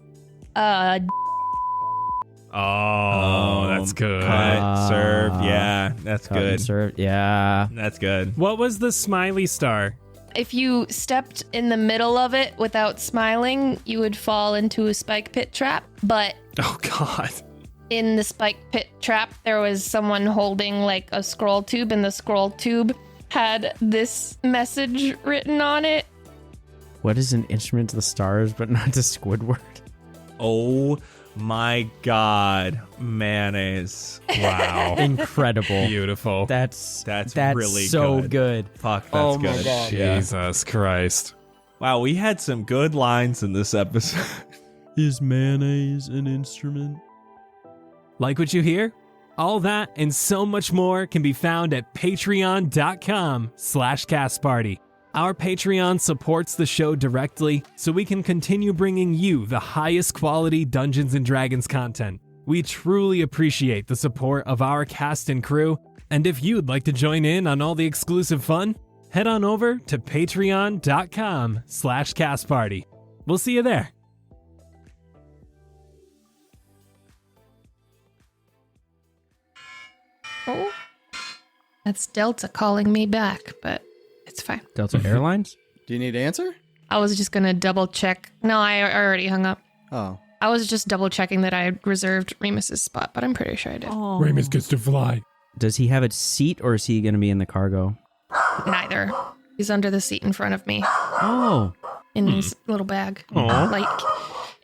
Oh, that's good. Cut, served. Yeah, that's Cut and good. served, yeah. That's good. What was the smiley star? If you stepped in the middle of it without smiling, you would fall into a spike pit trap. But Oh, God. in the spike pit trap, there was someone holding like a scroll tube, and the scroll tube had this message written on it. What is an instrument to the stars but not to Squidward? Oh my God. Mayonnaise. Wow. Incredible. Beautiful. That's really so good. good. Fuck, that's Oh my good. God. Yeah. Jesus Christ. Wow, we had some good lines in this episode. Is mayonnaise an instrument? Like what you hear? All that and so much more can be found at patreon.com/castparty. Our Patreon supports the show directly so we can continue bringing you the highest quality Dungeons & Dragons content. We truly appreciate the support of our cast and crew, and if you'd like to join in on all the exclusive fun, head on over to patreon.com/castparty. We'll see you there. Oh, that's Delta calling me back, but it's fine. Delta Airlines? Do you need to answer? I was just gonna double check. No, I already hung up. Oh. I was just double checking that I had reserved Remus's spot, but I'm pretty sure I did. Ramus gets to fly. Does he have a seat or is he going to be in the cargo? Neither. He's under the seat in front of me Oh. in his little bag. Like,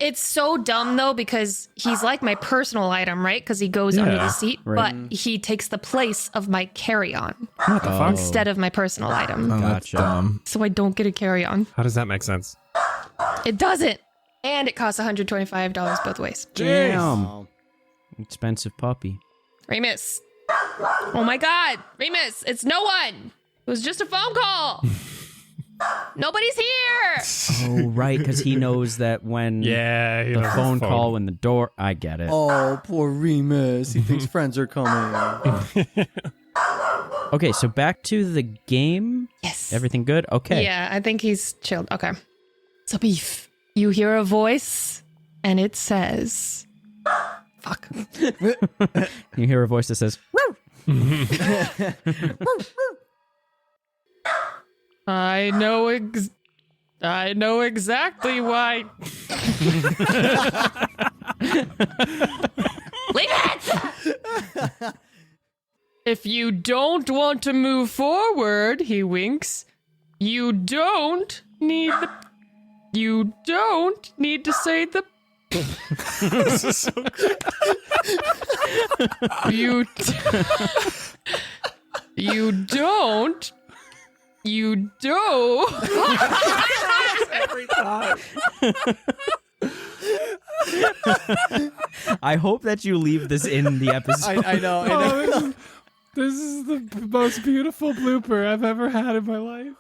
it's so dumb though because he's like my personal item, right? Because he goes under the seat, right. but he takes the place of my carry-on What the fuck? instead of my personal item. Oh, that's Gotcha. dumb. So I don't get a carry-on. How does that make sense? It doesn't. And it costs $125 both ways. Damn. Expensive puppy. Remus. Oh my God. Remus, it's no one. It was just a phone call. Nobody's here. Oh, right, because he knows that when Yeah, the phone call, when the door... I get it. Oh, poor Remus. He thinks friends are coming. Okay, so back to the game. Yes. Everything good? Okay. Yeah, I think he's chilled. Okay. So, Beef, you hear a voice, and it says... Fuck. You hear a voice that says, I know exactly why. Leave it! If you don't want to move forward, he winks, you don't need to say the This is so you don't every time. I hope that you leave this in the episode. I know. Oh, this is the most beautiful blooper I've ever had in my life.